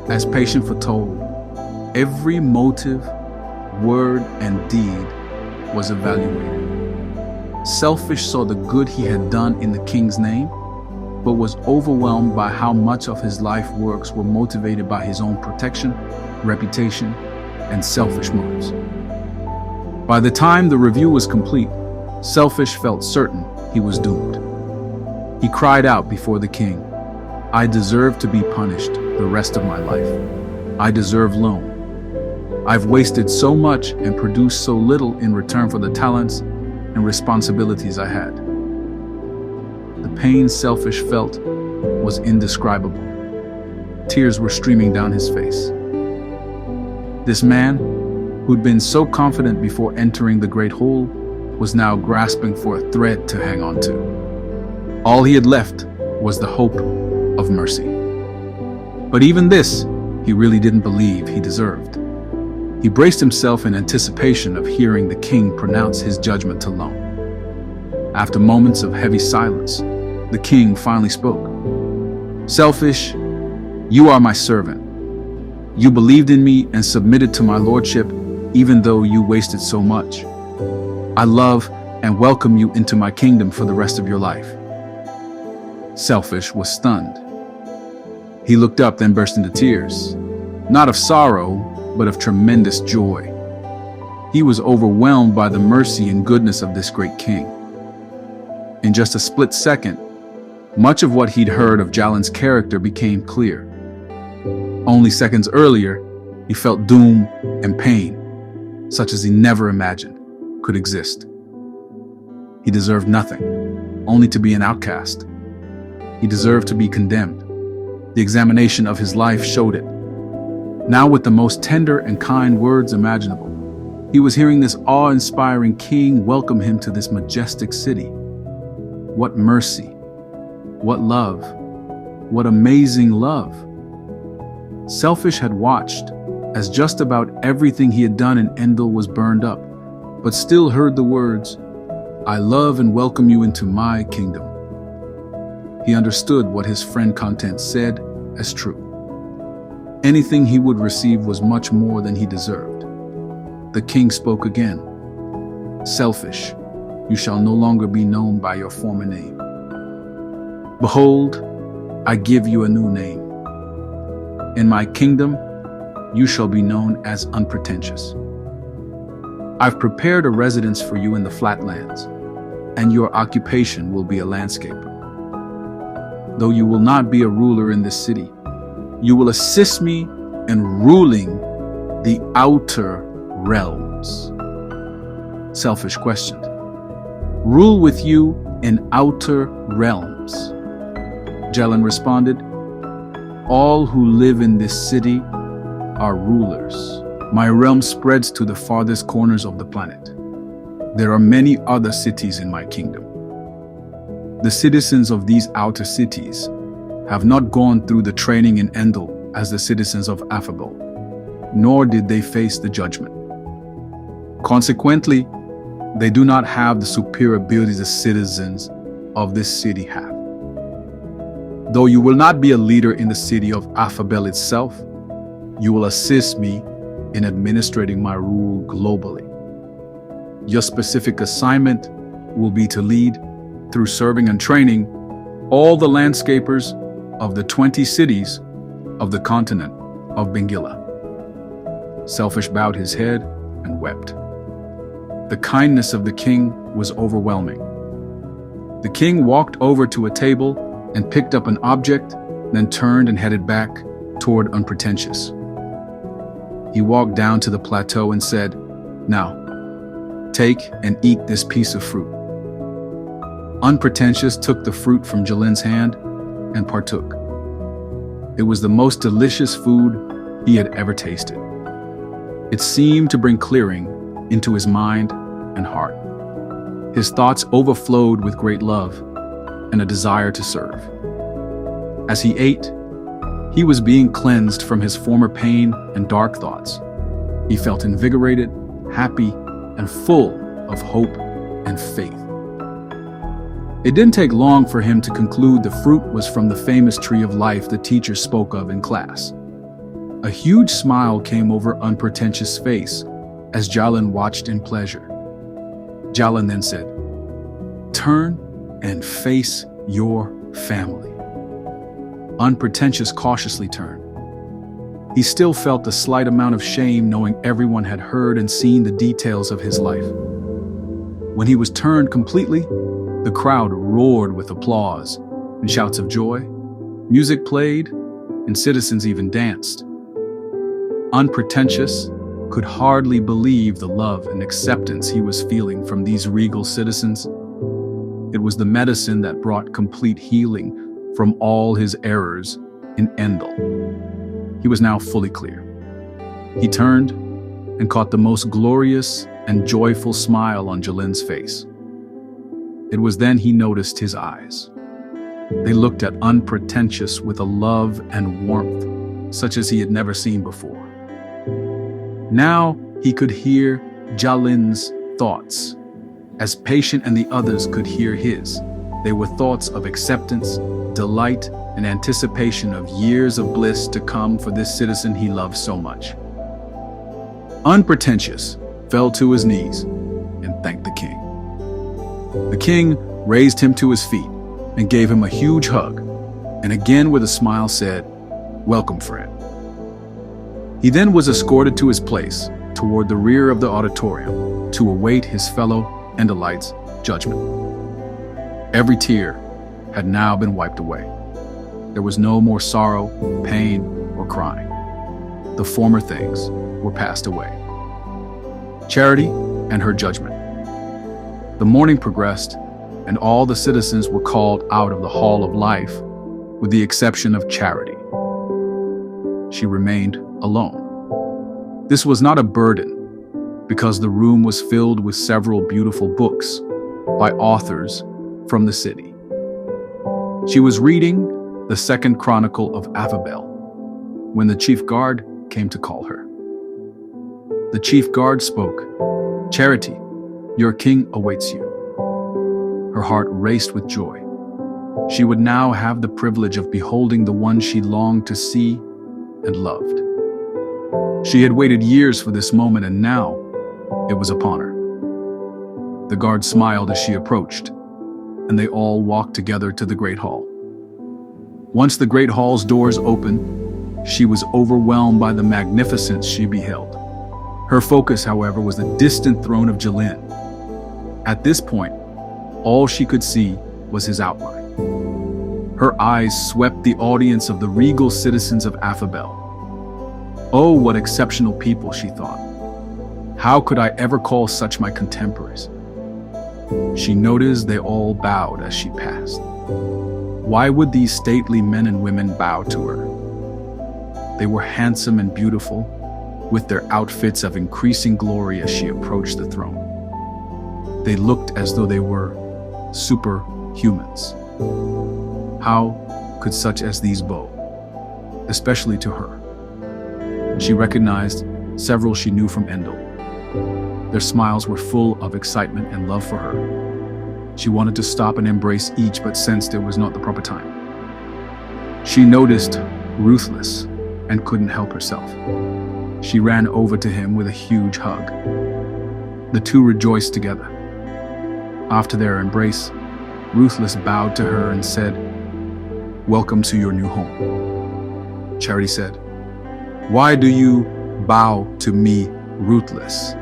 As Patient foretold, every motive, word, and deed was evaluated. Selfish saw the good he had done in the king's name, but was overwhelmed by how much of his life works were motivated by his own protection, reputation, and selfish motives. By the time the review was complete, Selfish felt certain he was doomed. He cried out before the king, "I deserve to be punished the rest of my life. I deserve loan. I've wasted so much and produced so little in return for the talents and responsibilities I had." The pain Selfish felt was indescribable. Tears were streaming down his face. This man, who'd been so confident before entering the great hall, was now grasping for a thread to hang on to. All he had left was the hope of mercy. But even this, he really didn't believe he deserved. He braced himself in anticipation of hearing the king pronounce his judgment to loan. After moments of heavy silence, the king finally spoke. "Selfish, you are my servant. You believed in me and submitted to my lordship, even though you wasted so much. I love and welcome you into my kingdom for the rest of your life." Selfish was stunned. He looked up, then burst into tears, not of sorrow, but of tremendous joy. He was overwhelmed by the mercy and goodness of this great king. In just a split second, much of what he'd heard of Jalyn's character became clear. Only seconds earlier, he felt doom and pain, such as he never imagined could exist. He deserved nothing, only to be an outcast. He deserved to be condemned. The examination of his life showed it. Now, with the most tender and kind words imaginable, he was hearing this awe-inspiring king welcome him to this majestic city. What mercy, what love, what amazing love. Selfish had watched as just about everything he had done in Endel was burned up, but still heard the words, "I love and welcome you into my kingdom." He understood what his friend Content said as true. Anything he would receive was much more than he deserved. The king spoke again. "Selfish, you shall no longer be known by your former name. Behold, I give you a new name. In my kingdom, you shall be known as unpretentious. I've prepared a residence for you in the flatlands. and your occupation will be a landscaper. Though you will not be a ruler in this city, you will assist me in ruling the outer realms. Selfish questioned. Rule with you in outer realms. Jalyn responded, all who live in this city are rulers. My realm spreads to the farthest corners of the planet. There are many other cities in my kingdom. The citizens of these outer cities have not gone through the training in Endel as the citizens of Affabel, nor did they face the judgment. Consequently, they do not have the superior abilities the citizens of this city have. Though you will not be a leader in the city of Affabel itself, you will assist me in administrating my rule globally. Your specific assignment will be to lead, through serving and training, all the landscapers of the 20 cities of the continent of Bengilla. Selfish bowed his head and wept. The kindness of the king was overwhelming. The king walked over to a table and picked up an object, then turned and headed back toward Unpretentious. He walked down to the plateau and said, now, take and eat this piece of fruit. Unpretentious took the fruit from Jalyn's hand and partook. It was the most delicious food he had ever tasted. It seemed to bring clearing into his mind and heart. His thoughts overflowed with great love and a desire to serve. As he ate, he was being cleansed from his former pain and dark thoughts. He felt invigorated, happy, and full of hope and faith. It didn't take long for him to conclude the fruit was from the famous tree of life the teacher spoke of in class. A huge smile came over Unpretentious' face as Jalyn watched in pleasure. Jalyn then said, turn and face your family. Unpretentious cautiously turned. He still felt a slight amount of shame knowing everyone had heard and seen the details of his life. When he was turned completely, the crowd roared with applause and shouts of joy. Music played, and citizens even danced. Unpretentious could hardly believe the love and acceptance he was feeling from these regal citizens. It was the medicine that brought complete healing from all his errors in Endel. He was now fully clear. He turned and caught the most glorious and joyful smile on Jalyn's face. It was then he noticed his eyes. They looked at Unpretentious with a love and warmth such as he had never seen before. Now he could hear Jalyn's thoughts, as Patient and the others could hear his. They were thoughts of acceptance, delight, and anticipation of years of bliss to come for this citizen he loved so much. Unpretentious fell to his knees and thanked the king. The king raised him to his feet and gave him a huge hug, and again with a smile said, welcome, friend. He then was escorted to his place toward the rear of the auditorium to await his fellow Endelites' judgment. Every tear had now been wiped away. There was no more sorrow, pain, or crying. The former things were passed away. Charity and her judgment. The morning progressed, and all the citizens were called out of the Hall of Life, with the exception of Charity. She remained alone. This was not a burden, because the room was filled with several beautiful books by authors from the city. She was reading the Second Chronicle of Affabel when the chief guard came to call her. The chief guard spoke, "Charity, your king awaits you." Her heart raced with joy. She would now have the privilege of beholding the one she longed to see and loved. She had waited years for this moment, and now it was upon her. The guard smiled as she approached, and they all walked together to the great hall. Once the great hall's doors opened, she was overwhelmed by the magnificence she beheld. Her focus, however, was the distant throne of Jalyn. At this point, All she could see was his outline. Her eyes swept the audience of the regal citizens of Affabel. Oh, what exceptional people, she thought. How could I ever call such my contemporaries? She noticed they all bowed as she passed. Why would these stately men and women bow to her? They were handsome and beautiful, with their outfits of increasing glory as she approached the throne. They looked as though they were superhumans. How could such as these bow, especially to her? She recognized several she knew from Endel. Their smiles were full of excitement and love for her. She wanted to stop and embrace each, but sensed it was not the proper time. She noticed Ruthless and couldn't help herself. She ran over to him with a huge hug. The two rejoiced together. After their embrace, Ruthless bowed to her and said, "Welcome to your new home." Charity said, "Why do you bow to me, Ruthless?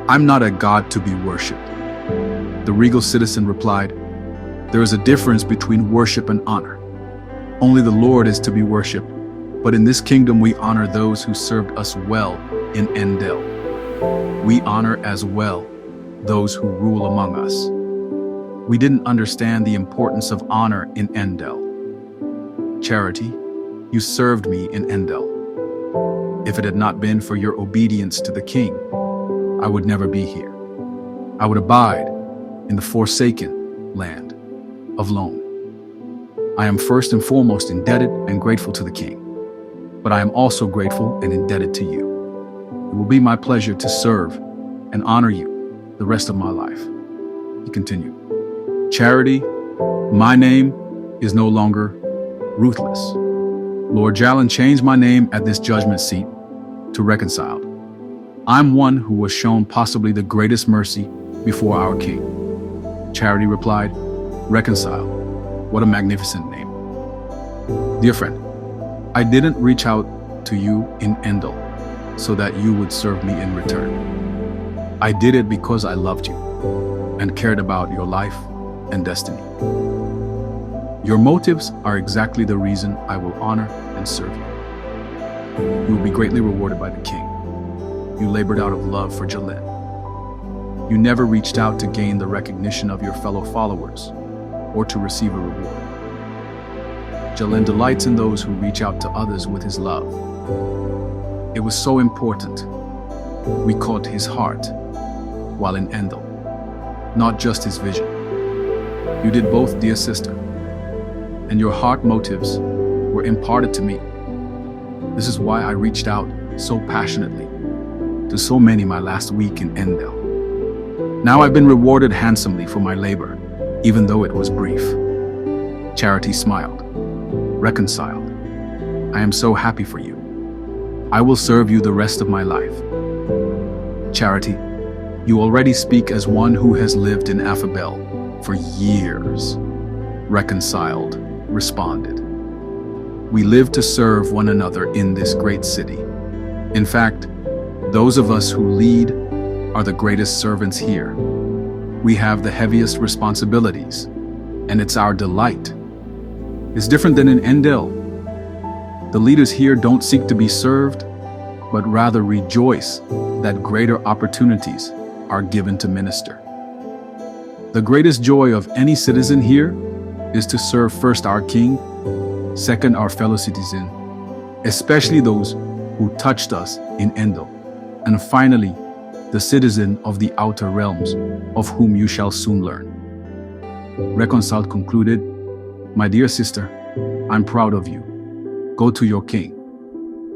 I'm not a god to be worshipped." The regal citizen replied, "There is a difference between worship and honor. Only the Lord is to be worshipped, but in this kingdom we honor those who served us well in Endel. We honor as well those who rule among us. We didn't understand the importance of honor in Endel. Charity, you served me in Endel. If it had not been for your obedience to the king, I would never be here. I would abide in the forsaken land of Lone. I am first and foremost indebted and grateful to the king, but I am also grateful and indebted to you. It will be my pleasure to serve and honor you the rest of my life." He continued, "Charity, my name is no longer Ruthless. Lord Jalyn changed my name at this judgment seat to Reconciled. I'm one who was shown possibly the greatest mercy before our king." Charity replied, "Reconciled, what a magnificent name. Dear friend, I didn't reach out to you in Endel so that you would serve me in return. I did it because I loved you and cared about your life and destiny. Your motives are exactly the reason I will honor and serve you. You will be greatly rewarded by the king. You labored out of love for Jalyn. You never reached out to gain the recognition of your fellow followers or to receive a reward. Jalyn delights in those who reach out to others with his love. It was so important. We caught his heart while in Endel, not just his vision. You did both, dear sister, and your heart motives were imparted to me. This is why I reached out so passionately to so many my last week in Endel. Now I've been rewarded handsomely for my labor, even though it was brief." Charity smiled. "Reconciled, I am so happy for you. I will serve you the rest of my life." Charity, you already speak as one who has lived in Affabel for years. Reconciled responded, "We live to serve one another in this great city. In fact, those of us who lead are the greatest servants here. We have the heaviest responsibilities, and it's our delight. It's different than in Endel. The leaders here don't seek to be served, but rather rejoice that greater opportunities are given to minister. The greatest joy of any citizen here is to serve first our king, second our fellow citizen, especially those who touched us in Endel, and finally the citizen of the outer realms, of whom you shall soon learn." Reconciled concluded, "My dear sister, I'm proud of you. Go to your king.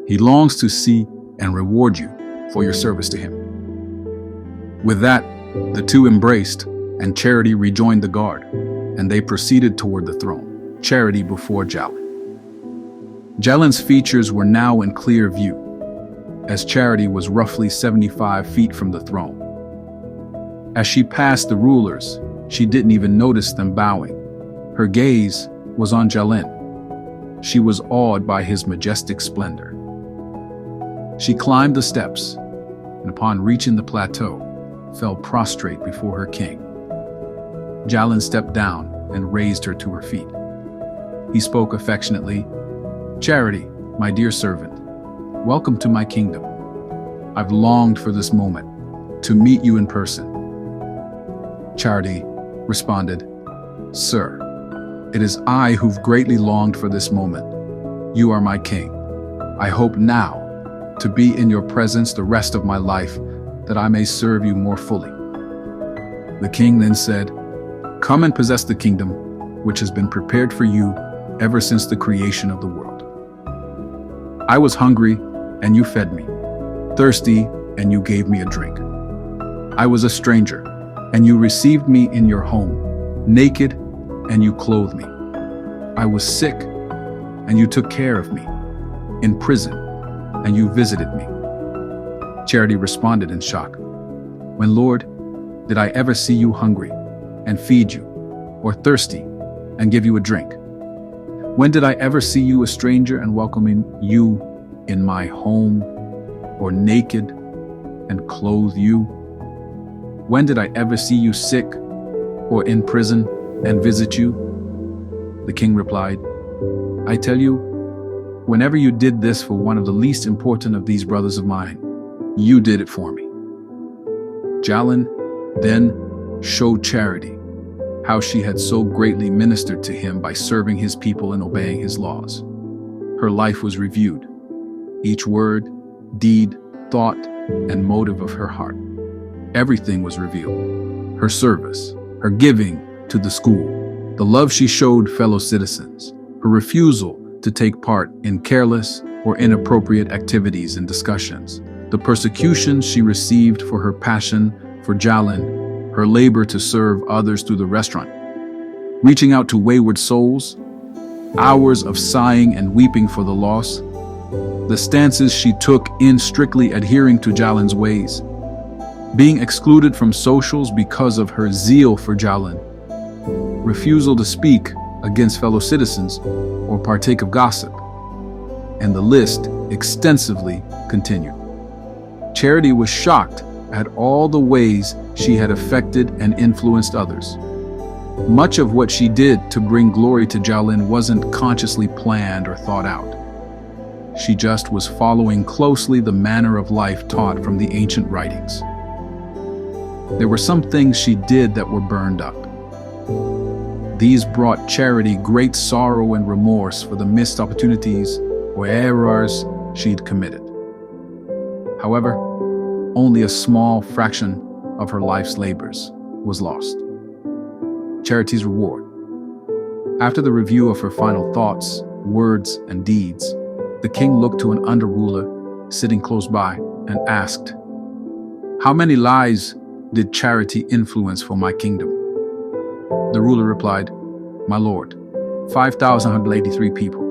He longs to see and reward you for your service to him." With that, the two embraced, and Charity rejoined the guard, and they proceeded toward the throne, Charity before Jalyn. Jalyn's features were now in clear view, as Charity was roughly 75 feet from the throne. As she passed the rulers, she didn't even notice them bowing. Her gaze was on Jalyn. She was awed by his majestic splendor. She climbed the steps, and upon reaching the plateau, fell prostrate before her king. Jalyn stepped down and raised her to her feet. He spoke affectionately, "Charity, my dear servant, welcome to my kingdom. I've longed for this moment, to meet you in person." Charity responded, "Sir, it is I who've greatly longed for this moment. You are my king. I hope now to be in your presence the rest of my life, that I may serve you more fully." The king then said, "Come and possess the kingdom, which has been prepared for you ever since the creation of the world. I was hungry, and you fed me, thirsty, and you gave me a drink. I was a stranger, and you received me in your home, naked, and you clothed me. I was sick, and you took care of me, in prison, and you visited me." Charity responded in shock, "When, Lord, did I ever see you hungry and feed you, or thirsty and give you a drink? When did I ever see you a stranger and welcoming you in my home, or naked and clothe you? When did I ever see you sick or in prison and visit you?" The king replied, "I tell you, whenever you did this for one of the least important of these brothers of mine, you did it for me." Jalyn then showed Charity how she had so greatly ministered to him by serving his people and obeying his laws. Her life was reviewed. Each word, deed, thought, and motive of her heart. Everything was revealed. Her service, her giving to the school, the love she showed fellow citizens, her refusal to take part in careless or inappropriate activities and discussions, the persecution she received for her passion for Jalyn, her labor to serve others through the restaurant, reaching out to wayward souls, hours of sighing and weeping for the loss, the stances she took in strictly adhering to Jalyn's ways, being excluded from socials because of her zeal for Jalyn, refusal to speak against fellow citizens or partake of gossip, and the list extensively continued. Charity was shocked at all the ways she had affected and influenced others. Much of what she did to bring glory to Jalyn wasn't consciously planned or thought out. She just was following closely the manner of life taught from the ancient writings. There were some things she did that were burned up. These brought Charity great sorrow and remorse for the missed opportunities or errors she'd committed. However, only a small fraction of her life's labors was lost. Charity's reward. After the review of her final thoughts, words, and deeds, the king looked to an under-ruler sitting close by and asked, "How many lives did Charity influence for my kingdom?" The ruler replied, "My lord, 5,183 people,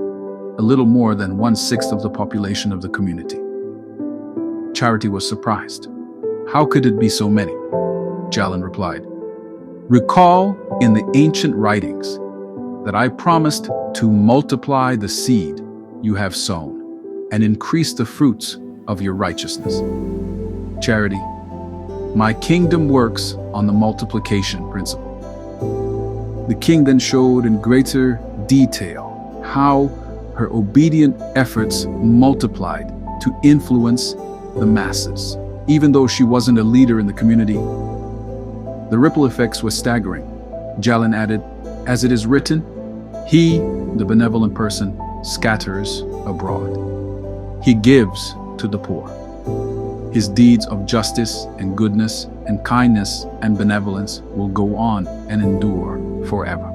a little more than 1/6 of the population of the community." Charity was surprised. "How could it be so many?" Jalyn replied, "Recall in the ancient writings that I promised to multiply the seed you have sown and increase the fruits of your righteousness. Charity, my kingdom works on the multiplication principle." The king then showed in greater detail how her obedient efforts multiplied to influence the masses, even though she wasn't a leader in the community. The ripple effects were staggering. Jalyn added, "As it is written, he, the benevolent person, scatters abroad. He gives to the poor. His deeds of justice and goodness and kindness and benevolence will go on and endure forever.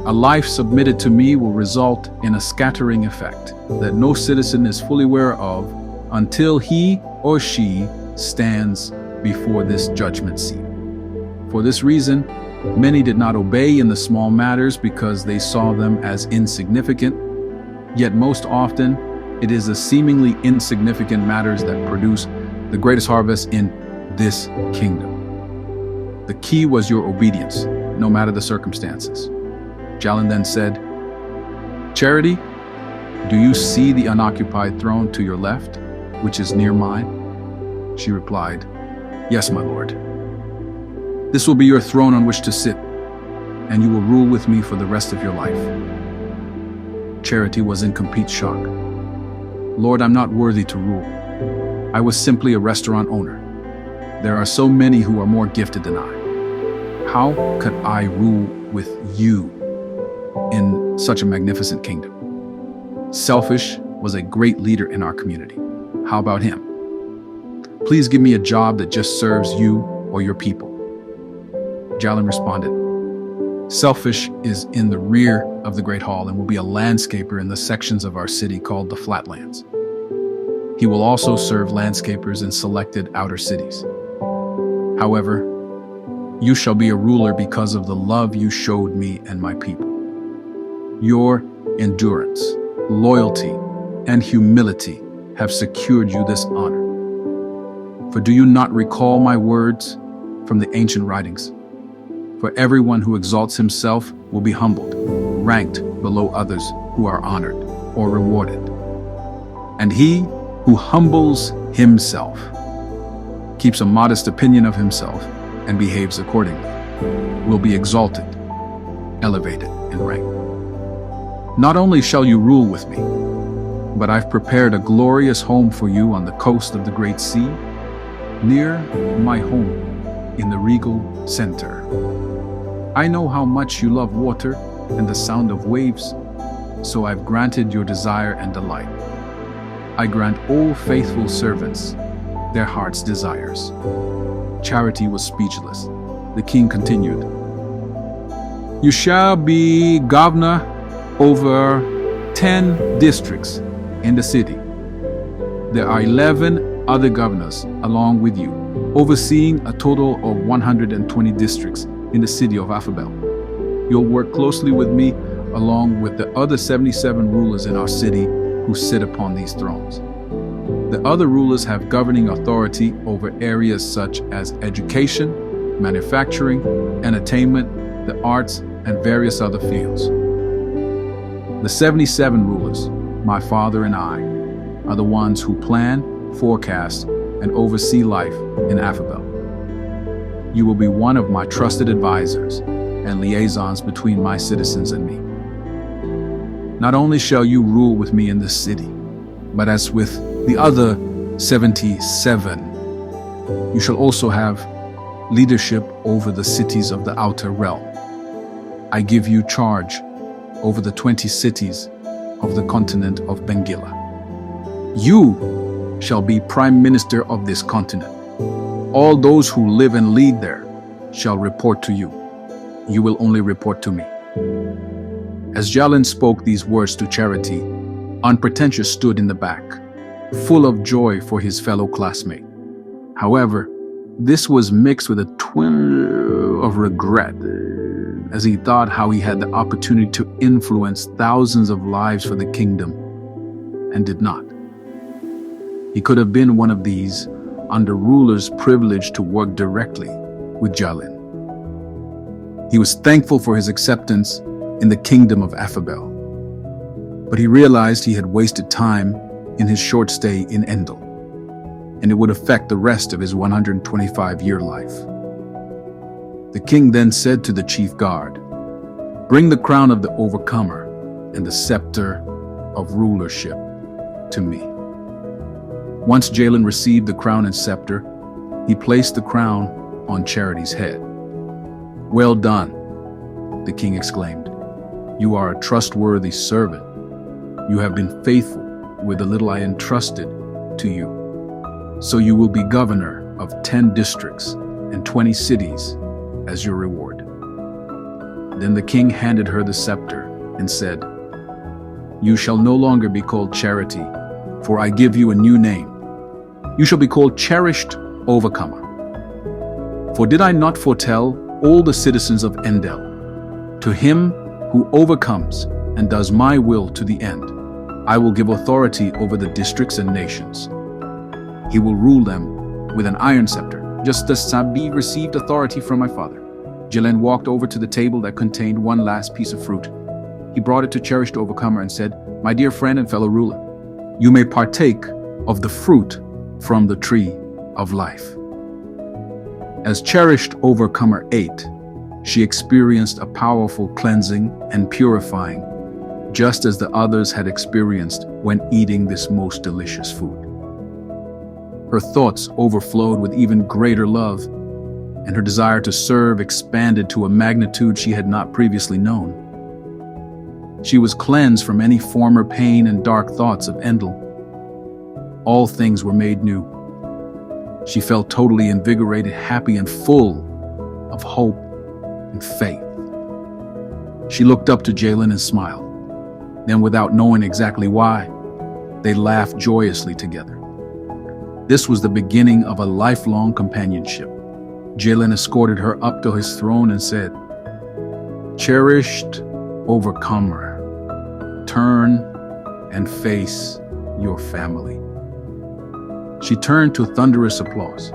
A life submitted to me will result in a scattering effect that no citizen is fully aware of until he or she stands before this judgment seat. For this reason, many did not obey in the small matters because they saw them as insignificant, yet most often it is the seemingly insignificant matters that produce the greatest harvest in this kingdom. The key was your obedience, no matter the circumstances." Jalyn then said, "Charity, do you see the unoccupied throne to your left, which is near mine?" She replied, "Yes, my lord. This will be your throne on which to sit and you will rule with me for the rest of your life." Charity was in complete shock. "Lord, I'm not worthy to rule. I was simply a restaurant owner. There are so many who are more gifted than I. How could I rule with you in such a magnificent kingdom?" Selfish was a great leader in our community. How about him? "Please give me a job that just serves you or your people." Jalyn responded, "Selfish is in the rear of the Great Hall and will be a landscaper in the sections of our city called the Flatlands. He will also serve landscapers in selected outer cities. However, you shall be a ruler because of the love you showed me and my people. Your endurance, loyalty, and humility have secured you this honor. For do you not recall my words from the ancient writings? For everyone who exalts himself will be humbled, ranked below others who are honored or rewarded. And he who humbles himself, keeps a modest opinion of himself, and behaves accordingly, will be exalted, elevated in rank. Not only shall you rule with me, but I've prepared a glorious home for you on the coast of the Great Sea, near my home in the regal center. I know how much you love water and the sound of waves, so I've granted your desire and delight. I grant all faithful servants their heart's desires." Charity was speechless. The king continued, "You shall be governor over 10 districts in the city. There are 11 other governors along with you, overseeing a total of 120 districts in the city of Affabel. You'll work closely with me along with the other 77 rulers in our city who sit upon these thrones. The other rulers have governing authority over areas such as education, manufacturing, entertainment, the arts, and various other fields. The 77 rulers, my father and I, are the ones who plan, forecast, and oversee life in Affabel. You will be one of my trusted advisors and liaisons between my citizens and me. Not only shall you rule with me in this city, but as with the other 77, you shall also have leadership over the cities of the outer realm. I give you charge over the 20 cities of the continent of Bengila. You shall be prime minister of this continent. All those who live and lead there shall report to you. You will only report to me." As Jalyn spoke these words to Charity, Unpretentious stood in the back, full of joy for his fellow classmate. However, this was mixed with a twinge of regret as he thought how he had the opportunity to influence thousands of lives for the kingdom and did not. He could have been one of these under rulers privileged to work directly with Jalyn. He was thankful for his acceptance in the Kingdom of Affabel, but he realized he had wasted time in his short stay in Endel, and it would affect the rest of his 125-year life. The king then said to the chief guard, "Bring the crown of the overcomer and the scepter of rulership to me." Once Jalyn received the crown and scepter, he placed the crown on Charity's head. "Well done," the king exclaimed. "You are a trustworthy servant. You have been faithful with the little I entrusted to you. So you will be governor of 10 districts and 20 cities as your reward." Then the king handed her the scepter and said, "You shall no longer be called Charity, for I give you a new name. You shall be called Cherished Overcomer. For did I not foretell all the citizens of Endel? To him who overcomes and does my will to the end, I will give authority over the districts and nations. He will rule them with an iron scepter, just as Sabi received authority from my father." Jalyn walked over to the table that contained one last piece of fruit. He brought it to Cherished Overcomer and said, "My dear friend and fellow ruler, you may partake of the fruit from the tree of life." As Cherished Overcomer ate, She experienced a powerful cleansing and purifying, just as the others had experienced when eating this most delicious food. Her thoughts overflowed with even greater love, and her desire to serve expanded to a magnitude she had not previously known. She was cleansed from any former pain and dark thoughts of Endel. All things were made new. She felt totally invigorated, happy, and full of hope and faith. She looked up to Jalyn and smiled. Then, without knowing exactly why, they laughed joyously together. This was the beginning of a lifelong companionship. Jalyn escorted her up to his throne and said, "Cherished overcomer, turn and face your family." She turned to thunderous applause.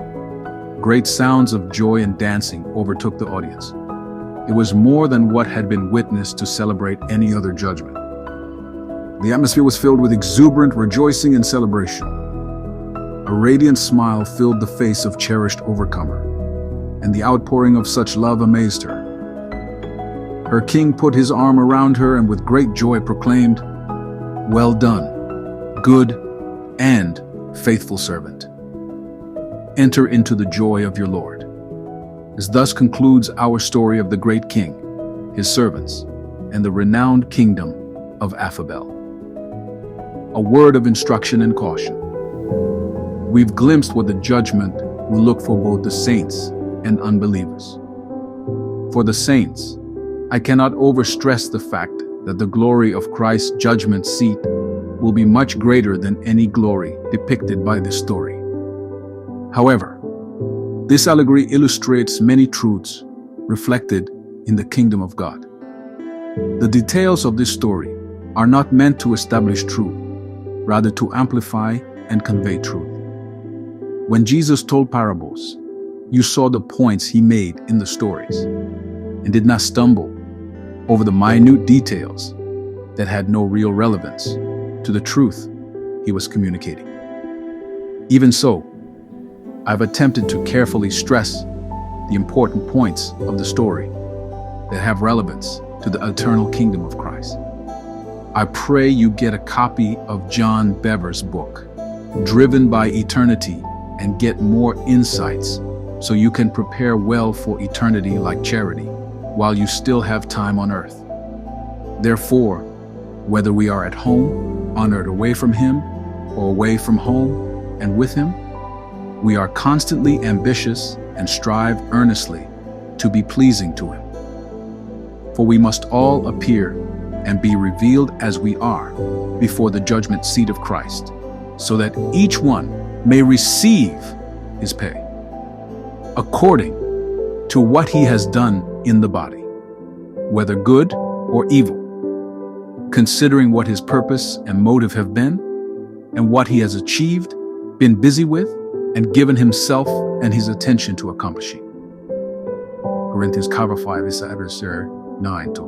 Great sounds of joy and dancing overtook the audience. It was more than what had been witnessed to celebrate any other judgment. The atmosphere was filled with exuberant rejoicing and celebration. A radiant smile filled the face of cherished overcomer, and the outpouring of such love amazed her. Her king put his arm around her and with great joy proclaimed, "Well done, good and faithful servant. Enter into the joy of your Lord." As thus concludes our story of the great king, his servants, and the renowned kingdom of Affabel. A word of instruction and caution. We've glimpsed what the judgment will look for both the saints and unbelievers. For the saints, I cannot overstress the fact that the glory of Christ's judgment seat will be much greater than any glory depicted by this story. However, this allegory illustrates many truths reflected in the kingdom of God. The details of this story are not meant to establish truth, rather to amplify and convey truth. When Jesus told parables, you saw the points he made in the stories and did not stumble over the minute details that had no real relevance to the truth he was communicating. Even so, I've attempted to carefully stress the important points of the story that have relevance to the eternal kingdom of Christ. I pray you get a copy of John Bevere's book, Driven by Eternity, and get more insights so you can prepare well for eternity like charity while you still have time on earth. Therefore, whether we are at home, honored away from Him, or away from home and with Him, we are constantly ambitious and strive earnestly to be pleasing to Him. For we must all appear and be revealed as we are before the judgment seat of Christ, so that each one may receive his pay, according to what he has done in the body, whether good or evil, considering what his purpose and motive have been, and what he has achieved, been busy with, and given himself and his attention to accomplishing. Corinthians 5 is adversary 9 to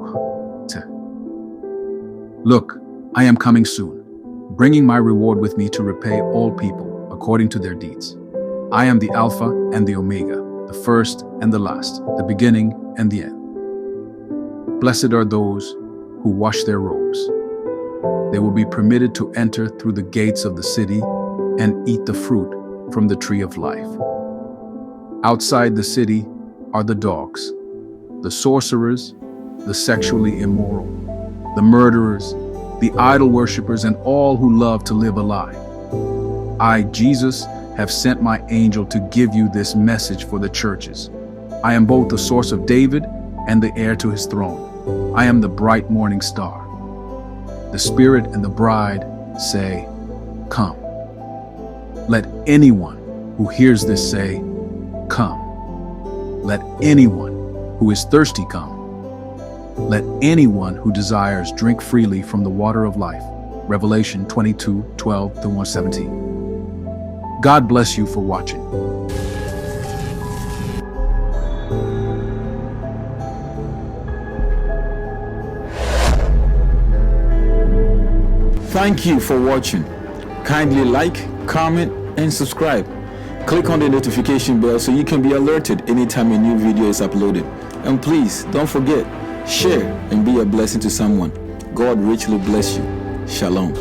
10. Look, I am coming soon, bringing my reward with me to repay all people according to their deeds. I am the Alpha and the Omega, the first and the last, the beginning and the end. Blessed are those who wash their robes. They will be permitted to enter through the gates of the city and eat the fruit from the tree of life. Outside the city are the dogs, the sorcerers, the sexually immoral, the murderers, the idol worshippers, and all who love to live a lie. I, Jesus, have sent my angel to give you this message for the churches. I am both the source of David and the heir to his throne. I am the bright morning star. The Spirit and the bride say, "Come." Let anyone who hears this say, "Come." Let anyone who is thirsty come. Let anyone who desires drink freely from the water of life. Revelation 22:12-117. God bless you for watching. Thank you for watching. Kindly like, comment, and subscribe. Click on the notification bell so you can be alerted anytime a new video is uploaded. And please, don't forget, share and be a blessing to someone. God richly bless you. Shalom.